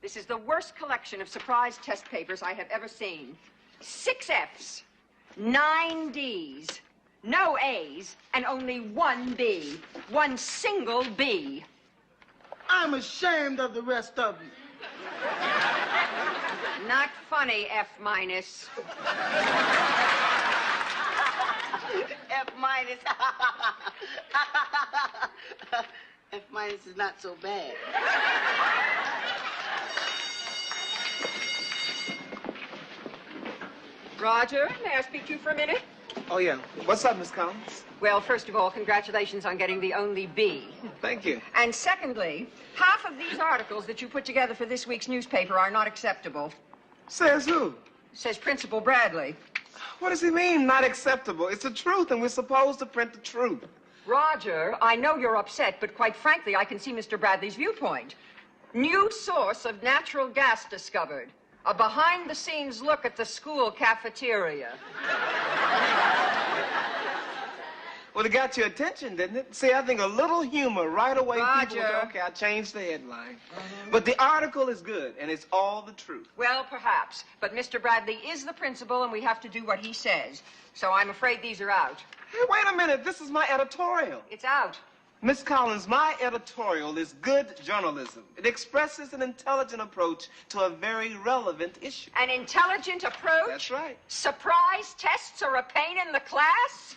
This is the worst collection of surprise test papers I have ever seen. 6 Fs, 9 Ds, no A's, and only 1 B. 1 single B. I'm ashamed of the rest of you. Not funny, F minus. F minus. F minus is not so bad. Roger, may I speak to you for a minute? Oh, yeah. What's up, Miss Collins? Well, first of all, congratulations on getting the only B. Thank you. And secondly, half of these articles that you put together for this week's newspaper are not acceptable. Says who? Says Principal Bradley. What does he mean, not acceptable? It's the truth, and we're supposed to print the truth. Roger, I know you're upset, but quite frankly, I can see Mr. Bradley's viewpoint. New source of natural gas discovered. A behind-the-scenes look at the school cafeteria. Well, it got your attention, didn't it? See, I think a little humor right away. Roger. People will say, okay, I changed the headline. But the article is good, and it's all the truth. Well, perhaps. But Mr. Bradley is the principal, and we have to do what he says. So I'm afraid these are out. Hey, wait a minute. This is my editorial. It's out. Miss Collins, my editorial is good journalism. It expresses an intelligent approach to a very relevant issue. An intelligent approach? That's right. Surprise tests are a pain in the class?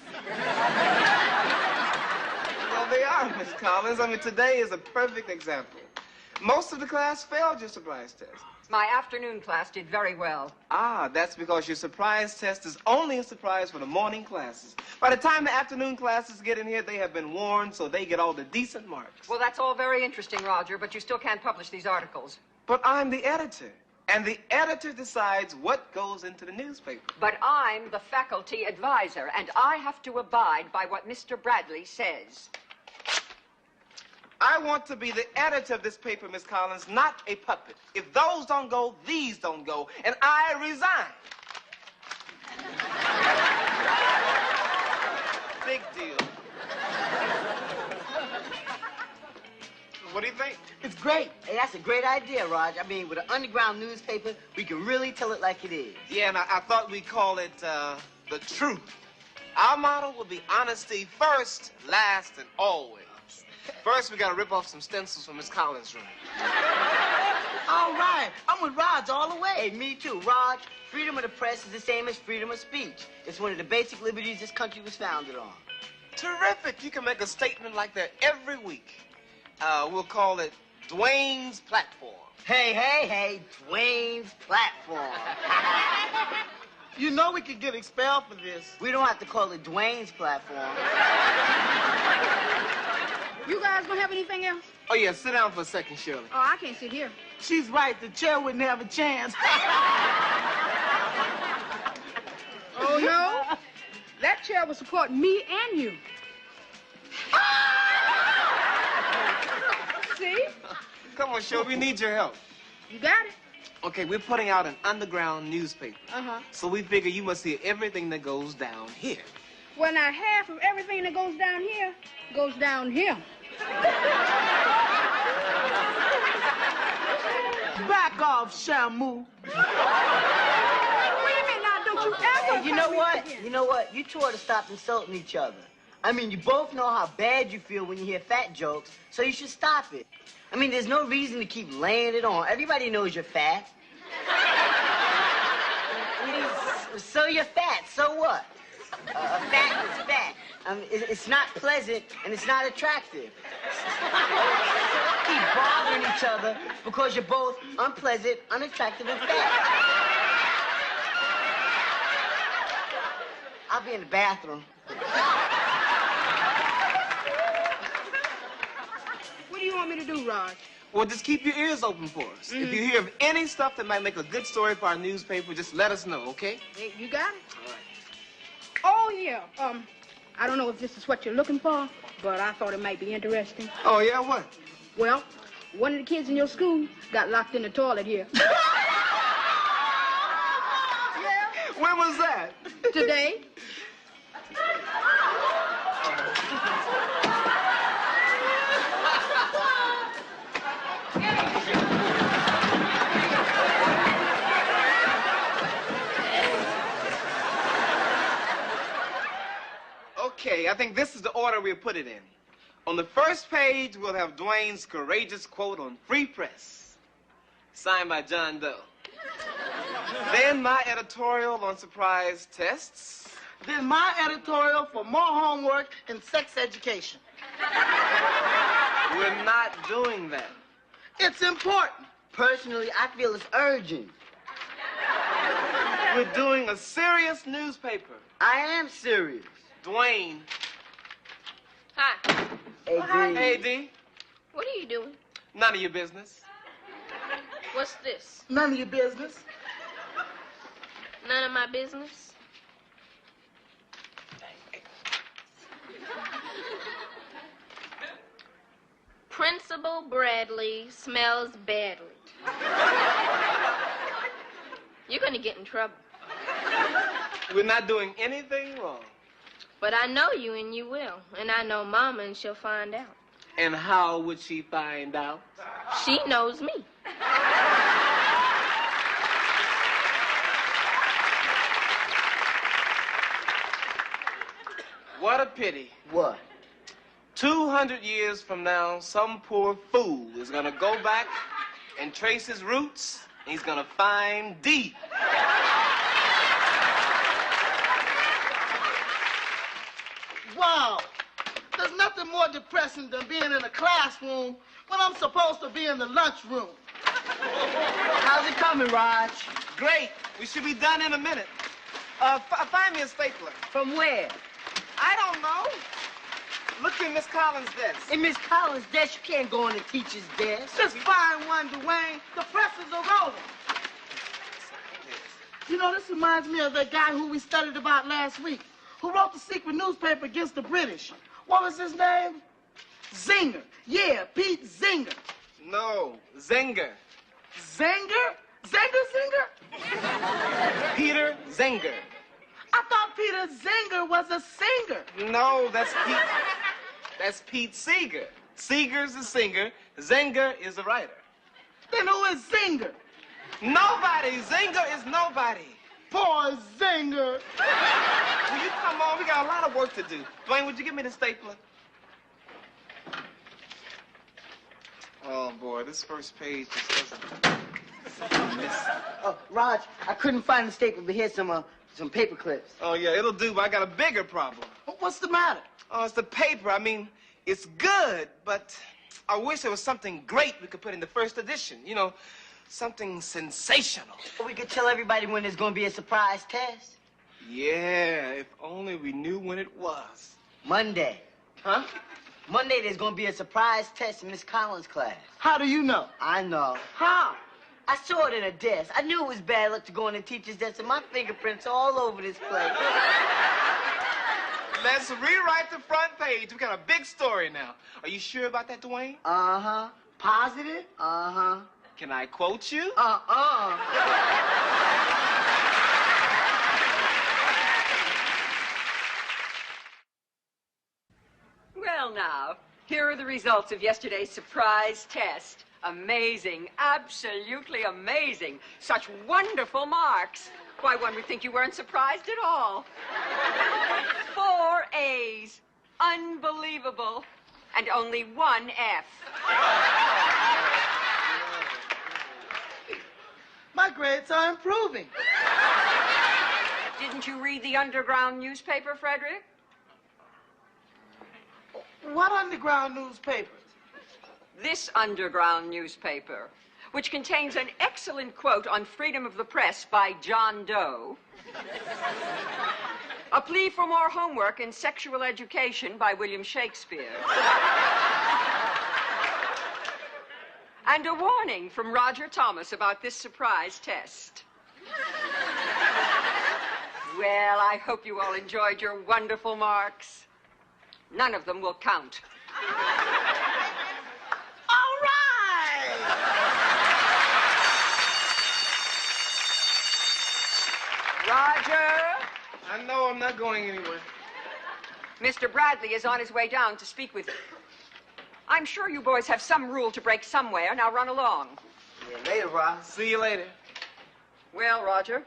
Well, they are, Miss Collins. I mean, today is a perfect example. Most of the class failed your surprise test. My afternoon class did very well. Ah, that's because your surprise test is only a surprise for the morning classes. By the time the afternoon classes get in here, they have been warned, so they get all the decent marks. Well, that's all very interesting, Roger, but you still can't publish these articles. But I'm the editor, and the editor decides what goes into the newspaper. But I'm the faculty advisor, and I have to abide by what Mr. Bradley says. I want to be the editor of this paper, Miss Collins, not a puppet. If those don't go, these don't go, and I resign. Big deal. What do you think? It's great. Hey, that's a great idea, Raj. I mean, with an underground newspaper, we can really tell it like it is. Yeah, and I thought we'd call it the truth. Our motto will be honesty first, last, and always. First, we gotta rip off some stencils from Miss Collins' room. All right. I'm with Raj all the way. Hey, me too. Raj, freedom of the press is the same as freedom of speech. It's one of the basic liberties this country was founded on. Terrific. You can make a statement like that every week. We'll call it Dwayne's Platform. Hey, Dwayne's Platform. You know we could get expelled for this. We don't have to call it Dwayne's Platform. You guys gonna have anything else? Oh, yeah, sit down for a second, Shirley. Oh, I can't sit here. She's right. The chair wouldn't have a chance. Oh, no? That chair will support me and you. See? Come on, Shirley, we need your help. You got it. Okay, we're putting out an underground newspaper. Uh-huh. So we figure you must hear everything that goes down here. Well, now, half of everything that goes down here goes down here. Back off, Shamu. Wait a minute now, don't you ever... Hey, you know what? You two ought to stop insulting each other. I mean, you both know how bad you feel when you hear fat jokes, so you should stop it. I mean, there's no reason to keep laying it on. Everybody knows you're fat. So you're fat, so what? Fat is fat. It's not pleasant, and it's not attractive. Keep bothering each other because you're both unpleasant, unattractive, and fat. I'll be in the bathroom. What do you want me to do, Raj? Well, just keep your ears open for us. If you hear of any stuff that might make a good story for our newspaper, just let us know, okay? Hey, you got it? All right. Oh, yeah. I don't know if this is what you're looking for, but I thought it might be interesting. Oh, yeah, what? Well, one of the kids in your school got locked in the toilet here. Yeah? When was that? Today. Okay, I think this is the order we'll put it in. On the first page, we'll have Dwayne's courageous quote on Free Press, signed by John Doe. Then my editorial on surprise tests. Then my editorial for more homework and sex education. We're not doing that. It's important. Personally, I feel it's urgent. We're doing a serious newspaper. I am serious. Dwayne. Hi. Hey, D. Hey, D. What are you doing? None of your business. What's this? None of your business. None of my business? Principal Bradley smells badly. You're gonna get in trouble. We're not doing anything wrong. But I know you and you will. And I know Mama and she'll find out. And how would she find out? She knows me. What a pity. What? 200 years from now, some poor fool is gonna go back and trace his roots, and he's gonna find D. Wow. There's nothing more depressing than being in a classroom when I'm supposed to be in the lunchroom. How's it coming, Raj? Great. We should be done in a minute. Find me a stapler. From where? I don't know. Look in Miss Collins' desk. In Miss Collins' desk, you can't go on the teacher's desk. Just find one, Dwayne. The presses are rolling. You know, this reminds me of that guy who we studied about last week, who wrote the secret newspaper against the British. What was his name? Zinger. Yeah, Pete Zinger. No, Zenger. Zenger? Zinger? Peter Zenger. I thought Peter Zinger was a singer. No, that's Pete. That's Pete Seeger. Seeger's the singer. Zenger is the writer. Then who is Zinger? Nobody. Zenger is nobody. Poor Zinger. Will you come on? We got a lot of work to do. Dwayne, would you give me the stapler? Oh, boy, this first page just doesn't miss. Oh, Raj, I couldn't find the staple, but here's some paper clips. Oh, yeah, it'll do, but I got a bigger problem. What's the matter? Oh, it's the paper. I mean, it's good, but I wish there was something great we could put in the first edition. You know, something sensational. We could tell everybody when there's going to be a surprise test. Yeah, if only we knew when it was. Monday. Huh? Monday, there's going to be a surprise test in Miss Collins' class. How do you know? I know. How? I saw it in a desk. I knew it was bad luck to go on the teacher's desk, and my fingerprints are all over this place. Let's rewrite the front page. We got a big story now. Are you sure about that, Dwayne? Uh-huh. Positive? Uh-huh. Can I quote you? Uh-uh. Well, now, here are the results of yesterday's surprise test. Amazing, absolutely amazing. Such wonderful marks. Why, one would think you weren't surprised at all. 4 A's. Unbelievable. And only 1 F. My grades are improving. Didn't you read the underground newspaper, Frederick? What underground newspapers? This underground newspaper, which contains an excellent quote on freedom of the press by John Doe, a plea for more homework and sexual education by William Shakespeare, and a warning from Roger Thomas about this surprise test. Well, I hope you all enjoyed your wonderful marks. None of them will count. All right! Roger, I know I'm not going anywhere. Mr. Bradley is on his way down to speak with you. I'm sure you boys have some rule to break somewhere. Now run along. Yeah, later, Ross. See you later. Well, Roger,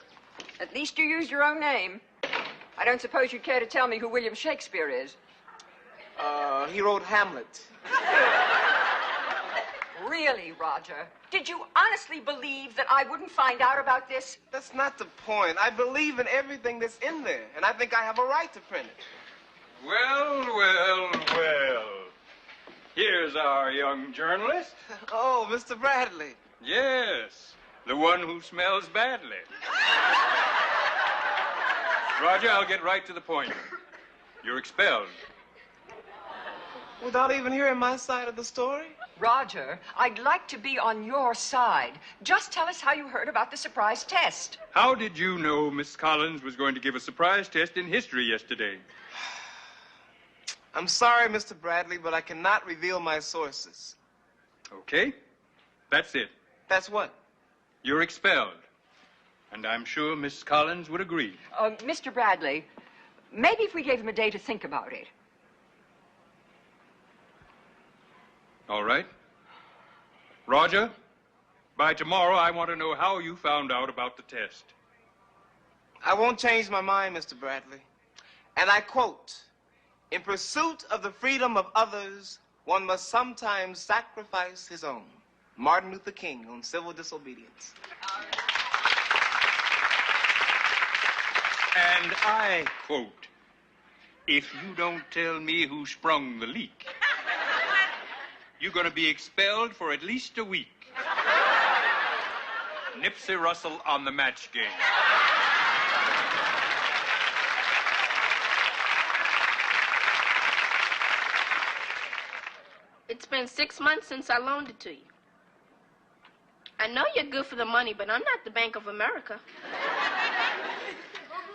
at least you used your own name. I don't suppose you'd care to tell me who William Shakespeare is. He wrote Hamlet. Really, Roger? Did you honestly believe that I wouldn't find out about this? That's not the point. I believe in everything that's in there, and I think I have a right to print it. Well, well, well. Here's our young journalist. Oh, Mr. Bradley. Yes, the one who smells badly. Roger, I'll get right to the point. You're expelled. Without even hearing my side of the story? Roger, I'd like to be on your side. Just tell us how you heard about the surprise test. How did you know Miss Collins was going to give a surprise test in history yesterday? I'm sorry, Mr. Bradley, but I cannot reveal my sources. Okay, that's it. That's what? You're expelled. And I'm sure Miss Collins would agree. Mr. Bradley, maybe if we gave him a day to think about it. All right. Roger, by tomorrow, I want to know how you found out about the test. I won't change my mind, Mr. Bradley. And I quote, "In pursuit of the freedom of others, one must sometimes sacrifice his own." Martin Luther King on civil disobedience. And I quote, "If you don't tell me who sprung the leak, you're going to be expelled for at least a week." Nipsey Russell on the match game. It's been 6 months since I loaned it to you. I know you're good for the money, but I'm not the Bank of America.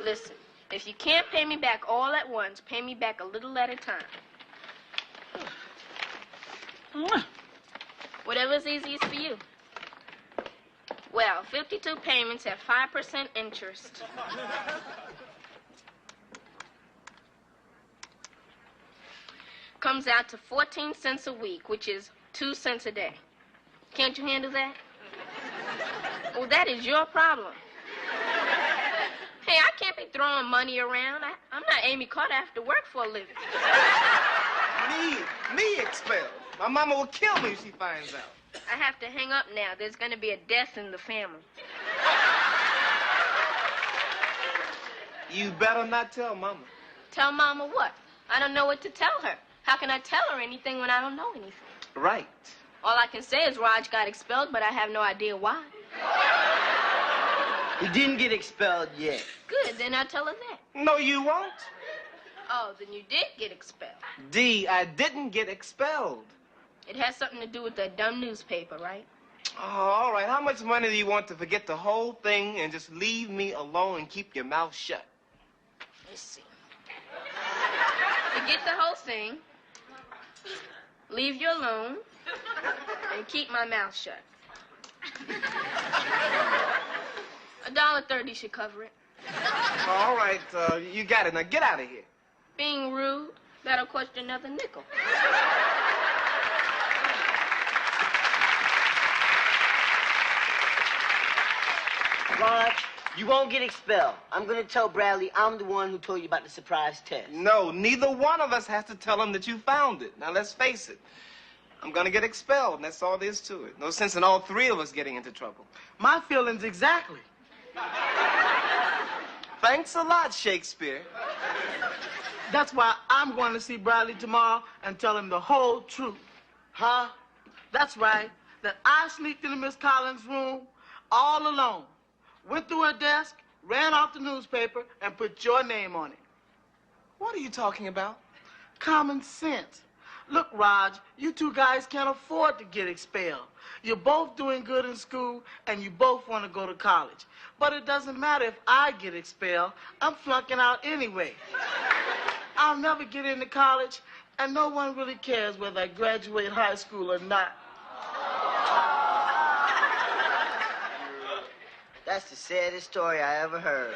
Listen, if you can't pay me back all at once, pay me back a little at a time. Whatever's easiest for you. Well, 52 payments at 5% interest. Comes out to 14 cents a week, which is 2 cents a day. Can't you handle that? Well, that is your problem. Hey, I can't be throwing money around. I'm not Amy Carter. I have to work for a living. Me expelled. My mama will kill me if she finds out. I have to hang up now. There's going to be a death in the family. You better not tell Mama. Tell Mama what? I don't know what to tell her. How can I tell her anything when I don't know anything? Right. All I can say is Raj got expelled, but I have no idea why. He didn't get expelled yet. Good, then I'll tell her that. No, you won't. Oh, then you did get expelled. D, I didn't get expelled. It has something to do with that dumb newspaper, right? Oh, all right. How much money do you want to forget the whole thing and just leave me alone and keep your mouth shut? Let's see. Forget the whole thing. Leave you alone. And keep my mouth shut. $1.30 should cover it. All right, you got it. Now get out of here. Being rude, that'll cost you another nickel. Raj, you won't get expelled. I'm going to tell Bradley I'm the one who told you about the surprise test. No, neither one of us has to tell him that you found it. Now, let's face it. I'm going to get expelled, and that's all there is to it. No sense in all three of us getting into trouble. My feelings exactly. Thanks a lot, Shakespeare. That's why I'm going to see Bradley tomorrow and tell him the whole truth. Huh? That's right. That I sneaked into Miss Collins' room all alone, went through her desk, ran off the newspaper, and put your name on it. What are you talking about? Common sense. Look, Raj, you two guys can't afford to get expelled. You're both doing good in school, and you both want to go to college. But it doesn't matter if I get expelled. I'm flunking out anyway. I'll never get into college, and no one really cares whether I graduate high school or not. That's the saddest story I ever heard.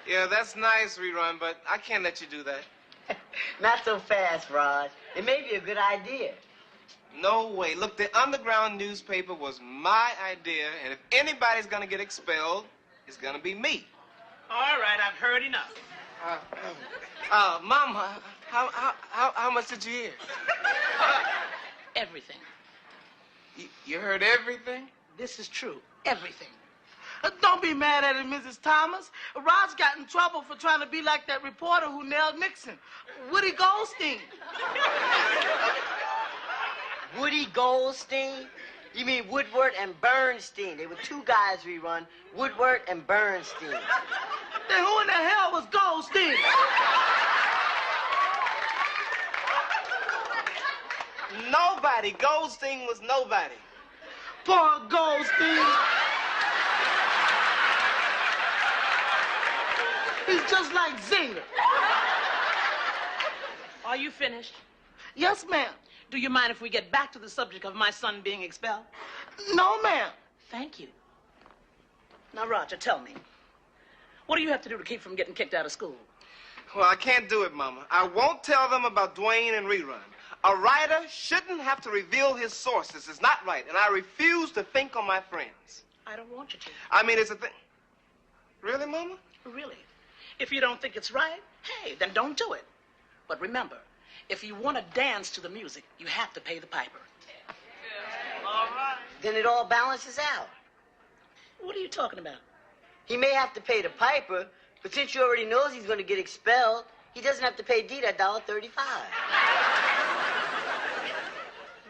Yeah, that's nice, Rerun, but I can't let you do that. Not so fast, Raj. It may be a good idea. No way. Look, the underground newspaper was my idea, and if anybody's going to get expelled, it's going to be me. All right, I've heard enough. Mama, how much did you hear? Everything. You heard everything? This is true. Everything. Don't be mad at it, Mrs. Thomas. Raj got in trouble for trying to be like that reporter who nailed Nixon, Woody Goldstein. Woody Goldstein? You mean Woodward and Bernstein? They were two guys rerun, Woodward and Bernstein. Then who in the hell was Goldstein? Nobody. Goldstein was nobody. Poor Goldstein. He's just like Zinger. Are you finished? Yes, ma'am. Do you mind if we get back to the subject of my son being expelled? No, ma'am. Thank you. Now, Roger, tell me, what do you have to do to keep from getting kicked out of school? Well, I can't do it, Mama. I won't tell them about Dwayne and Rerun. A writer shouldn't have to reveal his sources. It's not right, and I refuse to think on my friends. I don't want you to. I mean, it's a thing. Really, Mama? Really? If you don't think it's right, hey, then don't do it. But remember, if you want to dance to the music, you have to pay the piper. All right. Then it all balances out. What are you talking about? He may have to pay the piper, but since you already knows he's going to get expelled, he doesn't have to pay Dee that $1.35.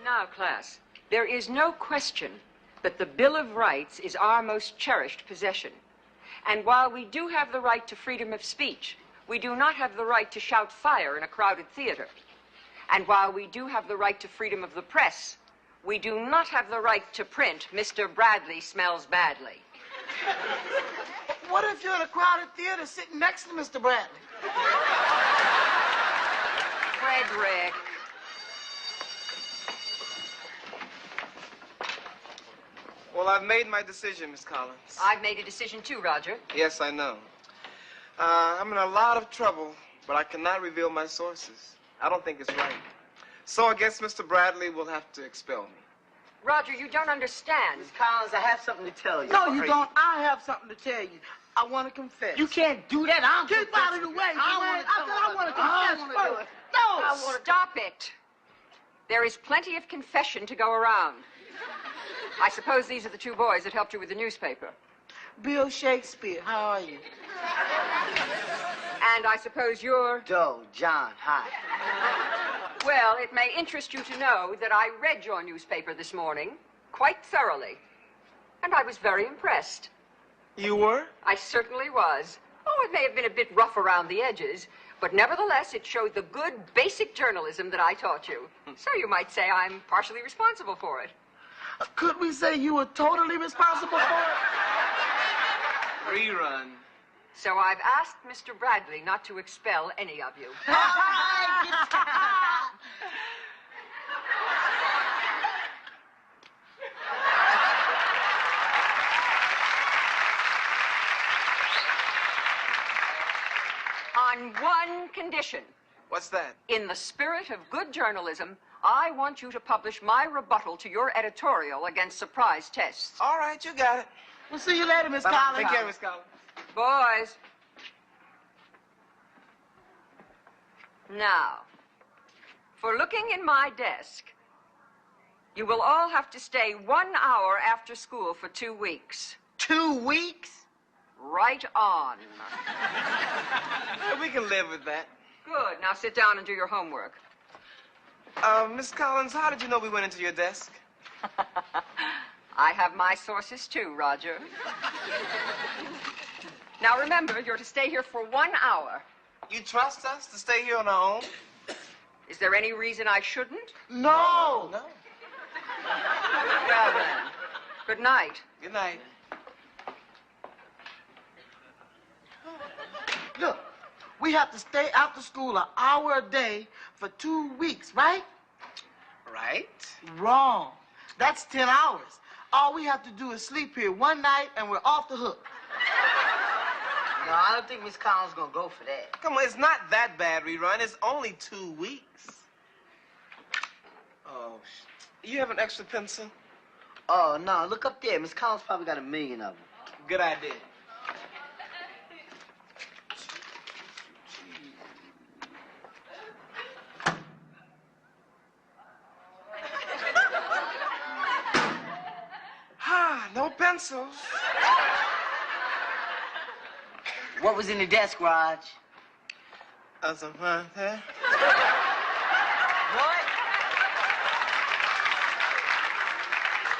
Now, class, there is no question that the Bill of Rights is our most cherished possession. And while we do have the right to freedom of speech, we do not have the right to shout fire in a crowded theater. And while we do have the right to freedom of the press, we do not have the right to print Mr. Bradley smells badly. What if you're in a crowded theater sitting next to Mr. Bradley? Frederick. Well, I've made my decision, Miss Collins. I've made a decision too, Roger. Yes, I know. I'm in a lot of trouble, but I cannot reveal my sources. I don't think it's right. So I guess Mr. Bradley will have to expel me. Roger, you don't understand. Miss Collins, I have something to tell you. No, you don't. I have something to tell you. I want to confess. You can't do that. I'm Keep out of the way, I want to confess first. No. Stop it. There is plenty of confession to go around. I suppose these are the two boys that helped you with the newspaper. Bill Shakespeare, how are you? And I suppose you're... Doe, John, hi. Well, it may interest you to know that I read your newspaper this morning quite thoroughly. And I was very impressed. You were? I certainly was. Oh, it may have been a bit rough around the edges, but nevertheless, it showed the good basic journalism that I taught you. So you might say I'm partially responsible for it. Could we say you were totally responsible for it? Rerun. So I've asked Mr. Bradley not to expel any of you. All right, On one condition. What's that? In the spirit of good journalism, I want you to publish my rebuttal to your editorial against surprise tests. All right, you got it. We'll see you later, Miss Bye-bye. Collins. Take care, Miss Collins. Boys. Now, for looking in my desk, you will all have to stay 1 hour after school for 2 weeks. 2 weeks? Right on. We can live with that. Good. Now sit down and do your homework. Miss Collins, how did you know we went into your desk? I have my sources too, Roger. Now remember, you're to stay here for 1 hour. You trust us to stay here on our own? Is there any reason I shouldn't? No. No. Well then, good night. Good night. Look, we have to stay after school an hour a day for 2 weeks, right? Right? Wrong. That's 10 hours. All we have to do is sleep here one night and we're off the hook. No, I don't think Miss Collins gonna go for that. Come on, it's not that bad, Rerun. It's only 2 weeks. Oh, you have an extra pencil? Oh, no, look up there. Miss Collins probably got 1 million of them. Good idea. pencils. What was in the desk, Raj? What? What?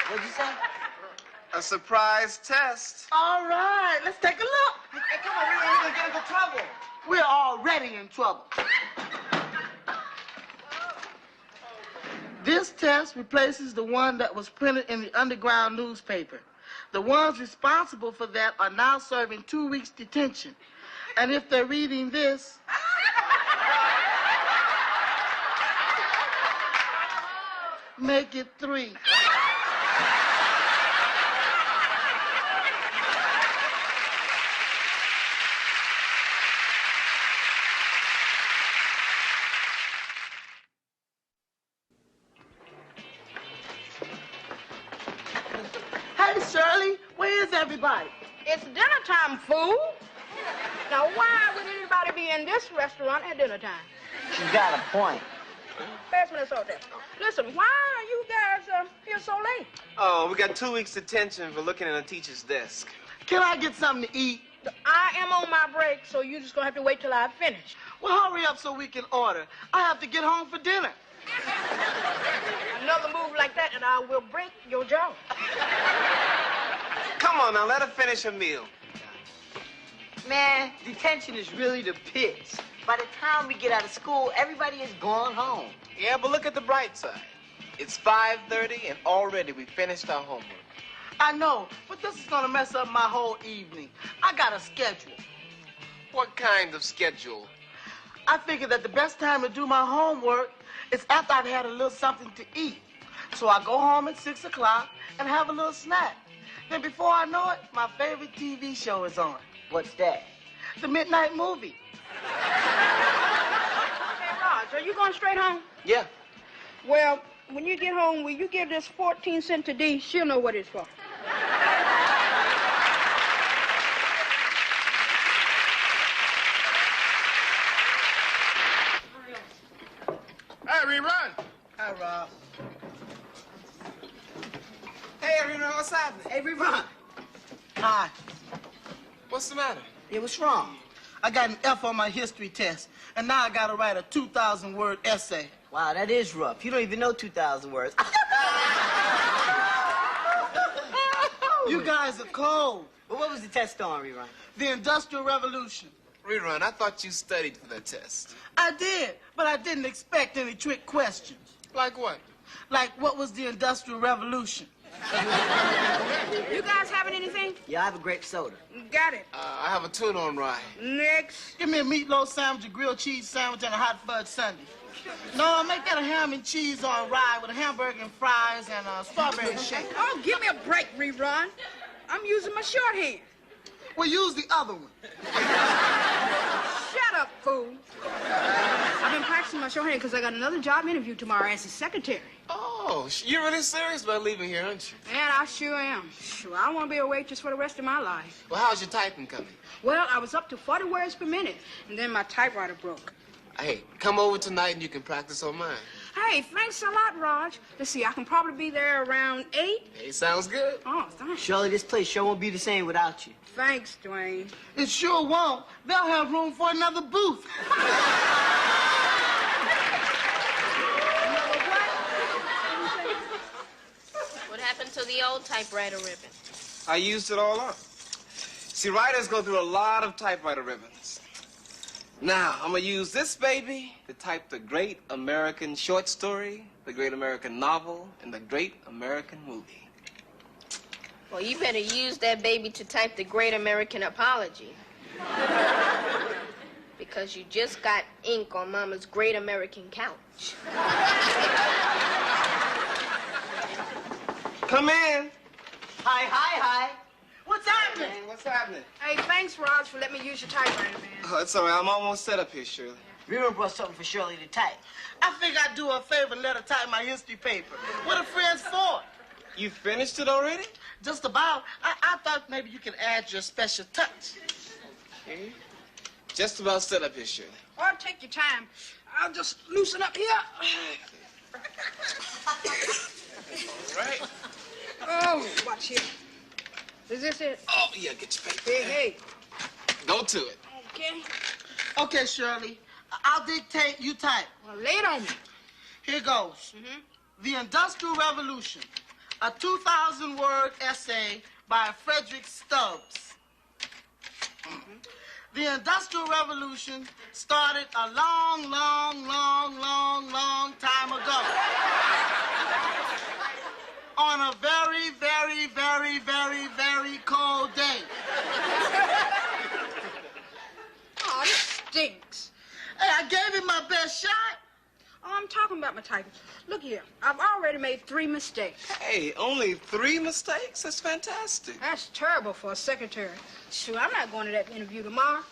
What'd you say? A surprise test. All right, let's take a look. Hey, come on, we're gonna get into trouble. We're already in trouble. This test replaces the one that was printed in the underground newspaper. The ones responsible for that are now serving 2 weeks detention. And if they're reading this, make it 3. Hey, Shirley, where is everybody? It's dinner time, fool. Now, why would anybody be in this restaurant at dinner time? She's got a point. Pass me the salt there. Listen, why are you guys here so late? Oh, we got 2 weeks detention for looking at a teacher's desk. Can I get something to eat? I am on my break, so you're just gonna have to wait till I finish. Well, hurry up so we can order. I have to get home for dinner. Another move like that, and I will break your jaw. Come on now, let her finish her meal. Man, detention is really the pits. By the time we get out of school, everybody is gone home. Yeah, but look at the bright side. It's 5:30 and already we finished our homework. I know, but this is gonna mess up my whole evening. I got a schedule. What kind of schedule? I figured that the best time to do my homework is after I've had a little something to eat. So I go home at 6 o'clock and have a little snack. Then before I know it, my favorite TV show is on. What's that? The midnight movie. Hey, Raj, are you going straight home? Yeah. Well, when you get home, will you give this 14 cent to Dee? She'll know what it's for. Hey, Rerun. Hi, Rob. Hey, everyone, what's happening? Hey, Rerun. Hi. What's the matter? Yeah, what's wrong? I got an F on my history test, and now I gotta write a 2,000-word essay. Wow, that is rough. You don't even know 2,000 words. You guys are cold. Well, what was the test on, Rerun? The Industrial Revolution. Rerun, I thought you studied for that test. I did, but I didn't expect any trick questions. Like what? Like, what was the Industrial Revolution? You guys having anything? Yeah, I have a grape soda. Got it. I have a tuna on rye. Next. Give me a meatloaf sandwich, a grilled cheese sandwich, and a hot fudge sundae. No, make that a ham and cheese on rye with a hamburger and fries and a strawberry shake. Oh, give me a break, Rerun. I'm using my shorthand. Well, use the other one. Shut up, fool. I've been practicing my shorthand because I got another job interview tomorrow as a secretary. Oh, you're really serious about leaving here, aren't you? And I sure am. Sure, I want to be a waitress for the rest of my life. Well, how's your typing coming? Well, I was up to 40 words per minute, and then my typewriter broke. Hey, come over tonight and you can practice on mine. Hey, thanks a lot, Raj. Let's see, I can probably be there around 8. Hey, sounds good. Oh, thanks. Shirley, this place sure won't be the same without you. Thanks, Dwayne. It sure won't. They'll have room for another booth. What happened to the old typewriter ribbon? I used it all up. See, writers go through a lot of typewriter ribbons. Now, I'm gonna use this baby to type the great American short story, the great American novel, and the great American movie. Well, you better use that baby to type the great American apology. Because you just got ink on Mama's great American couch. Come in. Hi, hi, hi. What's happening? Hey, what's happening? Hey, thanks, Raj, for letting me use your typewriter, man. Oh, it's all right. I'm almost set up here, Shirley. Rerun brought something for Shirley to type. I figured I'd do her a favor and let her type my history paper. What are friends for? You finished it already? Just about. I thought maybe you could add your special touch. Okay. Just about set up here, Shirley. Or take your time. I'll just loosen up here. All right. Oh, watch here. Is this it? Oh, yeah, get your paper. Hey, hey. Go to it. Okay. Okay, Shirley. I'll dictate, you type. Well, lay it on me. Here goes. The Industrial Revolution, a 2,000-word essay by Frederick Stubbs. The Industrial Revolution started a long time ago. On a very cold day. Oh, this stinks. Hey, I gave him my best shot. Oh, I'm talking about my typing. Look here, I've already made 3 mistakes. Hey, only 3 mistakes? That's fantastic. That's terrible for a secretary. Sure, I'm not going to that interview tomorrow.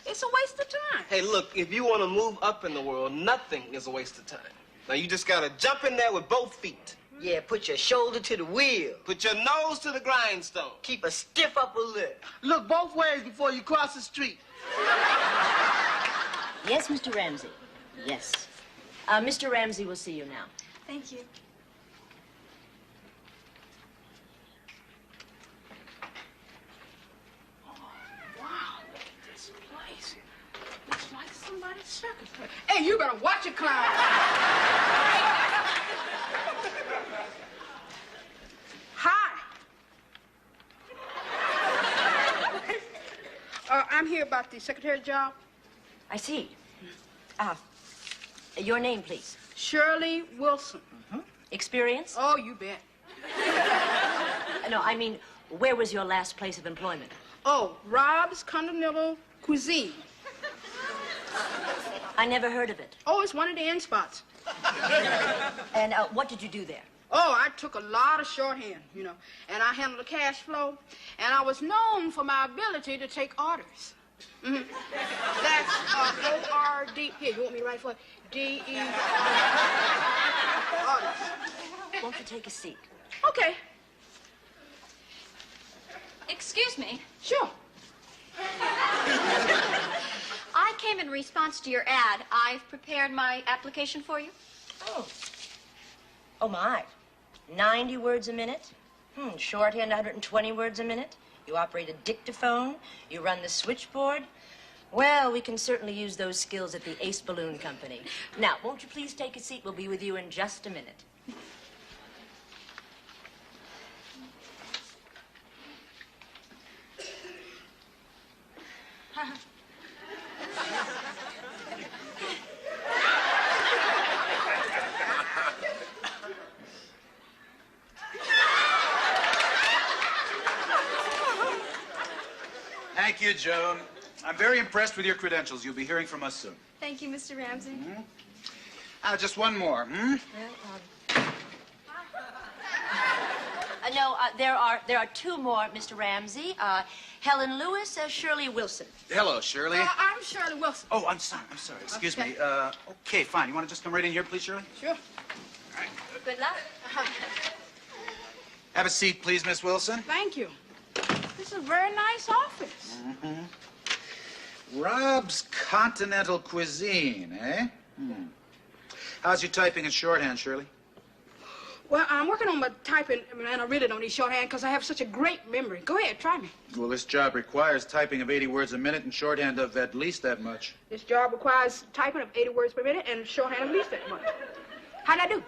It's a waste of time. Hey, look, if you want to move up in the world, nothing is a waste of time. Now, you just got to jump in there with both feet. Yeah, put your shoulder to the wheel. Put your nose to the grindstone. Keep a stiff upper lip. Look both ways before you cross the street. Yes, Mr. Ramsey. Yes. Mr. Ramsey will see you now. Thank you. Wow, look at this place. Looks like somebody's secretary. Hey, you better watch it, clown. Hi. I'm here about the secretary job. I see. Your name, please. Shirley Wilson. Experience? Oh, you bet. No, I mean, where was your last place of employment? Oh, Rob's Continental Cuisine. I never heard of it. Oh, it's one of the end spots. And what did you do there? Oh, I took a lot of shorthand, you know, and I handled the cash flow, and I was known for my ability to take orders. That's O-R-D. Here, you want me to write for it? D-E. Orders. Won't you take a seat? Okay. Excuse me. Sure. I came in response to your ad. I've prepared my application for you. Oh. Oh, my. 90 words a minute? Shorthand 120 words a minute? You operate a dictaphone? You run the switchboard? Well, we can certainly use those skills at the Ace Balloon Company. Now, won't you please take a seat? We'll be with you in just a minute. Thank you, Joan. I'm very impressed with your credentials. You'll be hearing from us soon. Thank you, Mr. Ramsey. Just one more, No, there are 2 more, Mr. Ramsey. Helen Lewis, Shirley Wilson. Hello, Shirley. I'm Shirley Wilson. Oh, I'm sorry. Excuse me. Okay, fine. You want to just come right in here, please, Shirley? Sure. Good luck. Have a seat, please, Miss Wilson. Thank you. This is a very nice office. Rob's Continental Cuisine, eh? How's your typing and shorthand, Shirley? Well, I'm working on my typing, and I really don't need shorthand because I have such a great memory. Go ahead, try me. Well, this job requires typing of 80 words a minute and shorthand of at least that much. This job requires typing of 80 words per minute and shorthand at least that much. How'd I do?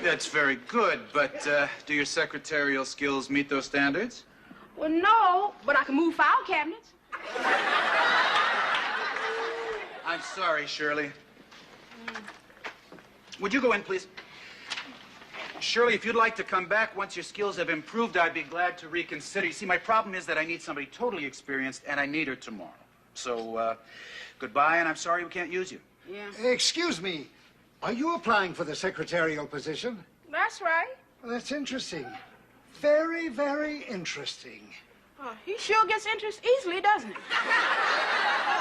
That's very good, but do your secretarial skills meet those standards? Well, no, but I can move file cabinets. I'm sorry, Shirley. Would you go in, please? Shirley, if you'd like to come back once your skills have improved, I'd be glad to reconsider. You see, my problem is that I need somebody totally experienced, and I need her tomorrow. So, goodbye, and I'm sorry we can't use you. Yeah. Excuse me. Are you applying for the secretarial position? That's right. Well, that's interesting. Very, very interesting. He sure gets interest easily, doesn't he?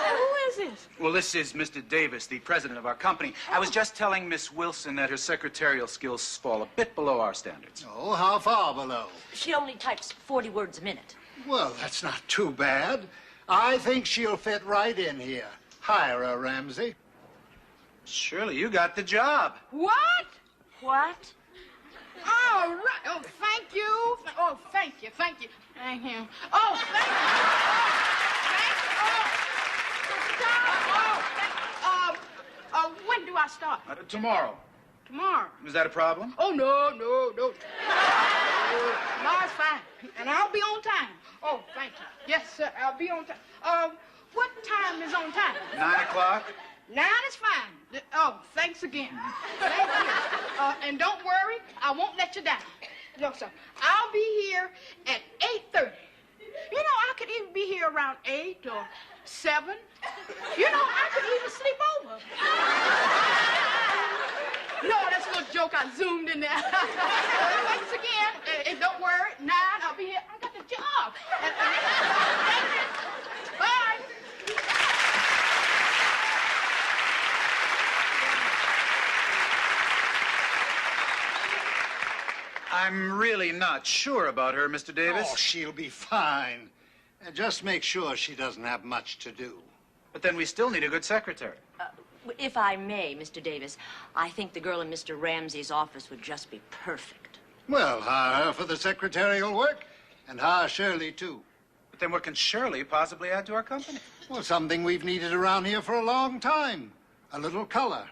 Who is this? Well, this is Mr. Davis, the president of our company. I was just telling Miss Wilson that her secretarial skills fall a bit below our standards. Oh, how far below? She only types 40 words a minute. Well, that's not too bad. I think she'll fit right in here. Hire her, Ramsey. Shirley, you got the job. What? What? All right. Oh, thank you. Oh, thank you. Thank you. Thank you. Oh, thank you. When do I start? Tomorrow. Tomorrow. Is that a problem? Oh, no. No, it's fine. And I'll be on time. Oh, thank you. Yes, sir, I'll be on time. What time is on time? 9 o'clock. 9 is fine. Oh, thanks again. Thank you. And don't worry, I won't let you down. Look, sir, I'll be here at 8:30. You know, I could even be here around 8 or 7. You know, I could even sleep over. No, that's a little joke I zoomed in there. Thanks again. And don't worry, 9, I'll be here. I got the job. Thank you. Bye. I'm really not sure about her, Mr. Davis. Oh, she'll be fine. Just make sure she doesn't have much to do. But then we still need a good secretary. If I may, Mr. Davis, I think the girl in Mr. Ramsey's office would just be perfect. Well, hire her for the secretarial work, and hire Shirley, too. But then what can Shirley possibly add to our company? Well, something we've needed around here for a long time. A little color.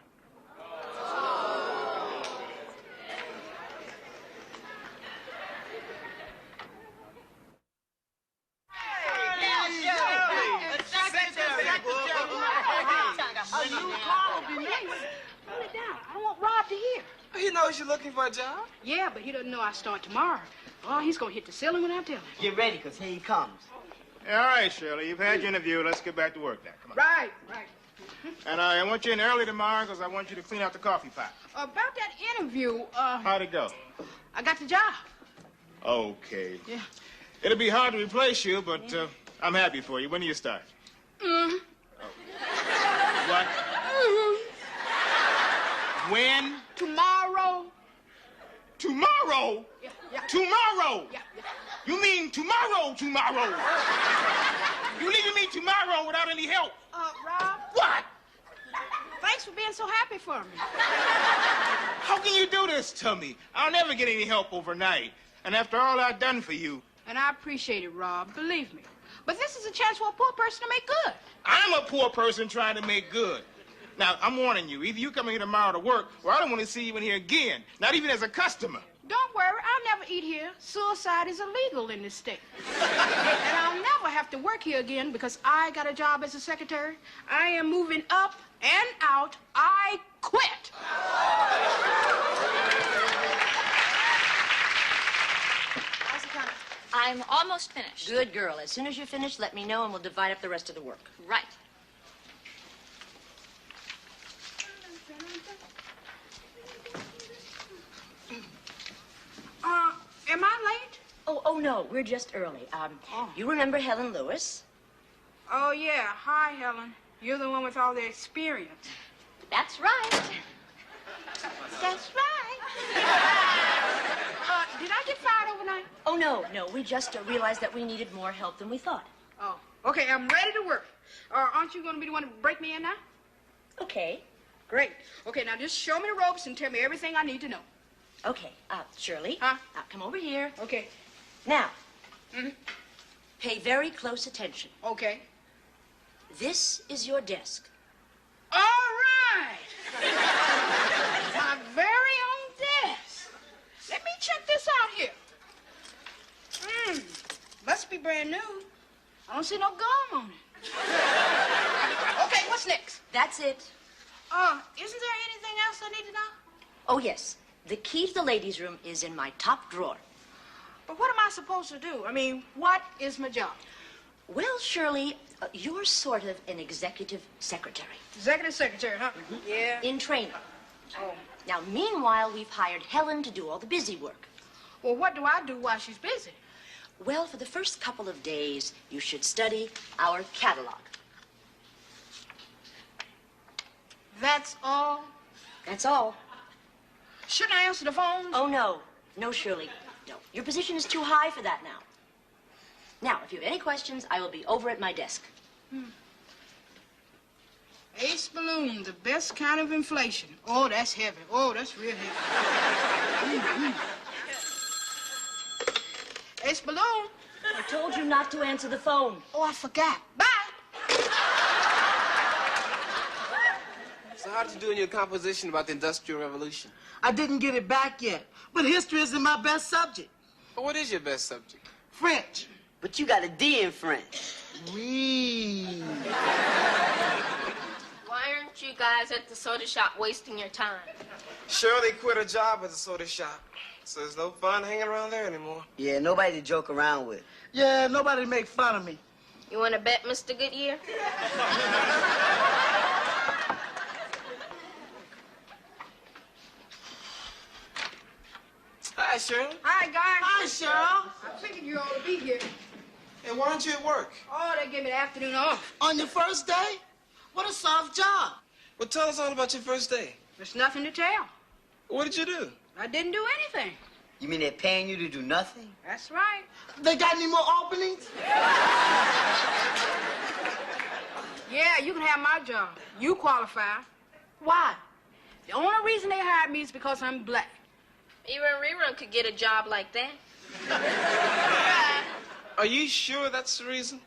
He knows you're looking for a job. Yeah, but he doesn't know I start tomorrow. Oh, he's gonna hit the ceiling when I tell him. Get ready, because here he comes. All right, Shirley, you've had your interview. Let's get back to work now. Come on. Right. And I want you in early tomorrow because I want you to clean out the coffee pot. About that interview, How'd it go? I got the job. Okay. Yeah. It'll be hard to replace you, but I'm happy for you. When do you start? What? When? Tomorrow. Tomorrow? Yeah. Tomorrow? Yeah. You mean tomorrow? You leaving me tomorrow without any help? Rob. What? Thanks for being so happy for me. How can you do this to me? I'll never get any help overnight. And after all I've done for you. And I appreciate it, Rob. Believe me. But this is a chance for a poor person to make good. I'm a poor person trying to make good. Now, I'm warning you. Either you come here tomorrow to work, or I don't want to see you in here again. Not even as a customer. Don't worry, I'll never eat here. Suicide is illegal in this state. And I'll never have to work here again because I got a job as a secretary. I am moving up and out. I quit. How's it coming? I'm almost finished. Good girl. As soon as you're finished, let me know and we'll divide up the rest of the work. Right. Am I late? Oh, no, we're just early. You remember Helen Lewis? Oh, yeah. Hi, Helen. You're the one with all the experience. That's right. That's right. Did I get fired overnight? Oh, no. We just realized that we needed more help than we thought. Oh, okay. I'm ready to work. Aren't you going to be the one to break me in now? Okay. Great. Okay, now just show me the ropes and tell me everything I need to know. Okay. Shirley. Huh? Come over here. Okay. Now, pay very close attention. Okay. This is your desk. All right. My very own desk. Let me check this out here. Must be brand new. I don't see no gum on it. Okay, what's next? That's it. Isn't there anything else I need to know? Oh, yes. The key to the ladies' room is in my top drawer. But what am I supposed to do? I mean, what is my job? Well, Shirley, you're sort of an executive secretary. Executive secretary, huh? Yeah. In training. Oh. Now, meanwhile, we've hired Helen to do all the busy work. Well, what do I do while she's busy? Well, for the first couple of days, you should study our catalog. That's all? That's all. Shouldn't I answer the phone? Oh, no. No, Shirley. No. Your position is too high for that now. Now, if you have any questions, I will be over at my desk. Ace balloon, the best kind of inflation. Oh, that's heavy. Oh, that's real heavy. Ace Balloon. I told you not to answer the phone. Oh, I forgot. Bye. So how did you do in your composition about the Industrial Revolution? I didn't get it back yet, but history isn't my best subject. Well, what is your best subject? French. But you got a D in French. Oui. Why aren't you guys at the soda shop wasting your time? Shirley quit her job at the soda shop, so there's no fun hanging around there anymore. Yeah, nobody to joke around with. Yeah, nobody make fun of me. You want to bet, Mr. Goodyear? Hi, Shirley. Hi, guys. Hi, Cheryl. I figured you ought to be here. Hey, why aren't you at work? Oh, they gave me the afternoon off. On your first day? What a soft job. Well, tell us all about your first day. There's nothing to tell. What did you do? I didn't do anything. You mean they're paying you to do nothing? That's right. They got any more openings? Yeah, you can have my job. You qualify. Why? The only reason they hired me is because I'm black. Even Rerun could get a job like that. Are you sure that's the reason?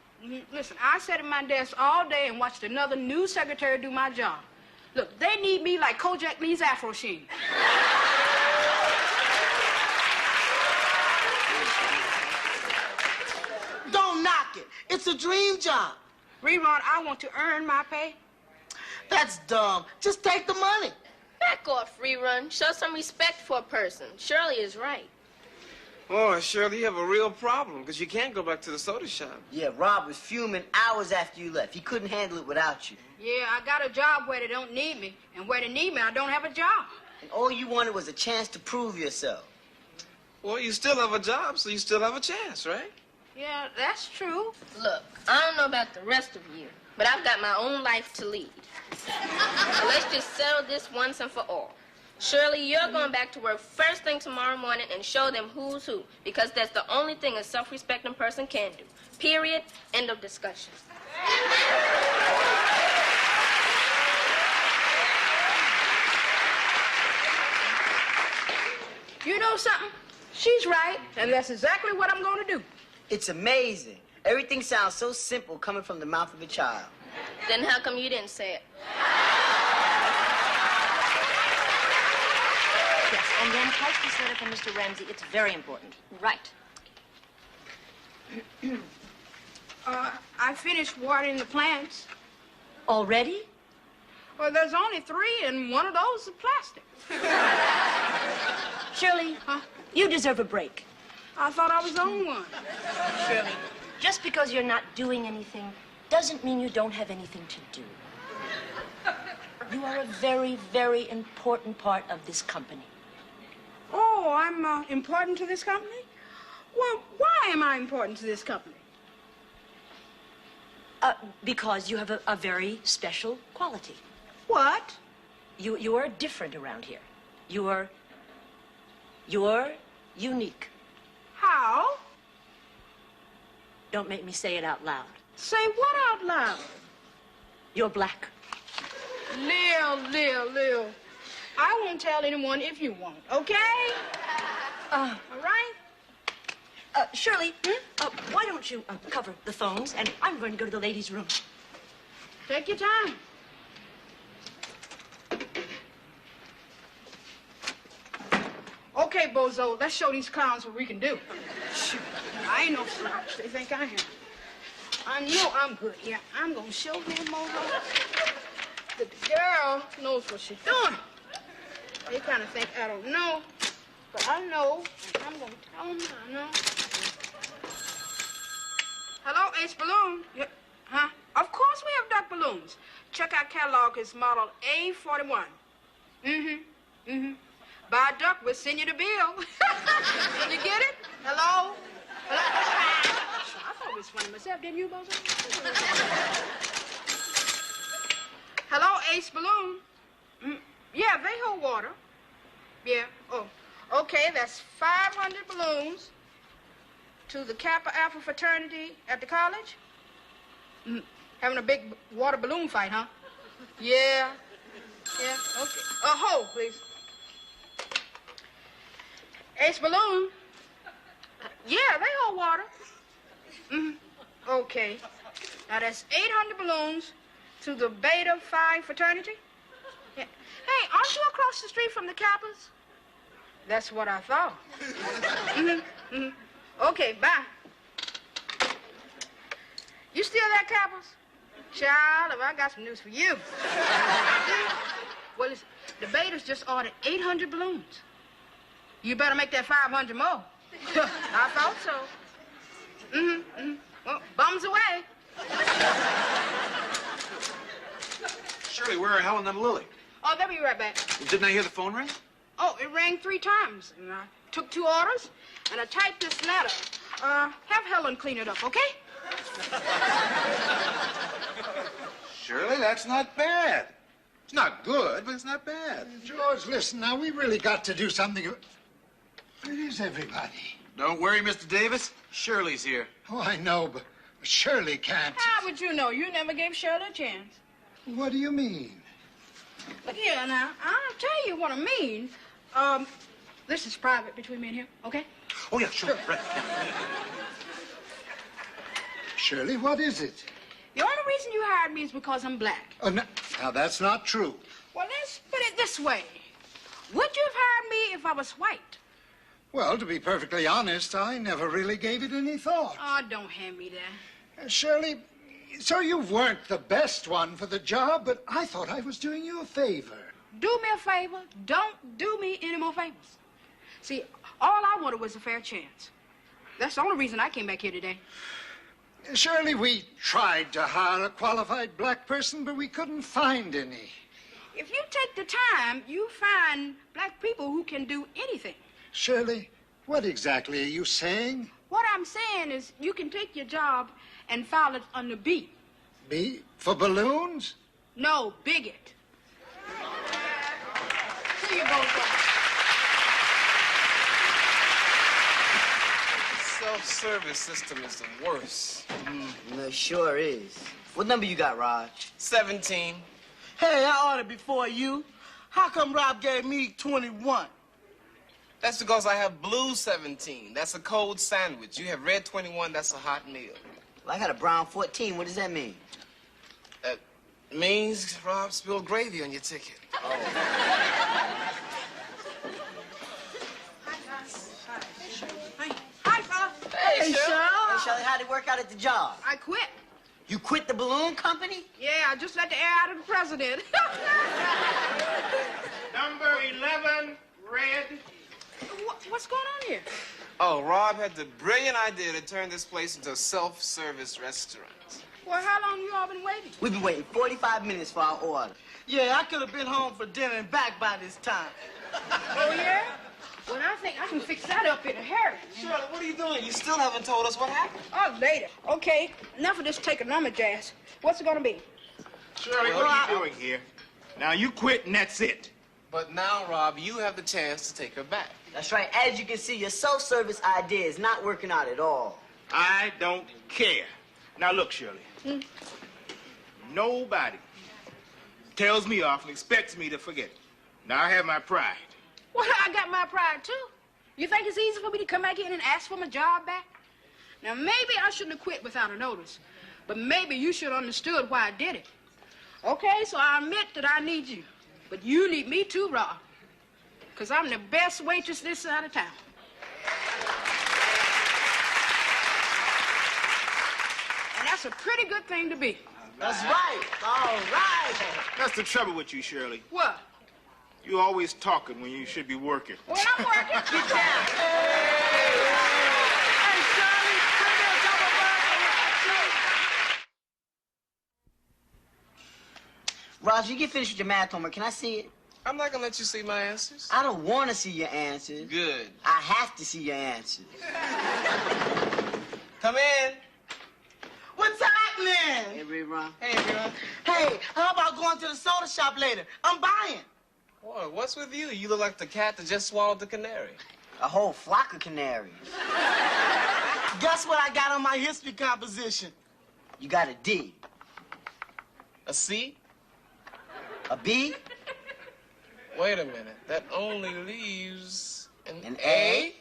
Listen, I sat at my desk all day and watched another new secretary do my job. Look, they need me like Kojak needs Afro Sheen. Don't knock it. It's a dream job. Rerun, I want to earn my pay. That's dumb. Just take the money. Back off, Rerun. Show some respect for a person. Shirley is right. Oh, Shirley, you have a real problem because you can't go back to the soda shop. Yeah, Rob was fuming hours after you left. He couldn't handle it without you. Yeah, I got a job where they don't need me, and where they need me, I don't have a job. And all you wanted was a chance to prove yourself. Well, you still have a job, so you still have a chance, right? Yeah, that's true. Look, I don't know about the rest of you, but I've got my own life to lead. So let's just settle this once and for all. Shirley, you're going back to work first thing tomorrow morning and show them who's who, because that's the only thing a self-respecting person can do. Period. End of discussion. You know something? She's right, and that's exactly what I'm going to do. It's amazing. Everything sounds so simple coming from the mouth of a child. Then how come you didn't say it? Yes, and then price this letter from Mr. Ramsey. It's very important. Right. I finished watering the plants. Already? Well, there's only 3, and one of those is plastic. Shirley, you deserve a break. I thought I was on one. Shirley, just because you're not doing anything doesn't mean you don't have anything to do. You are a very, very important part of this company. Oh, I'm important to this company? Well, why am I important to this company? Because you have a very special quality. What? You are different around here. You're unique. How? Don't make me say it out loud. Say what out loud? You're black. Lil. I won't tell anyone if you won't, okay? All right? Shirley, why don't you cover the phones, and I'm going to go to the ladies' room. Take your time. Okay, Bozo, let's show these clowns what we can do. Shoot, I ain't no slouch. They think I am. I know I'm good. Yeah, I'm gonna show them, Bozo, that the girl knows what she's doing. They kind of think I don't know, but I know. And I'm gonna tell them I know. Hello, Ace Balloon. Yeah. Huh? Of course we have duck balloons. Check our catalog. It's model A41. Buy a duck, we'll send you the bill. Did you get it? Hello? I thought it was funny myself, didn't you, Bozo? Hello, Ace Balloon. Yeah, they hold water. Yeah. Oh, okay, that's 500 balloons to the Kappa Alpha fraternity at the college. Having a big water balloon fight, huh? Yeah. Yeah, okay. Hold, please. Ace Balloon. Yeah, they hold water. Okay. Now that's 800 balloons to the Beta Phi fraternity. Yeah. Hey, aren't you across the street from the Kappas? That's what I thought. Okay, bye. You still there, Kappas? Child, I got some news for you. Well, listen, the Betas just ordered 800 balloons. You better make that 500 more. I thought so. Well, bums away. Shirley, where are Helen and Lily? Oh, they'll be right back. Didn't I hear the phone ring? Oh, it rang 3 times. And I took 2 orders, and I typed this letter. Have Helen clean it up, okay? Shirley, that's not bad. It's not good, but it's not bad. George, listen, now, we really got to do something. Where is everybody? Don't worry, Mr. Davis. Shirley's here. Oh, I know, but Shirley can't. How would you know? You never gave Shirley a chance. What do you mean? Look here, now, I'll tell you what I mean. This is private between me and him, okay? Oh, yeah, sure. Right. Shirley, what is it? The only reason you hired me is because I'm black. Oh, no, now, that's not true. Well, let's put it this way. Would you have hired me if I was white? Well, to be perfectly honest, I never really gave it any thought. Oh, don't hand me that. Shirley, so you weren't the best one for the job, but I thought I was doing you a favor. Do me a favor. Don't do me any more favors. See, all I wanted was a fair chance. That's the only reason I came back here today. Shirley, we tried to hire a qualified black person, but we couldn't find any. If you take the time, you find black people who can do anything. Shirley, what exactly are you saying? What I'm saying is you can take your job and file it under B. B? For balloons? No, bigot. See you both. Self-service system is the worst. No, it sure is. What number you got, Raj? 17. Hey, I ordered before you. How come Rob gave me 21? That's because I have blue 17. That's a cold sandwich. You have red 21. That's a hot meal. Well, I got a brown 14. What does that mean? That means Rob spilled gravy on your ticket. Oh. Hi, fella. Hey, Shirley. Hey, Shirley, how'd it work out at the job? I quit. You quit the balloon company? Yeah, I just let the air out of the president. Number 11, red. What's going on here? Oh, Rob had the brilliant idea to turn this place into a self-service restaurant. Well, how long you all been waiting? We've been waiting 45 minutes for our order. Yeah, I could have been home for dinner and back by this time. Oh, yeah? Well, I think I can fix that up in a hurry. Shirley, what are you doing? You still haven't told us what happened. Oh, later. Okay, enough of this take-a-number-jazz. What's it gonna be? Shirley, what are you doing here? Now, you quit and that's it. But now, Rob, you have the chance to take her back. That's right. As you can see, your self-service idea is not working out at all. I don't care. Now, look, Shirley. Nobody tells me off and expects me to forget it. Now, I have my pride. Well, I got my pride, too. You think it's easy for me to come back in and ask for my job back? Now, maybe I shouldn't have quit without a notice, but maybe you should have understood why I did it. Okay, so I admit that I need you, but you need me too, Rob, because I'm the best waitress this side of town. And that's a pretty good thing to be. That's right. All right. That's the trouble with you, Shirley. What? You always talking when you should be working. When I'm working, get down. Roger, you get finished with your math homework. Can I see it? I'm not gonna let you see my answers. I don't want to see your answers. Good. I have to see your answers. Come in. What's happening? Hey, rerun. Hey, everyone. Hey, how about going to the soda shop later? I'm buying. Boy, what's with you? You look like the cat that just swallowed the canary. A whole flock of canaries. Guess what I got on my history composition? You got a D. A C? A B? Wait a minute. That only leaves An A?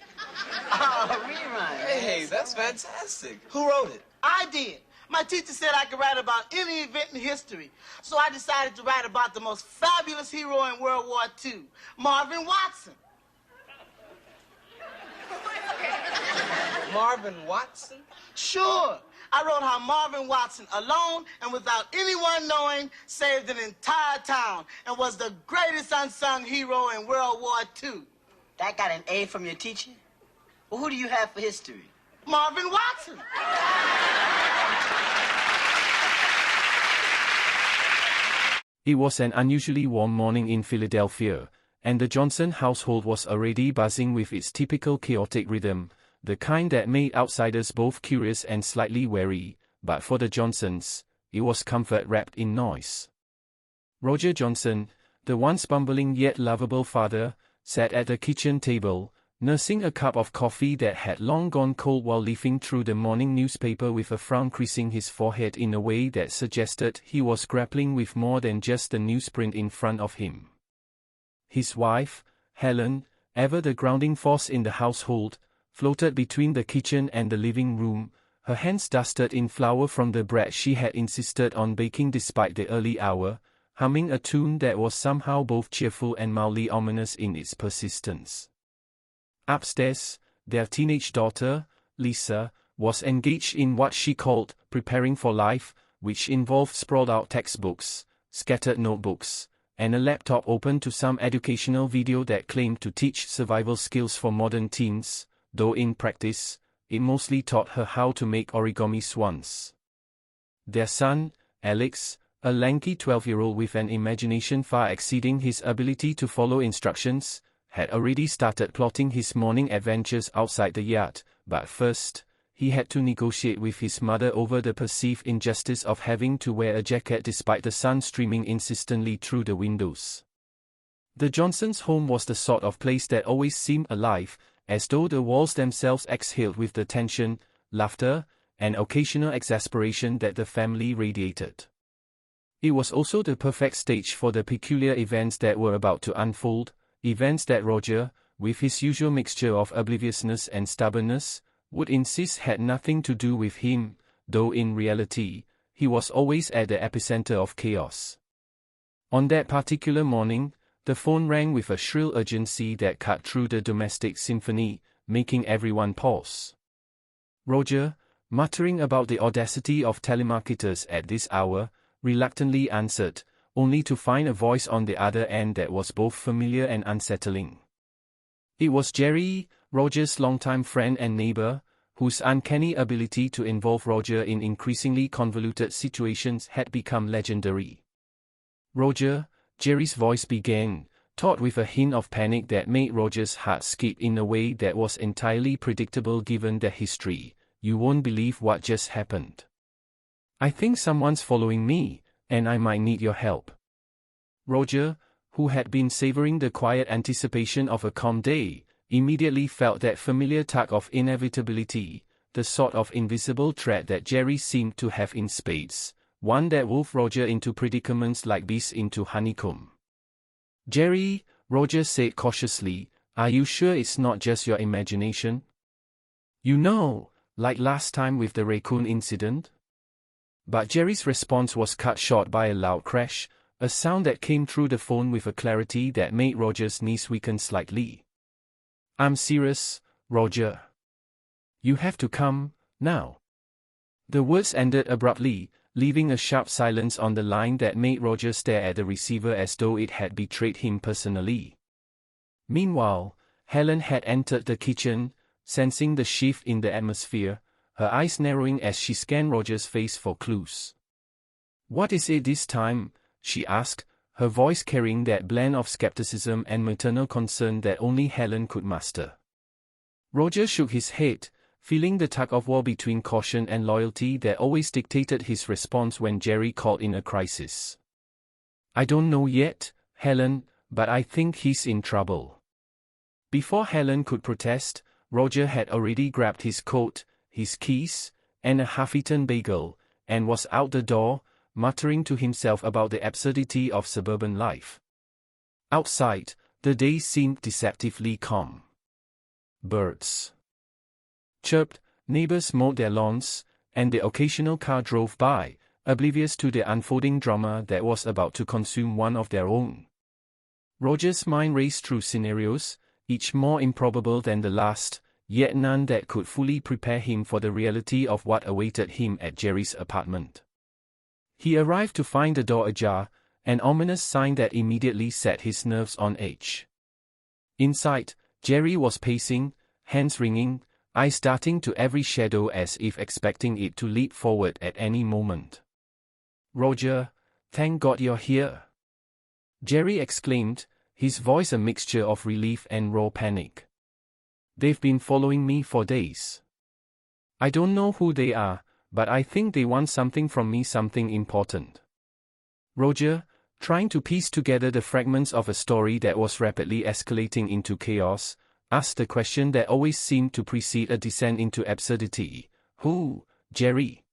Oh, rerun. Hey, that's fantastic. Who wrote it? I did. My teacher said I could write about any event in history, so I decided to write about the most fabulous hero in World War II, Marvin Watson. Marvin Watson? Sure. I wrote how Marvin Watson, alone and without anyone knowing, saved an entire town and was the greatest unsung hero in World War II. That got an A from your teacher? Well, who do you have for history? Marvin Watson. It was an unusually warm morning in Philadelphia, and the Johnson household was already buzzing with its typical chaotic rhythm, the kind that made outsiders both curious and slightly wary, but for the Johnsons, it was comfort wrapped in noise. Roger Johnson, the once bumbling yet lovable father, sat at the kitchen table, nursing a cup of coffee that had long gone cold while leafing through the morning newspaper with a frown creasing his forehead in a way that suggested he was grappling with more than just the newsprint in front of him. His wife, Helen, ever the grounding force in the household, floated between the kitchen and the living room, her hands dusted in flour from the bread she had insisted on baking despite the early hour, humming a tune that was somehow both cheerful and mildly ominous in its persistence. Upstairs, their teenage daughter, Lisa, was engaged in what she called preparing for life, which involved sprawled-out textbooks, scattered notebooks, and a laptop open to some educational video that claimed to teach survival skills for modern teens, though in practice, it mostly taught her how to make origami swans. Their son, Alex, a lanky 12-year-old with an imagination far exceeding his ability to follow instructions, had already started plotting his morning adventures outside the yard, but first, he had to negotiate with his mother over the perceived injustice of having to wear a jacket despite the sun streaming insistently through the windows. The Johnsons' home was the sort of place that always seemed alive, as though the walls themselves exhaled with the tension, laughter, and occasional exasperation that the family radiated. It was also the perfect stage for the peculiar events that were about to unfold, events that Roger, with his usual mixture of obliviousness and stubbornness, would insist had nothing to do with him, though in reality, he was always at the epicenter of chaos. On that particular morning, the phone rang with a shrill urgency that cut through the domestic symphony, making everyone pause. Roger, muttering about the audacity of telemarketers at this hour, reluctantly answered, only to find a voice on the other end that was both familiar and unsettling. It was Jerry, Roger's longtime friend and neighbor, whose uncanny ability to involve Roger in increasingly convoluted situations had become legendary. Roger, Jerry's voice began, taut with a hint of panic that made Roger's heart skip in a way that was entirely predictable given their history. You won't believe what just happened. I think someone's following me, and I might need your help. Roger, who had been savoring the quiet anticipation of a calm day, immediately felt that familiar tug of inevitability, the sort of invisible thread that Jerry seemed to have in spades, one that wove Roger into predicaments like bees into honeycomb. Jerry, Roger said cautiously, are you sure it's not just your imagination? You know, like last time with the raccoon incident? But Jerry's response was cut short by a loud crash, a sound that came through the phone with a clarity that made Roger's knees weaken slightly. I'm serious, Roger. You have to come, now. The words ended abruptly, leaving a sharp silence on the line that made Roger stare at the receiver as though it had betrayed him personally. Meanwhile, Helen had entered the kitchen, sensing the shift in the atmosphere, her eyes narrowing as she scanned Roger's face for clues. What is it this time? She asked, her voice carrying that blend of skepticism and maternal concern that only Helen could master. Roger shook his head, feeling the tug-of-war between caution and loyalty that always dictated his response when Jerry called in a crisis. I don't know yet, Helen, but I think he's in trouble. Before Helen could protest, Roger had already grabbed his coat, his keys, and a half-eaten bagel, and was out the door, muttering to himself about the absurdity of suburban life. Outside, the day seemed deceptively calm. Birds. chirped, neighbors mowed their lawns, and the occasional car drove by, oblivious to the unfolding drama that was about to consume one of their own. Roger's mind raced through scenarios, each more improbable than the last, yet none that could fully prepare him for the reality of what awaited him at Jerry's apartment. He arrived to find the door ajar, an ominous sign that immediately set his nerves on edge. Inside, Jerry was pacing, hands wringing, eyes darting to every shadow as if expecting it to leap forward at any moment. "Roger, thank God you're here," Jerry exclaimed, his voice a mixture of relief and raw panic. "They've been following me for days. I don't know who they are, but I think they want something from me, something important." Roger, trying to piece together the fragments of a story that was rapidly escalating into chaos, asked the question that always seemed to precede a descent into absurdity. "Who, Jerry?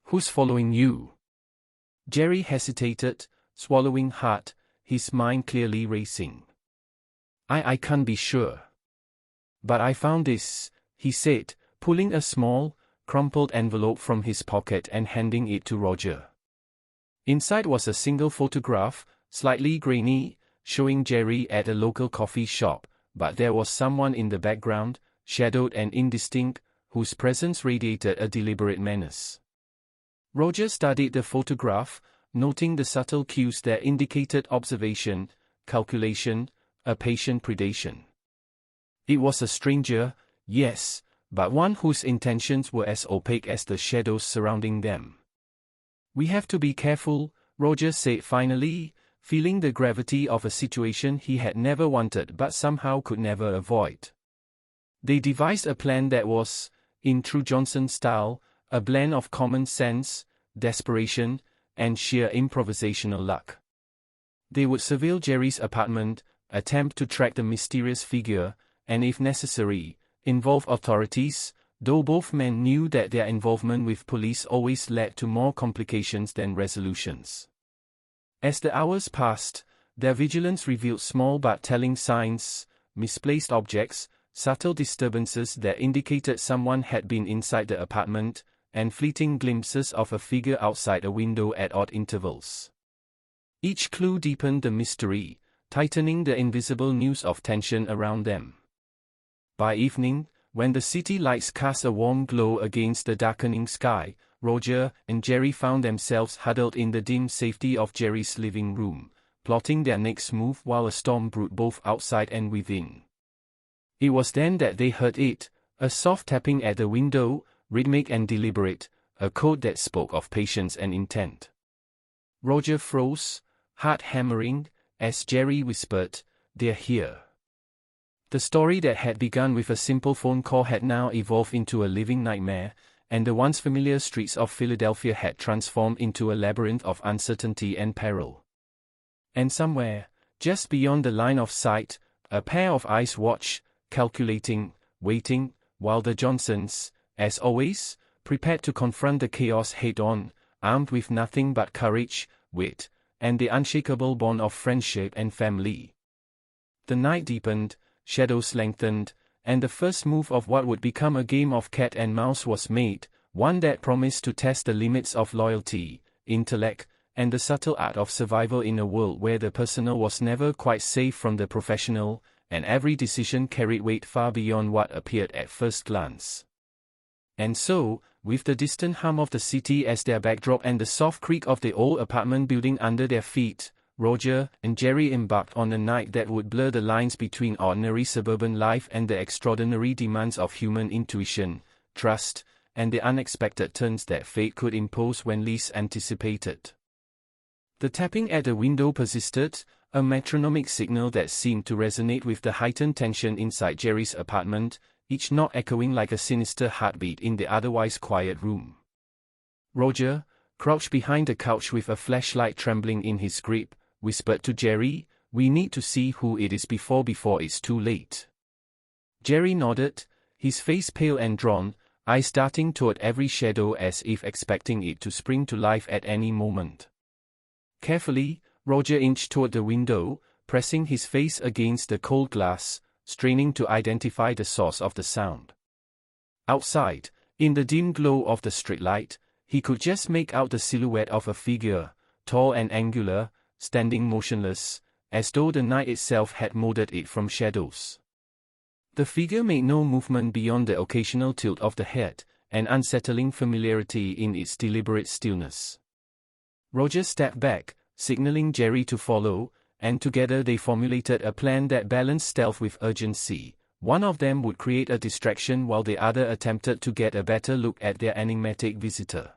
Who's following you?" Jerry hesitated, swallowing hard, his mind clearly racing. I can't be sure. But I found this," he said, pulling a small, crumpled envelope from his pocket and handing it to Roger. Inside was a single photograph, slightly grainy, showing Jerry at a local coffee shop, but there was someone in the background, shadowed and indistinct, whose presence radiated a deliberate menace. Roger studied the photograph, noting the subtle cues that indicated observation, calculation, a patient predation. It was a stranger, yes, but one whose intentions were as opaque as the shadows surrounding them. "We have to be careful," Roger said finally, feeling the gravity of a situation he had never wanted but somehow could never avoid. They devised a plan that was, in true Johnson style, a blend of common sense, desperation, and sheer improvisational luck. They would surveil Jerry's apartment, attempt to track the mysterious figure, and if necessary, involve authorities, though both men knew that their involvement with police always led to more complications than resolutions. As the hours passed, their vigilance revealed small but telling signs, misplaced objects, subtle disturbances that indicated someone had been inside the apartment, and fleeting glimpses of a figure outside a window at odd intervals. Each clue deepened the mystery, tightening the invisible noose of tension around them. By evening, when the city lights cast a warm glow against the darkening sky, Roger and Jerry found themselves huddled in the dim safety of Jerry's living room, plotting their next move while a storm brewed both outside and within. It was then that they heard it, a soft tapping at the window, rhythmic and deliberate, a code that spoke of patience and intent. Roger froze, heart hammering, as Jerry whispered, "They're here." The story that had begun with a simple phone call had now evolved into a living nightmare, and the once familiar streets of Philadelphia had transformed into a labyrinth of uncertainty and peril. And somewhere, just beyond the line of sight, a pair of eyes watched, calculating, waiting, while the Johnsons, as always, prepared to confront the chaos head-on, armed with nothing but courage, wit, and the unshakable bond of friendship and family. The night deepened, shadows lengthened, and the first move of what would become a game of cat and mouse was made, one that promised to test the limits of loyalty, intellect, and the subtle art of survival in a world where the personal was never quite safe from the professional, and every decision carried weight far beyond what appeared at first glance. And so, with the distant hum of the city as their backdrop and the soft creak of the old apartment building under their feet, Roger and Jerry embarked on a night that would blur the lines between ordinary suburban life and the extraordinary demands of human intuition, trust, and the unexpected turns that fate could impose when least anticipated. The tapping at the window persisted, a metronomic signal that seemed to resonate with the heightened tension inside Jerry's apartment, each knot echoing like a sinister heartbeat in the otherwise quiet room. Roger, crouched behind the couch with a flashlight trembling in his grip, whispered to Jerry, "We need to see who it is before it's too late." Jerry nodded, his face pale and drawn, eyes darting toward every shadow as if expecting it to spring to life at any moment. Carefully, Roger inched toward the window, pressing his face against the cold glass, straining to identify the source of the sound. Outside, in the dim glow of the streetlight, he could just make out the silhouette of a figure, tall and angular, standing motionless, as though the night itself had molded it from shadows. The figure made no movement beyond the occasional tilt of the head, an unsettling familiarity in its deliberate stillness. Roger stepped back, signaling Jerry to follow, and together they formulated a plan that balanced stealth with urgency. One of them would create a distraction while the other attempted to get a better look at their enigmatic visitor.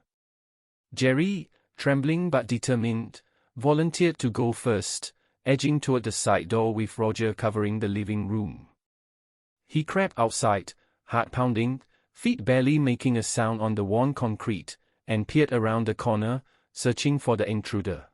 Jerry, trembling but determined, volunteered to go first, edging toward the side door with Roger covering the living room. He crept outside, heart pounding, feet barely making a sound on the worn concrete, and peered around the corner, searching for the intruder.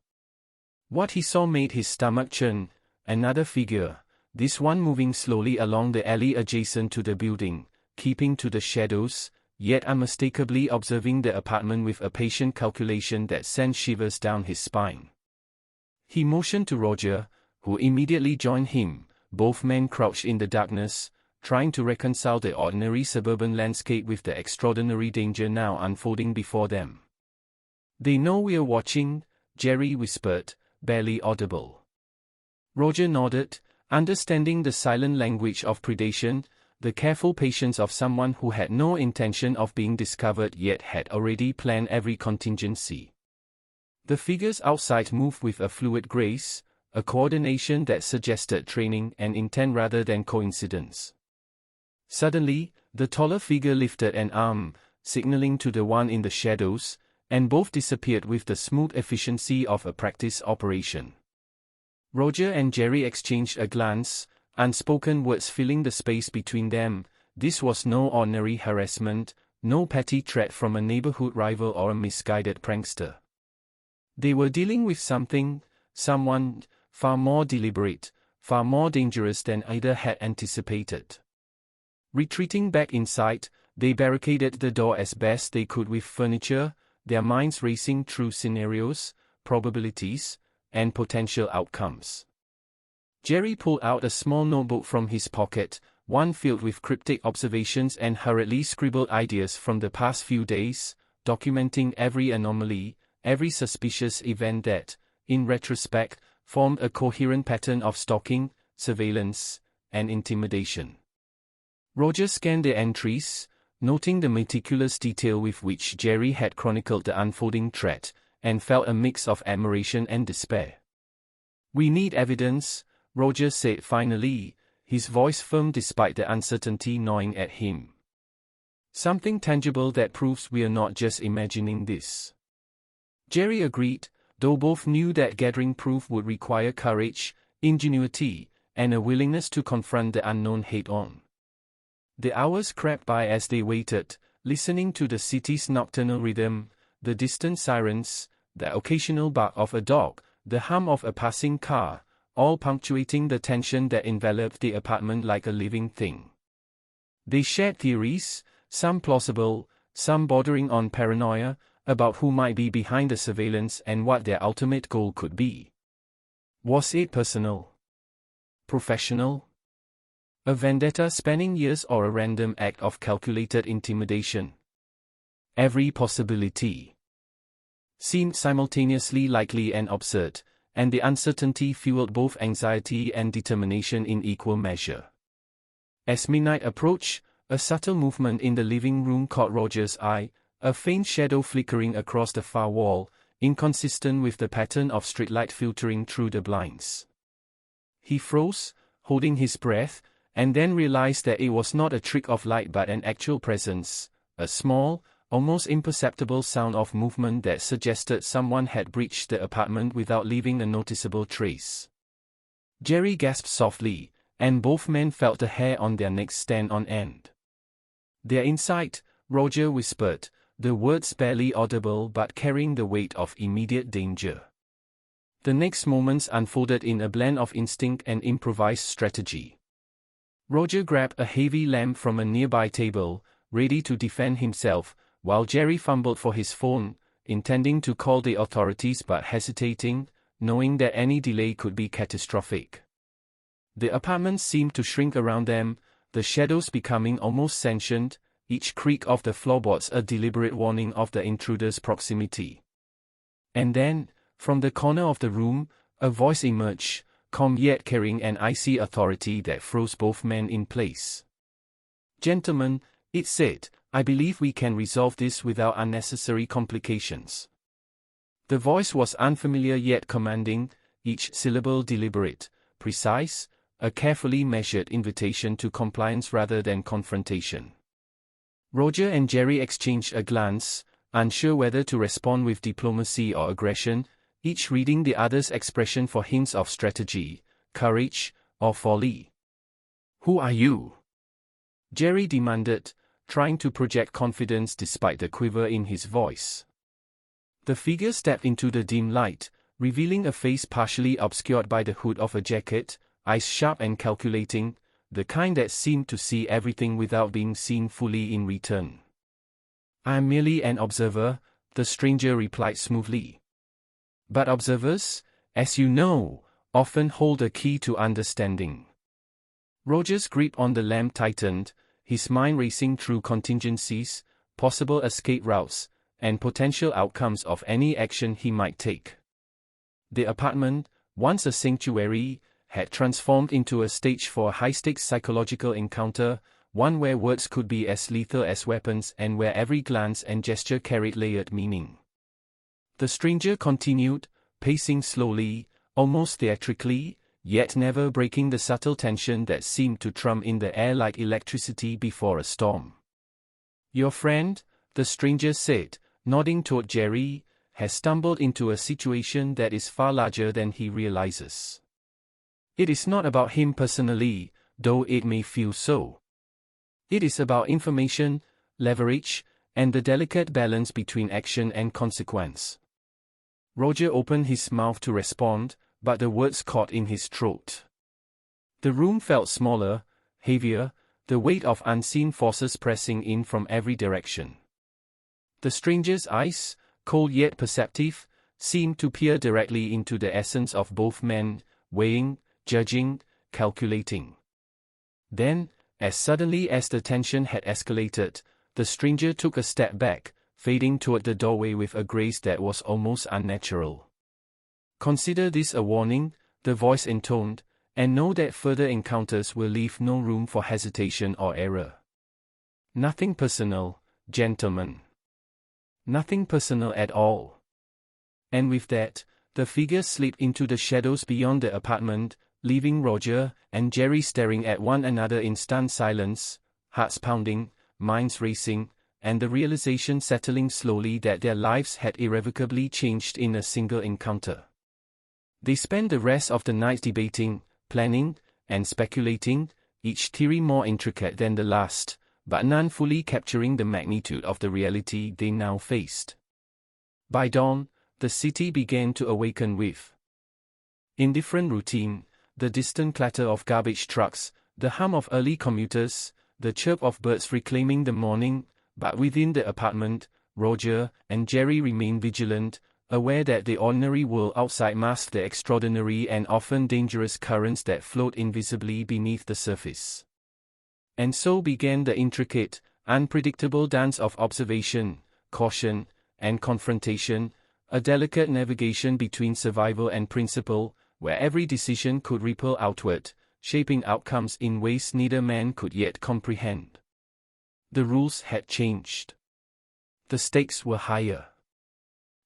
What he saw made his stomach churn. Another figure, this one moving slowly along the alley adjacent to the building, keeping to the shadows, yet unmistakably observing the apartment with a patient calculation that sent shivers down his spine. He motioned to Roger, who immediately joined him. Both men crouched in the darkness, trying to reconcile the ordinary suburban landscape with the extraordinary danger now unfolding before them. "They know we're watching," Jerry whispered, barely audible. Roger nodded, understanding the silent language of predation, the careful patience of someone who had no intention of being discovered yet had already planned every contingency. The figures outside moved with a fluid grace, a coordination that suggested training and intent rather than coincidence. Suddenly, the taller figure lifted an arm, signaling to the one in the shadows, and both disappeared with the smooth efficiency of a practice operation. Roger and Jerry exchanged a glance, unspoken words filling the space between them. This was no ordinary harassment, no petty threat from a neighborhood rival or a misguided prankster. They were dealing with someone, far more deliberate, far more dangerous than either had anticipated. Retreating back inside, they barricaded the door as best they could with furniture, their minds racing through scenarios, probabilities, and potential outcomes. Jerry pulled out a small notebook from his pocket, one filled with cryptic observations and hurriedly scribbled ideas from the past few days, documenting every anomaly, every suspicious event that, in retrospect, formed a coherent pattern of stalking, surveillance, and intimidation. Roger scanned the entries, noting the meticulous detail with which Jerry had chronicled the unfolding threat, and felt a mix of admiration and despair. "We need evidence," Roger said finally, his voice firm despite the uncertainty gnawing at him. "Something tangible that proves we're not just imagining this." Jerry agreed, though both knew that gathering proof would require courage, ingenuity, and a willingness to confront the unknown head-on. The hours crept by as they waited, listening to the city's nocturnal rhythm, the distant sirens, the occasional bark of a dog, the hum of a passing car, all punctuating the tension that enveloped the apartment like a living thing. They shared theories, some plausible, some bordering on paranoia, about who might be behind the surveillance and what their ultimate goal could be. Was it personal? Professional? A vendetta spanning years or a random act of calculated intimidation? Every possibility seemed simultaneously likely and absurd, and the uncertainty fueled both anxiety and determination in equal measure. As midnight approached, a subtle movement in the living room caught Roger's eye, a faint shadow flickering across the far wall, inconsistent with the pattern of streetlight filtering through the blinds. He froze, holding his breath, and then realized that it was not a trick of light but an actual presence, a small, almost imperceptible sound of movement that suggested someone had breached the apartment without leaving a noticeable trace. Jerry gasped softly, and both men felt the hair on their necks stand on end. "They're inside," Roger whispered, the words barely audible but carrying the weight of immediate danger. The next moments unfolded in a blend of instinct and improvised strategy. Roger grabbed a heavy lamp from a nearby table, ready to defend himself, while Jerry fumbled for his phone, intending to call the authorities but hesitating, knowing that any delay could be catastrophic. The apartment seemed to shrink around them, the shadows becoming almost sentient, each creak of the floorboards a deliberate warning of the intruder's proximity. And then, from the corner of the room, a voice emerged, calm yet carrying an icy authority that froze both men in place. "Gentlemen," it said, "I believe we can resolve this without unnecessary complications." The voice was unfamiliar yet commanding, each syllable deliberate, precise, a carefully measured invitation to compliance rather than confrontation. Roger and Jerry exchanged a glance, unsure whether to respond with diplomacy or aggression, each reading the other's expression for hints of strategy, courage, or folly. "Who are you?" Jerry demanded, trying to project confidence despite the quiver in his voice. The figure stepped into the dim light, revealing a face partially obscured by the hood of a jacket, eyes sharp and calculating, the kind that seemed to see everything without being seen fully in return. "I am merely an observer," the stranger replied smoothly. "But observers, as you know, often hold a key to understanding." Roger's grip on the lamp tightened, his mind racing through contingencies, possible escape routes, and potential outcomes of any action he might take. The apartment, once a sanctuary, had transformed into a stage for a high-stakes psychological encounter, one where words could be as lethal as weapons and where every glance and gesture carried layered meaning. The stranger continued, pacing slowly, almost theatrically, yet never breaking the subtle tension that seemed to thrum in the air like electricity before a storm. "Your friend," the stranger said, nodding toward Jerry, "has stumbled into a situation that is far larger than he realizes. It is not about him personally, though it may feel so. It is about information, leverage, and the delicate balance between action and consequence." Roger opened his mouth to respond, but the words caught in his throat. The room felt smaller, heavier, the weight of unseen forces pressing in from every direction. The stranger's eyes, cold yet perceptive, seemed to peer directly into the essence of both men, weighing, judging, calculating. Then, as suddenly as the tension had escalated, the stranger took a step back, fading toward the doorway with a grace that was almost unnatural. "Consider this a warning," the voice intoned, "and know that further encounters will leave no room for hesitation or error. Nothing personal, gentlemen. Nothing personal at all." And with that, the figure slipped into the shadows beyond the apartment, leaving Roger and Jerry staring at one another in stunned silence, hearts pounding, minds racing, and the realization settling slowly that their lives had irrevocably changed in a single encounter. They spent the rest of the night debating, planning, and speculating, each theory more intricate than the last, but none fully capturing the magnitude of the reality they now faced. By dawn, the city began to awaken with indifferent routine, the distant clatter of garbage trucks, the hum of early commuters, the chirp of birds reclaiming the morning, but within the apartment, Roger and Jerry remained vigilant, aware that the ordinary world outside masked the extraordinary and often dangerous currents that flowed invisibly beneath the surface. And so began the intricate, unpredictable dance of observation, caution, and confrontation, a delicate navigation between survival and principle, where every decision could ripple outward, shaping outcomes in ways neither man could yet comprehend. The rules had changed. The stakes were higher.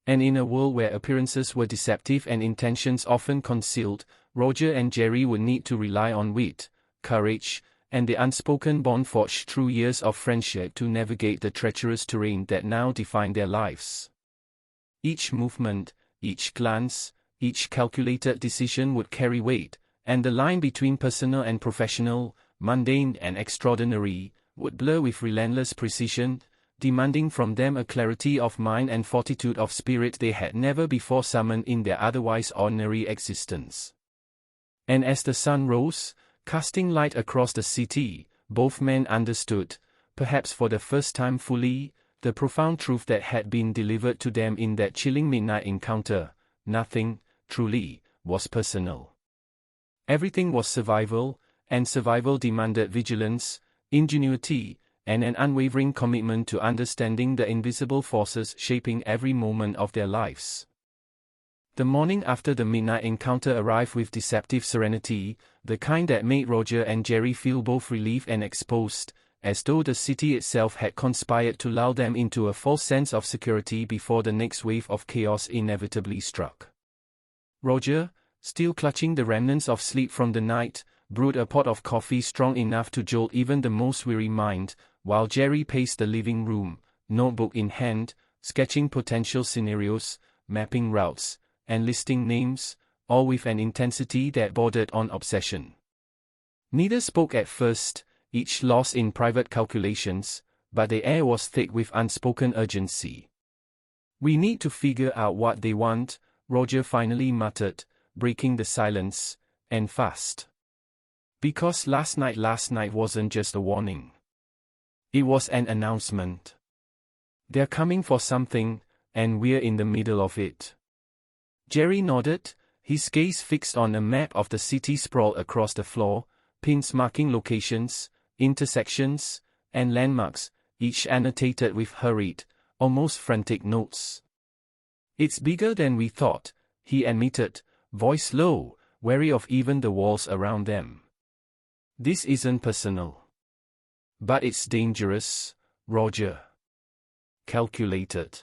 And in a world where appearances were deceptive and intentions often concealed, Roger and Jerry would need to rely on wit, courage, and the unspoken bond forged through years of friendship to navigate the treacherous terrain that now defined their lives. Each movement, each glance, each calculated decision would carry weight, and the line between personal and professional, mundane and extraordinary, would blur with relentless precision, demanding from them a clarity of mind and fortitude of spirit they had never before summoned in their otherwise ordinary existence. And as the sun rose, casting light across the city, both men understood, perhaps for the first time fully, the profound truth that had been delivered to them in that chilling midnight encounter: nothing, truly, was personal. Everything was survival, and survival demanded vigilance, ingenuity, and an unwavering commitment to understanding the invisible forces shaping every moment of their lives. The morning after the midnight encounter arrived with deceptive serenity, the kind that made Roger and Jerry feel both relieved and exposed, as though the city itself had conspired to lull them into a false sense of security before the next wave of chaos inevitably struck. Roger, still clutching the remnants of sleep from the night, brewed a pot of coffee strong enough to jolt even the most weary mind, while Jerry paced the living room, notebook in hand, sketching potential scenarios, mapping routes, and listing names, all with an intensity that bordered on obsession. Neither spoke at first, each lost in private calculations, but the air was thick with unspoken urgency. "We need to figure out what they want," Roger finally muttered, breaking the silence, "and fast. Because last night wasn't just a warning. It was an announcement. They're coming for something, and we're in the middle of it." Jerry nodded, his gaze fixed on a map of the city sprawled across the floor, pins marking locations, intersections, and landmarks, each annotated with hurried, almost frantic notes. "It's bigger than we thought," he admitted, voice low, wary of even the walls around them. "This isn't personal. But it's dangerous, Roger. Calculated.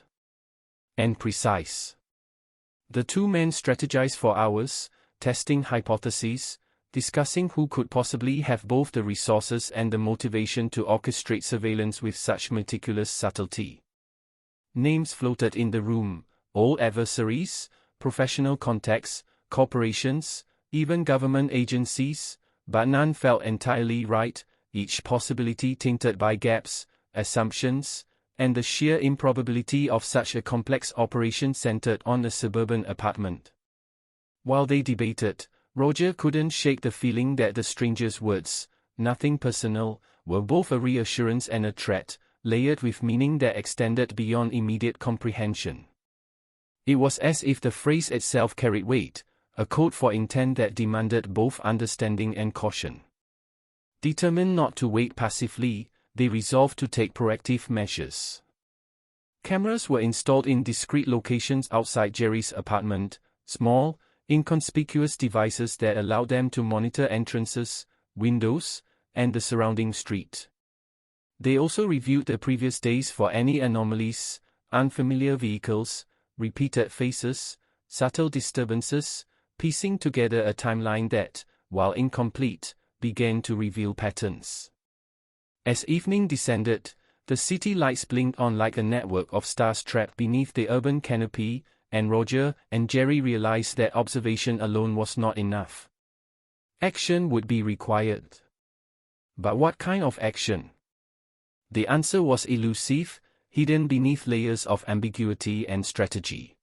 And precise." The two men strategized for hours, testing hypotheses, discussing who could possibly have both the resources and the motivation to orchestrate surveillance with such meticulous subtlety. Names floated in the room, old adversaries, professional contacts, corporations, even government agencies, but none felt entirely right, each possibility tainted by gaps, assumptions, and the sheer improbability of such a complex operation centered on a suburban apartment. While they debated, Roger couldn't shake the feeling that the stranger's words, "nothing personal," were both a reassurance and a threat, layered with meaning that extended beyond immediate comprehension. It was as if the phrase itself carried weight, a code for intent that demanded both understanding and caution. Determined not to wait passively, they resolved to take proactive measures. Cameras were installed in discrete locations outside Jerry's apartment, small, inconspicuous devices that allowed them to monitor entrances, windows, and the surrounding street. They also reviewed the previous days for any anomalies, unfamiliar vehicles, repeated faces, subtle disturbances, piecing together a timeline that, while incomplete, began to reveal patterns. As evening descended, the city lights blinked on like a network of stars trapped beneath the urban canopy, and Roger and Jerry realized that observation alone was not enough. Action would be required. But what kind of action? The answer was elusive, hidden beneath layers of ambiguity and strategy.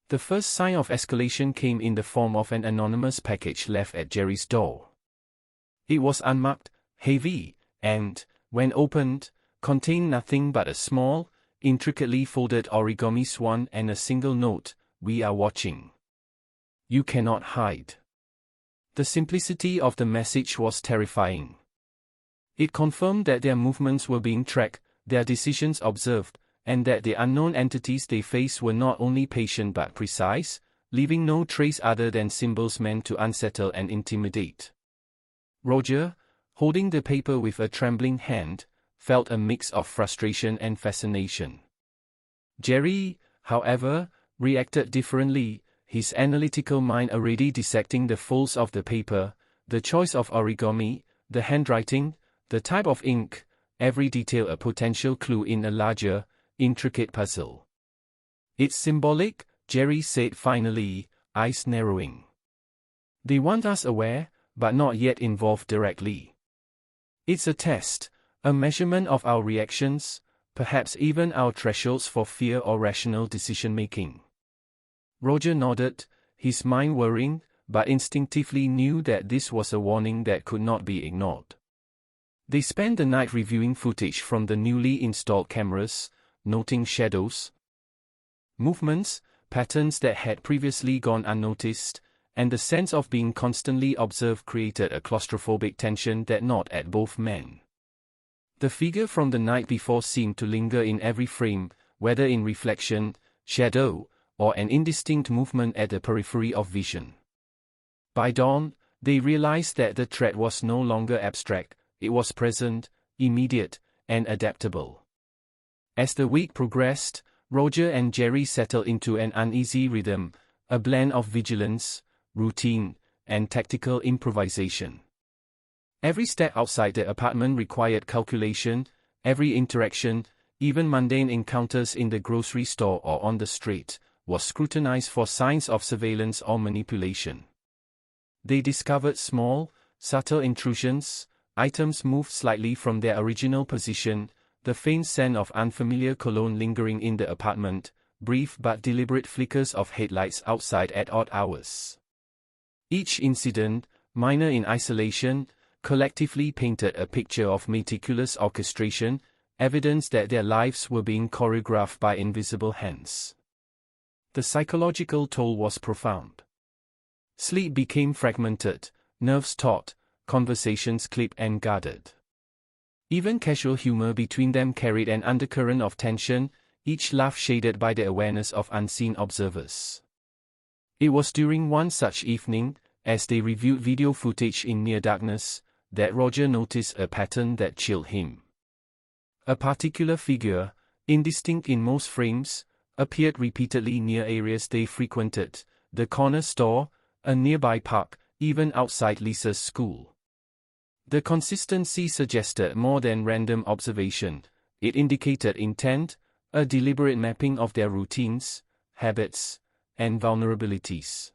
The first sign of escalation came in the form of an anonymous package left at Jerry's door. It was unmarked, heavy, and, when opened, contained nothing but a small, intricately folded origami swan and a single note, "We are watching. You cannot hide." The simplicity of the message was terrifying. It confirmed that their movements were being tracked, their decisions observed, and that the unknown entities they faced were not only patient but precise, leaving no trace other than symbols meant to unsettle and intimidate. Roger, holding the paper with a trembling hand, felt a mix of frustration and fascination. Jerry, however, reacted differently, his analytical mind already dissecting the folds of the paper, the choice of origami, the handwriting, the type of ink, every detail a potential clue in a larger, intricate puzzle. "It's symbolic," Jerry said finally, eyes narrowing. "They want us aware, but not yet involved directly. It's a test, a measurement of our reactions, perhaps even our thresholds for fear or rational decision-making." Roger nodded, his mind whirring, but instinctively knew that this was a warning that could not be ignored. They spent the night reviewing footage from the newly installed cameras, noting shadows, movements, patterns that had previously gone unnoticed, and the sense of being constantly observed created a claustrophobic tension that gnawed at both men. The figure from the night before seemed to linger in every frame, whether in reflection, shadow, or an indistinct movement at the periphery of vision. By dawn, they realized that the threat was no longer abstract, it was present, immediate, and adaptable. As the week progressed, Roger and Jerry settled into an uneasy rhythm, a blend of vigilance, routine, and tactical improvisation. Every step outside the apartment required calculation, every interaction, even mundane encounters in the grocery store or on the street, was scrutinized for signs of surveillance or manipulation. They discovered small, subtle intrusions, items moved slightly from their original position, the faint scent of unfamiliar cologne lingering in the apartment, brief but deliberate flickers of headlights outside at odd hours. Each incident, minor in isolation, collectively painted a picture of meticulous orchestration, evidence that their lives were being choreographed by invisible hands. The psychological toll was profound. Sleep became fragmented, nerves taut, conversations clipped and guarded. Even casual humor between them carried an undercurrent of tension, each laugh shaded by the awareness of unseen observers. It was during one such evening, as they reviewed video footage in near darkness, that Roger noticed a pattern that chilled him. A particular figure, indistinct in most frames, appeared repeatedly near areas they frequented, the corner store, a nearby park, even outside Lisa's school. The consistency suggested more than random observation, it indicated intent, a deliberate mapping of their routines, habits, and vulnerabilities.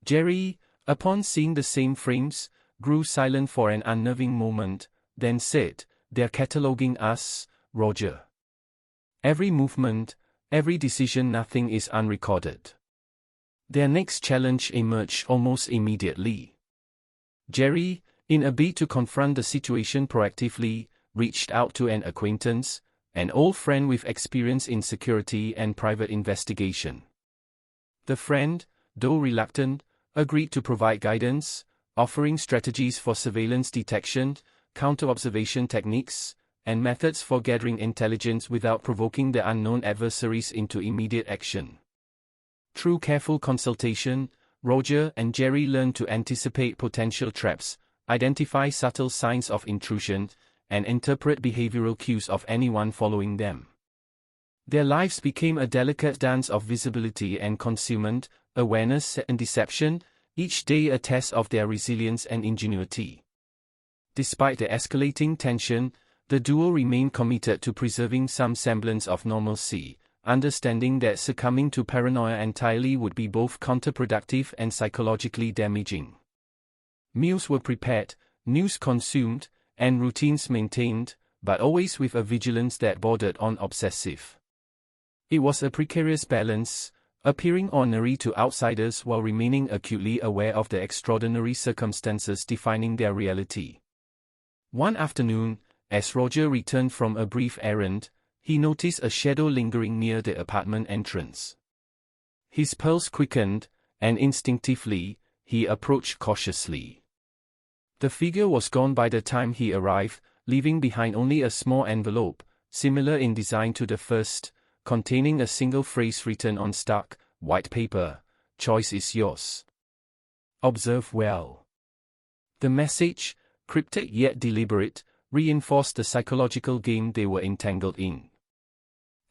Jerry, upon seeing the same frames, grew silent for an unnerving moment, then said, "They're cataloging us, Roger. Every movement, every decision, nothing is unrecorded." Their next challenge emerged almost immediately. Jerry, in a bid to confront the situation proactively, reached out to an acquaintance, an old friend with experience in security and private investigation. The friend, though reluctant, agreed to provide guidance, offering strategies for surveillance detection, counter-observation techniques, and methods for gathering intelligence without provoking the unknown adversaries into immediate action. Through careful consultation, Roger and Jerry learned to anticipate potential traps, identify subtle signs of intrusion, and interpret behavioral cues of anyone following them. Their lives became a delicate dance of visibility and concealment, awareness and deception, each day a test of their resilience and ingenuity. Despite the escalating tension, the duo remained committed to preserving some semblance of normalcy, understanding that succumbing to paranoia entirely would be both counterproductive and psychologically damaging. Meals were prepared, news consumed, and routines maintained, but always with a vigilance that bordered on obsessive. It was a precarious balance, appearing ordinary to outsiders while remaining acutely aware of the extraordinary circumstances defining their reality. One afternoon, as Roger returned from a brief errand, he noticed a shadow lingering near the apartment entrance. His pulse quickened, and instinctively, he approached cautiously. The figure was gone by the time he arrived, leaving behind only a small envelope, similar in design to the first, containing a single phrase written on stark, white paper: "Choice is yours. Observe well." The message, cryptic yet deliberate, reinforced the psychological game they were entangled in.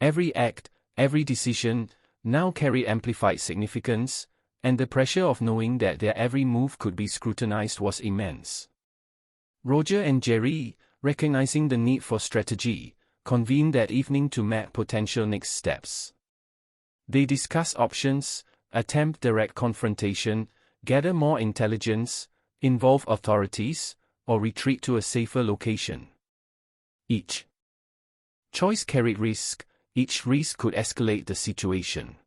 Every act, every decision, now carried amplified significance, and the pressure of knowing that their every move could be scrutinized was immense. Roger and Jerry, recognizing the need for strategy, convened that evening to map potential next steps. They discussed options, attempt direct confrontation, gather more intelligence, involve authorities, or retreat to a safer location. Each choice carried risk, each risk could escalate the situation.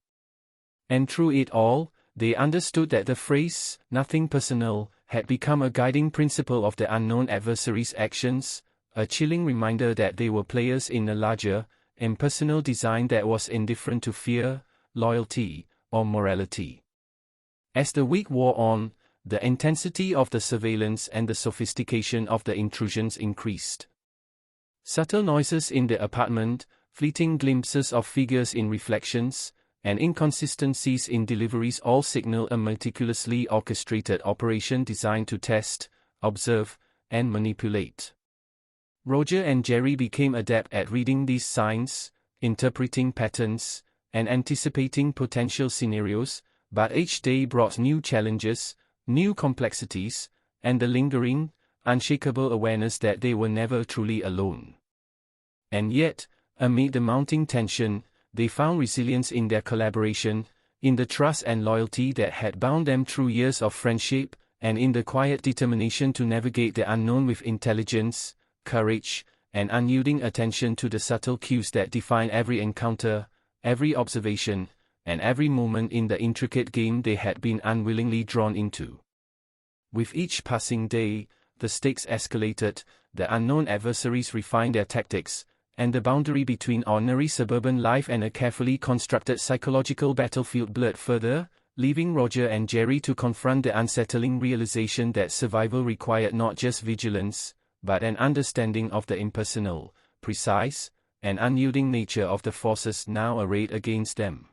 And through it all, they understood that the phrase, "nothing personal," had become a guiding principle of the unknown adversary's actions, a chilling reminder that they were players in a larger, impersonal design that was indifferent to fear, loyalty, or morality. As the week wore on, the intensity of the surveillance and the sophistication of the intrusions increased. Subtle noises in the apartment, fleeting glimpses of figures in reflections, and inconsistencies in deliveries all signal a meticulously orchestrated operation designed to test, observe, and manipulate. Roger and Jerry became adept at reading these signs, interpreting patterns, and anticipating potential scenarios, but each day brought new challenges, new complexities, and the lingering, unshakable awareness that they were never truly alone. And yet, amid the mounting tension, they found resilience in their collaboration, in the trust and loyalty that had bound them through years of friendship, and in the quiet determination to navigate the unknown with intelligence, courage, and unyielding attention to the subtle cues that define every encounter, every observation, and every moment in the intricate game they had been unwillingly drawn into. With each passing day, the stakes escalated, the unknown adversaries refined their tactics, and the boundary between ordinary suburban life and a carefully constructed psychological battlefield blurred further, leaving Roger and Jerry to confront the unsettling realization that survival required not just vigilance, but an understanding of the impersonal, precise, and unyielding nature of the forces now arrayed against them.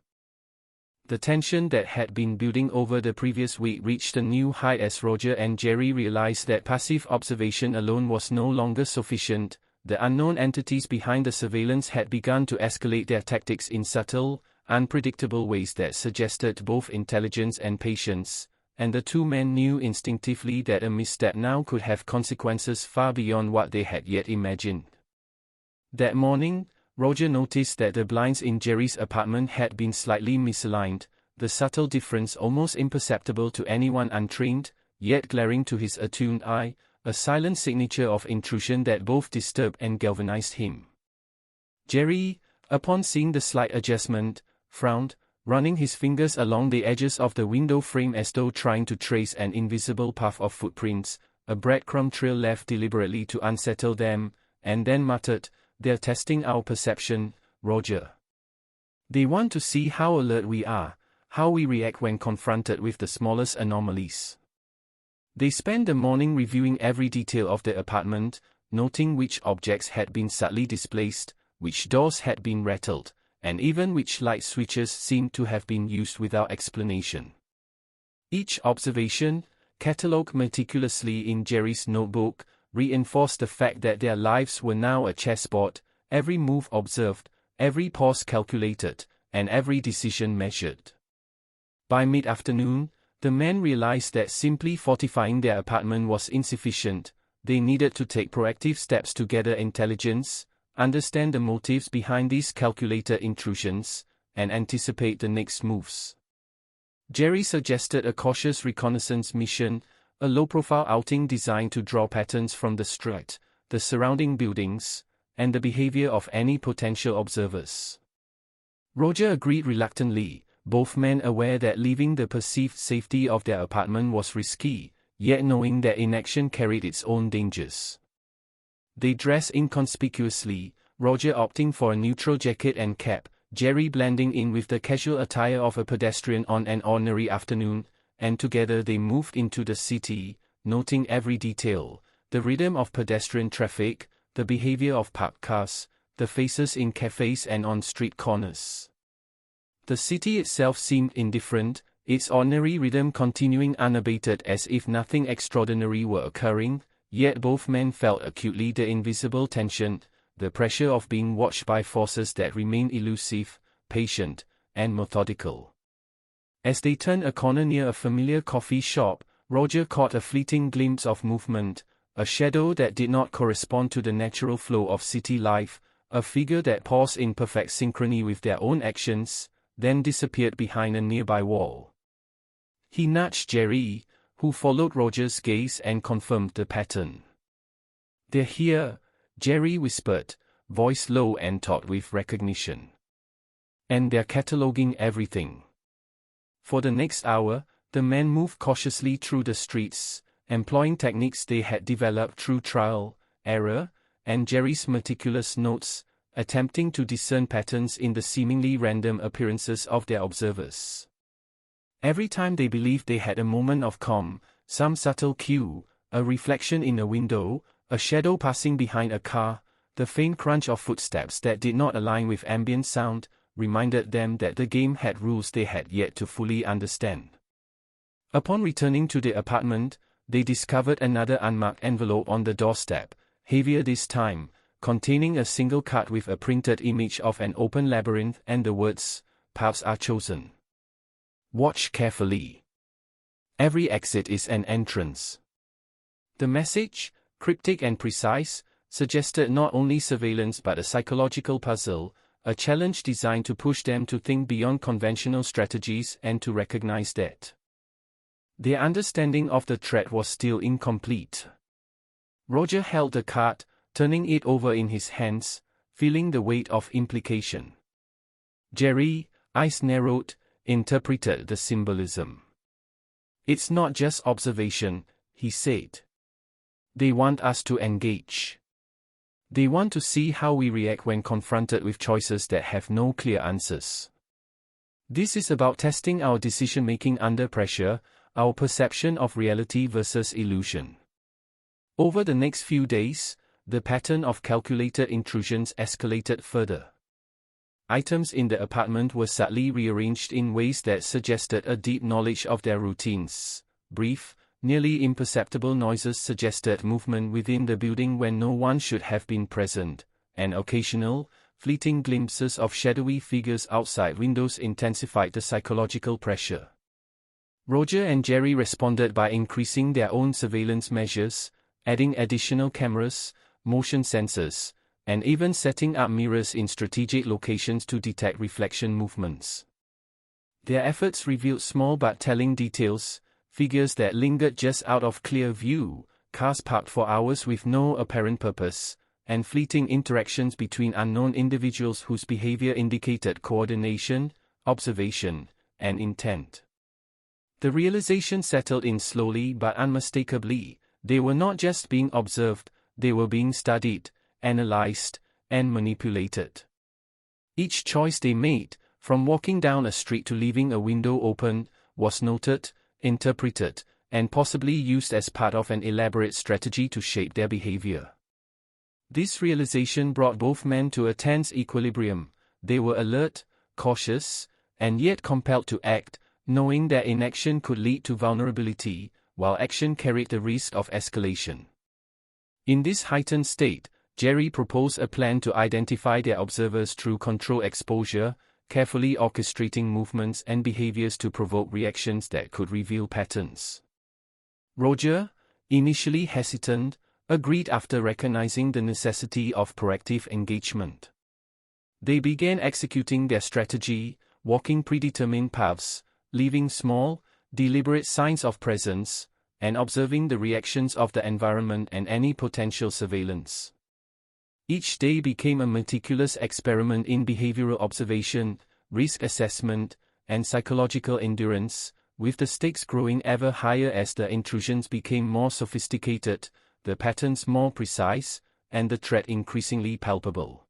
The tension that had been building over the previous week reached a new height as Roger and Jerry realized that passive observation alone was no longer sufficient. The unknown entities behind the surveillance had begun to escalate their tactics in subtle, unpredictable ways that suggested both intelligence and patience, and the two men knew instinctively that a misstep now could have consequences far beyond what they had yet imagined. That morning, Roger noticed that the blinds in Jerry's apartment had been slightly misaligned, the subtle difference almost imperceptible to anyone untrained, yet glaring to his attuned eye, a silent signature of intrusion that both disturbed and galvanized him. Jerry, upon seeing the slight adjustment, frowned, running his fingers along the edges of the window frame as though trying to trace an invisible path of footprints, a breadcrumb trail left deliberately to unsettle them, and then muttered, "They're testing our perception, Roger. They want to see how alert we are, how we react when confronted with the smallest anomalies." They spent the morning reviewing every detail of the apartment, noting which objects had been subtly displaced, which doors had been rattled, and even which light switches seemed to have been used without explanation. Each observation, catalogued meticulously in Jerry's notebook, reinforced the fact that their lives were now a chessboard, every move observed, every pause calculated, and every decision measured. By mid-afternoon, the men realized that simply fortifying their apartment was insufficient. They needed to take proactive steps to gather intelligence, understand the motives behind these calculated intrusions, and anticipate the next moves. Jerry suggested a cautious reconnaissance mission, a low-profile outing designed to draw patterns from the street, the surrounding buildings, and the behavior of any potential observers. Roger agreed reluctantly, both men aware that leaving the perceived safety of their apartment was risky, yet knowing that inaction carried its own dangers. They dressed inconspicuously, Roger opting for a neutral jacket and cap, Jerry blending in with the casual attire of a pedestrian on an ordinary afternoon, and together they moved into the city, noting every detail, the rhythm of pedestrian traffic, the behavior of parked cars, the faces in cafes and on street corners. The city itself seemed indifferent, its ordinary rhythm continuing unabated as if nothing extraordinary were occurring, yet both men felt acutely the invisible tension, the pressure of being watched by forces that remained elusive, patient, and methodical. As they turned a corner near a familiar coffee shop, Roger caught a fleeting glimpse of movement, a shadow that did not correspond to the natural flow of city life, a figure that paused in perfect synchrony with their own actions, then disappeared behind a nearby wall. He nudged Jerry, who followed Roger's gaze and confirmed the pattern. "They're here," Jerry whispered, voice low and taut with recognition. "And they're cataloging everything." For the next hour, the men moved cautiously through the streets, employing techniques they had developed through trial, error, and Jerry's meticulous notes, attempting to discern patterns in the seemingly random appearances of their observers. Every time they believed they had a moment of calm, some subtle cue, a reflection in a window, a shadow passing behind a car, the faint crunch of footsteps that did not align with ambient sound reminded them that the game had rules they had yet to fully understand. Upon returning to the apartment, they discovered another unmarked envelope on the doorstep, heavier this time, containing a single card with a printed image of an open labyrinth and the words, "Paths are chosen. Watch carefully. Every exit is an entrance." The message, cryptic and precise, suggested not only surveillance but a psychological puzzle, a challenge designed to push them to think beyond conventional strategies and to recognize that their understanding of the threat was still incomplete. Roger held the card, turning it over in his hands, feeling the weight of implication. Jerry, eyes narrowed, interpreted the symbolism. "It's not just observation," he said. "They want us to engage. They want to see how we react when confronted with choices that have no clear answers. This is about testing our decision-making under pressure, our perception of reality versus illusion." Over the next few days, the pattern of calculated intrusions escalated further. Items in the apartment were subtly rearranged in ways that suggested a deep knowledge of their routines. Brief, nearly imperceptible noises suggested movement within the building when no one should have been present, and occasional, fleeting glimpses of shadowy figures outside windows intensified the psychological pressure. Roger and Jerry responded by increasing their own surveillance measures, adding additional cameras, motion sensors, and even setting up mirrors in strategic locations to detect reflection movements. Their efforts revealed small but telling details, figures that lingered just out of clear view, cars parked for hours with no apparent purpose, and fleeting interactions between unknown individuals whose behavior indicated coordination, observation, and intent. The realization settled in slowly but unmistakably. They were not just being observed, they were being studied, analyzed, and manipulated. Each choice they made, from walking down a street to leaving a window open, was noted, interpreted, and possibly used as part of an elaborate strategy to shape their behavior. This realization brought both men to a tense equilibrium. They were alert, cautious, and yet compelled to act, knowing that inaction could lead to vulnerability, while action carried the risk of escalation. In this heightened state, Jerry proposed a plan to identify their observers through control exposure, carefully orchestrating movements and behaviors to provoke reactions that could reveal patterns. Roger, initially hesitant, agreed after recognizing the necessity of proactive engagement. They began executing their strategy, walking predetermined paths, leaving small, deliberate signs of presence, and observing the reactions of the environment and any potential surveillance. Each day became a meticulous experiment in behavioral observation, risk assessment, and psychological endurance, with the stakes growing ever higher as the intrusions became more sophisticated, the patterns more precise, and the threat increasingly palpable.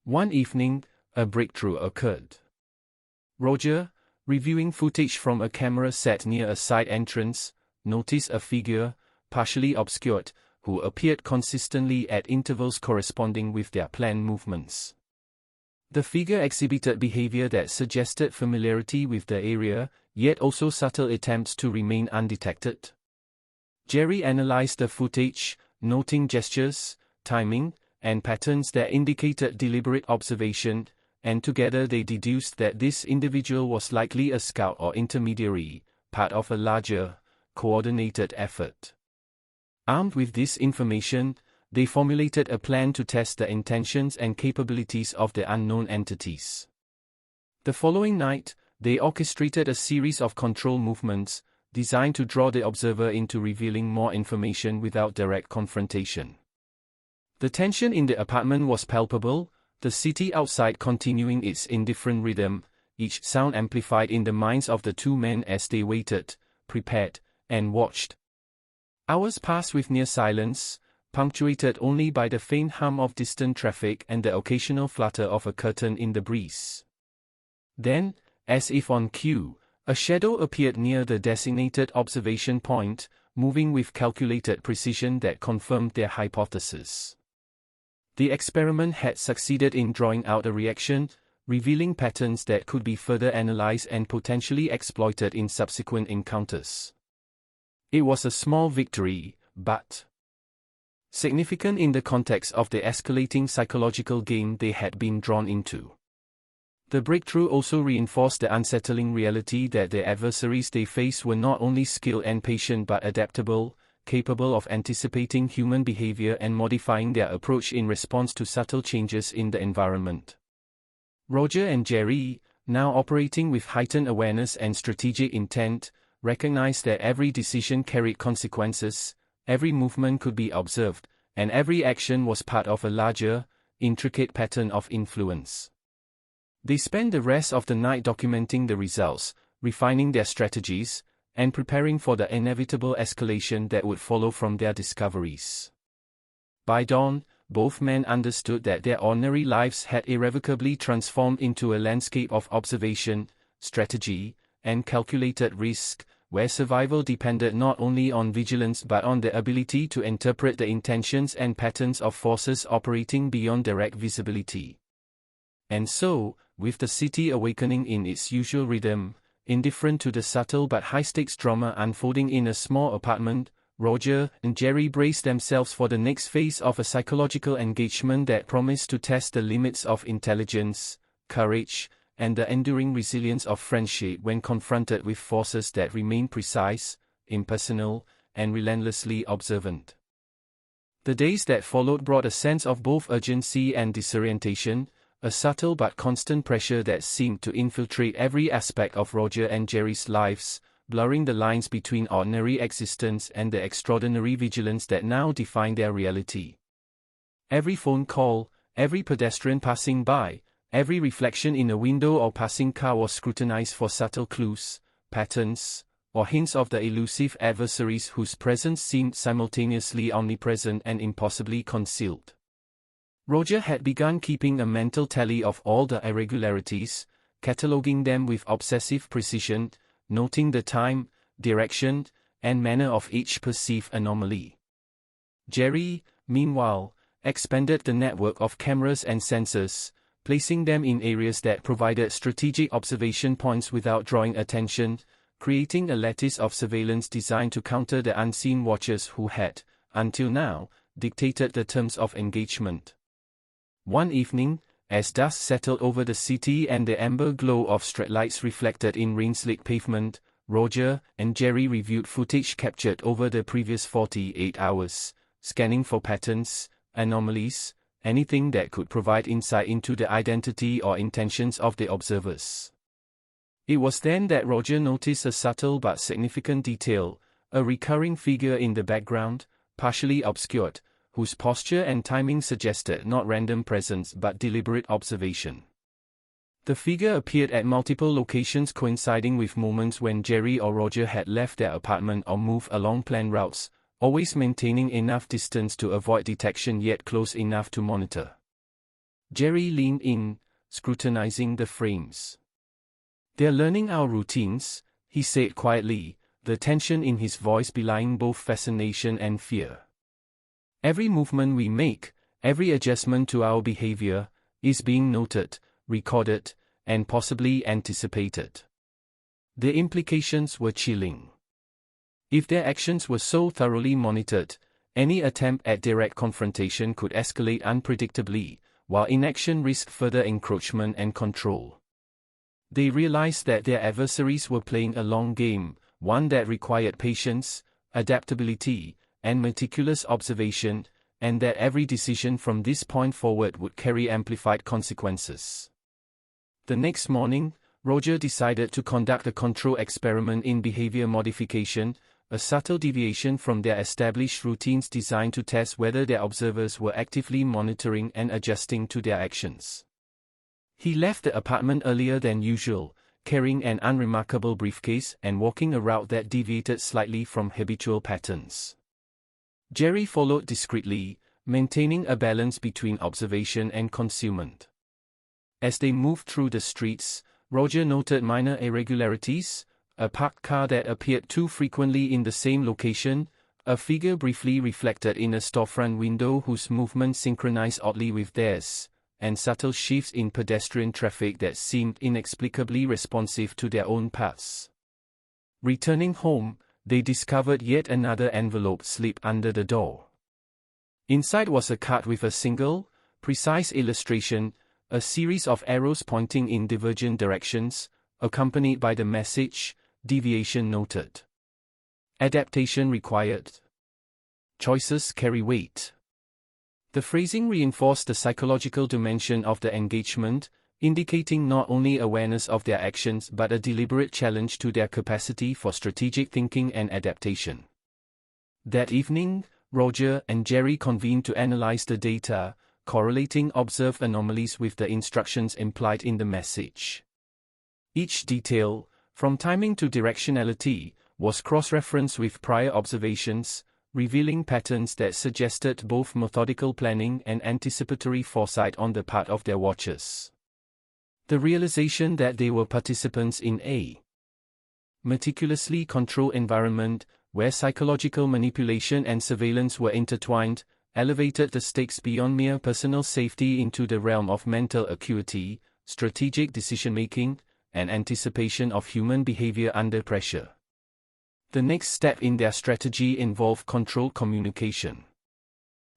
One evening, a breakthrough occurred. Roger, reviewing footage from a camera set near a side entrance, noticed a figure, partially obscured, who appeared consistently at intervals corresponding with their planned movements. The figure exhibited behavior that suggested familiarity with the area, yet also subtle attempts to remain undetected. Jerry analyzed the footage, noting gestures, timing, and patterns that indicated deliberate observation, and together they deduced that this individual was likely a scout or intermediary, part of a larger, coordinated effort. Armed with this information, they formulated a plan to test the intentions and capabilities of the unknown entities. The following night, they orchestrated a series of control movements, designed to draw the observer into revealing more information without direct confrontation. The tension in the apartment was palpable, the city outside continuing its indifferent rhythm, each sound amplified in the minds of the two men as they waited, prepared, and watched. Hours passed with near silence, punctuated only by the faint hum of distant traffic and the occasional flutter of a curtain in the breeze. Then, as if on cue, a shadow appeared near the designated observation point, moving with calculated precision that confirmed their hypothesis. The experiment had succeeded in drawing out a reaction, revealing patterns that could be further analyzed and potentially exploited in subsequent encounters. It was a small victory, but significant in the context of the escalating psychological game they had been drawn into. The breakthrough also reinforced the unsettling reality that the adversaries they faced were not only skilled and patient but adaptable, capable of anticipating human behavior and modifying their approach in response to subtle changes in the environment. Roger and Jerry, now operating with heightened awareness and strategic intent, recognized that every decision carried consequences, every movement could be observed, and every action was part of a larger, intricate pattern of influence. They spent the rest of the night documenting the results, refining their strategies, and preparing for the inevitable escalation that would follow from their discoveries. By dawn, both men understood that their ordinary lives had irrevocably transformed into a landscape of observation, strategy, and calculated risk, where survival depended not only on vigilance but on the ability to interpret the intentions and patterns of forces operating beyond direct visibility. And so, with the city awakening in its usual rhythm, indifferent to the subtle but high-stakes drama unfolding in a small apartment, Roger and Jerry braced themselves for the next phase of a psychological engagement that promised to test the limits of intelligence, courage, and the enduring resilience of friendship when confronted with forces that remain precise, impersonal, and relentlessly observant. The days that followed brought a sense of both urgency and disorientation, a subtle but constant pressure that seemed to infiltrate every aspect of Roger and Jerry's lives, blurring the lines between ordinary existence and the extraordinary vigilance that now defined their reality. Every phone call, every pedestrian passing by, every reflection in a window or passing car was scrutinized for subtle clues, patterns, or hints of the elusive adversaries whose presence seemed simultaneously omnipresent and impossibly concealed. Roger had begun keeping a mental tally of all the irregularities, cataloging them with obsessive precision, noting the time, direction, and manner of each perceived anomaly. Jerry, meanwhile, expanded the network of cameras and sensors, placing them in areas that provided strategic observation points without drawing attention, creating a lattice of surveillance designed to counter the unseen watchers who had, until now, dictated the terms of engagement. One evening, as dusk settled over the city and the amber glow of streetlights reflected in rain-slick pavement, Roger and Jerry reviewed footage captured over the previous 48 hours, scanning for patterns, anomalies, anything that could provide insight into the identity or intentions of the observers. It was then that Roger noticed a subtle but significant detail, a recurring figure in the background, partially obscured, whose posture and timing suggested not random presence but deliberate observation. The figure appeared at multiple locations coinciding with moments when Jerry or Roger had left their apartment or moved along planned routes, always maintaining enough distance to avoid detection yet close enough to monitor. Jerry leaned in, scrutinizing the frames. "They're learning our routines," he said quietly, the tension in his voice belying both fascination and fear. "Every movement we make, every adjustment to our behavior, is being noted, recorded, and possibly anticipated." The implications were chilling. If their actions were so thoroughly monitored, any attempt at direct confrontation could escalate unpredictably, while inaction risked further encroachment and control. They realized that their adversaries were playing a long game, one that required patience, adaptability, and meticulous observation, and that every decision from this point forward would carry amplified consequences. The next morning, Roger decided to conduct a control experiment in behavior modification, a subtle deviation from their established routines designed to test whether their observers were actively monitoring and adjusting to their actions. He left the apartment earlier than usual, carrying an unremarkable briefcase and walking a route that deviated slightly from habitual patterns. Jerry followed discreetly, maintaining a balance between observation and concealment. As they moved through the streets, Roger noted minor irregularities, a parked car that appeared too frequently in the same location, a figure briefly reflected in a storefront window whose movements synchronized oddly with theirs, and subtle shifts in pedestrian traffic that seemed inexplicably responsive to their own paths. Returning home, they discovered yet another envelope slipped under the door. Inside was a card with a single, precise illustration, a series of arrows pointing in divergent directions, accompanied by the message, "Deviation noted. Adaptation required. Choices carry weight." The phrasing reinforced the psychological dimension of the engagement, indicating not only awareness of their actions but a deliberate challenge to their capacity for strategic thinking and adaptation. That evening, Roger and Jerry convened to analyze the data, correlating observed anomalies with the instructions implied in the message. Each detail, from timing to directionality, was cross-referenced with prior observations, revealing patterns that suggested both methodical planning and anticipatory foresight on the part of their watchers. The realization that they were participants in a meticulously controlled environment, where psychological manipulation and surveillance were intertwined, elevated the stakes beyond mere personal safety into the realm of mental acuity, strategic decision-making, and anticipation of human behavior under pressure. The next step in their strategy involved controlled communication.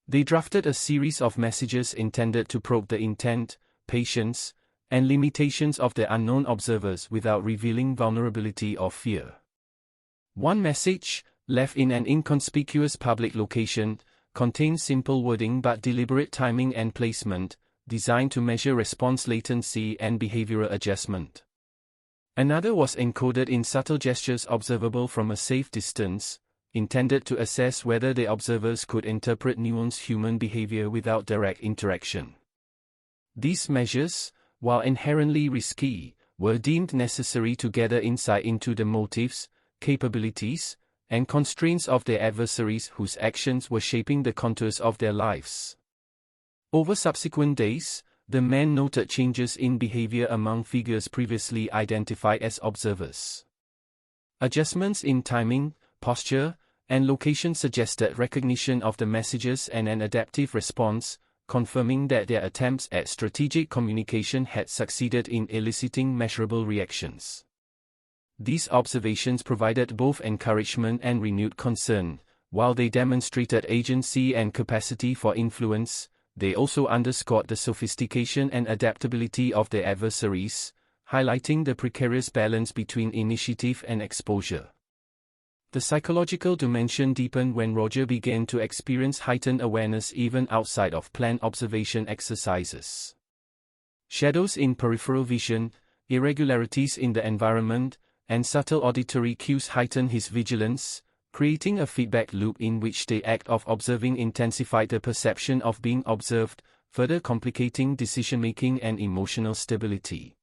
They drafted a series of messages intended to probe the intent, patience, and limitations of the unknown observers without revealing vulnerability or fear. One message, left in an inconspicuous public location, contained simple wording but deliberate timing and placement, designed to measure response latency and behavioral adjustment. Another was encoded in subtle gestures observable from a safe distance, intended to assess whether the observers could interpret nuanced human behavior without direct interaction. These measures, while inherently risky, were deemed necessary to gather insight into the motives, capabilities, and constraints of their adversaries whose actions were shaping the contours of their lives. Over subsequent days, the men noted changes in behavior among figures previously identified as observers. Adjustments in timing, posture, and location suggested recognition of the messages and an adaptive response, confirming that their attempts at strategic communication had succeeded in eliciting measurable reactions. These observations provided both encouragement and renewed concern. While they demonstrated agency and capacity for influence, they also underscored the sophistication and adaptability of their adversaries, highlighting the precarious balance between initiative and exposure. The psychological dimension deepened when Roger began to experience heightened awareness even outside of planned observation exercises. Shadows in peripheral vision, irregularities in the environment, and subtle auditory cues heightened his vigilance, creating a feedback loop in which the act of observing intensified the perception of being observed, further complicating decision-making and emotional stability.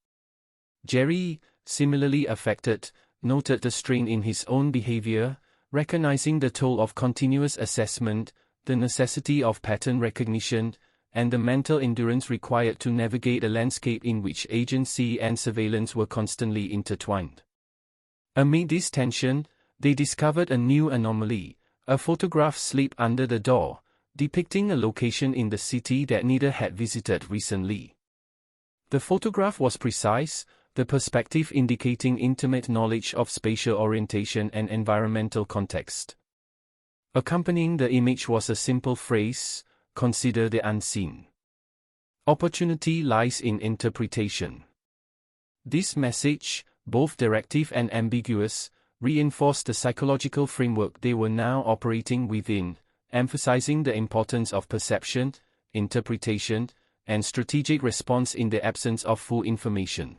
Jerry, similarly affected, noted the strain in his own behavior, recognizing the toll of continuous assessment, the necessity of pattern recognition, and the mental endurance required to navigate a landscape in which agency and surveillance were constantly intertwined. Amid this tension, they discovered a new anomaly, a photograph slipped under the door, depicting a location in the city that neither had visited recently. The photograph was precise, the perspective indicating intimate knowledge of spatial orientation and environmental context. Accompanying the image was a simple phrase, "Consider the unseen. Opportunity lies in interpretation." This message, both directive and ambiguous, reinforced the psychological framework they were now operating within, emphasizing the importance of perception, interpretation, and strategic response in the absence of full information.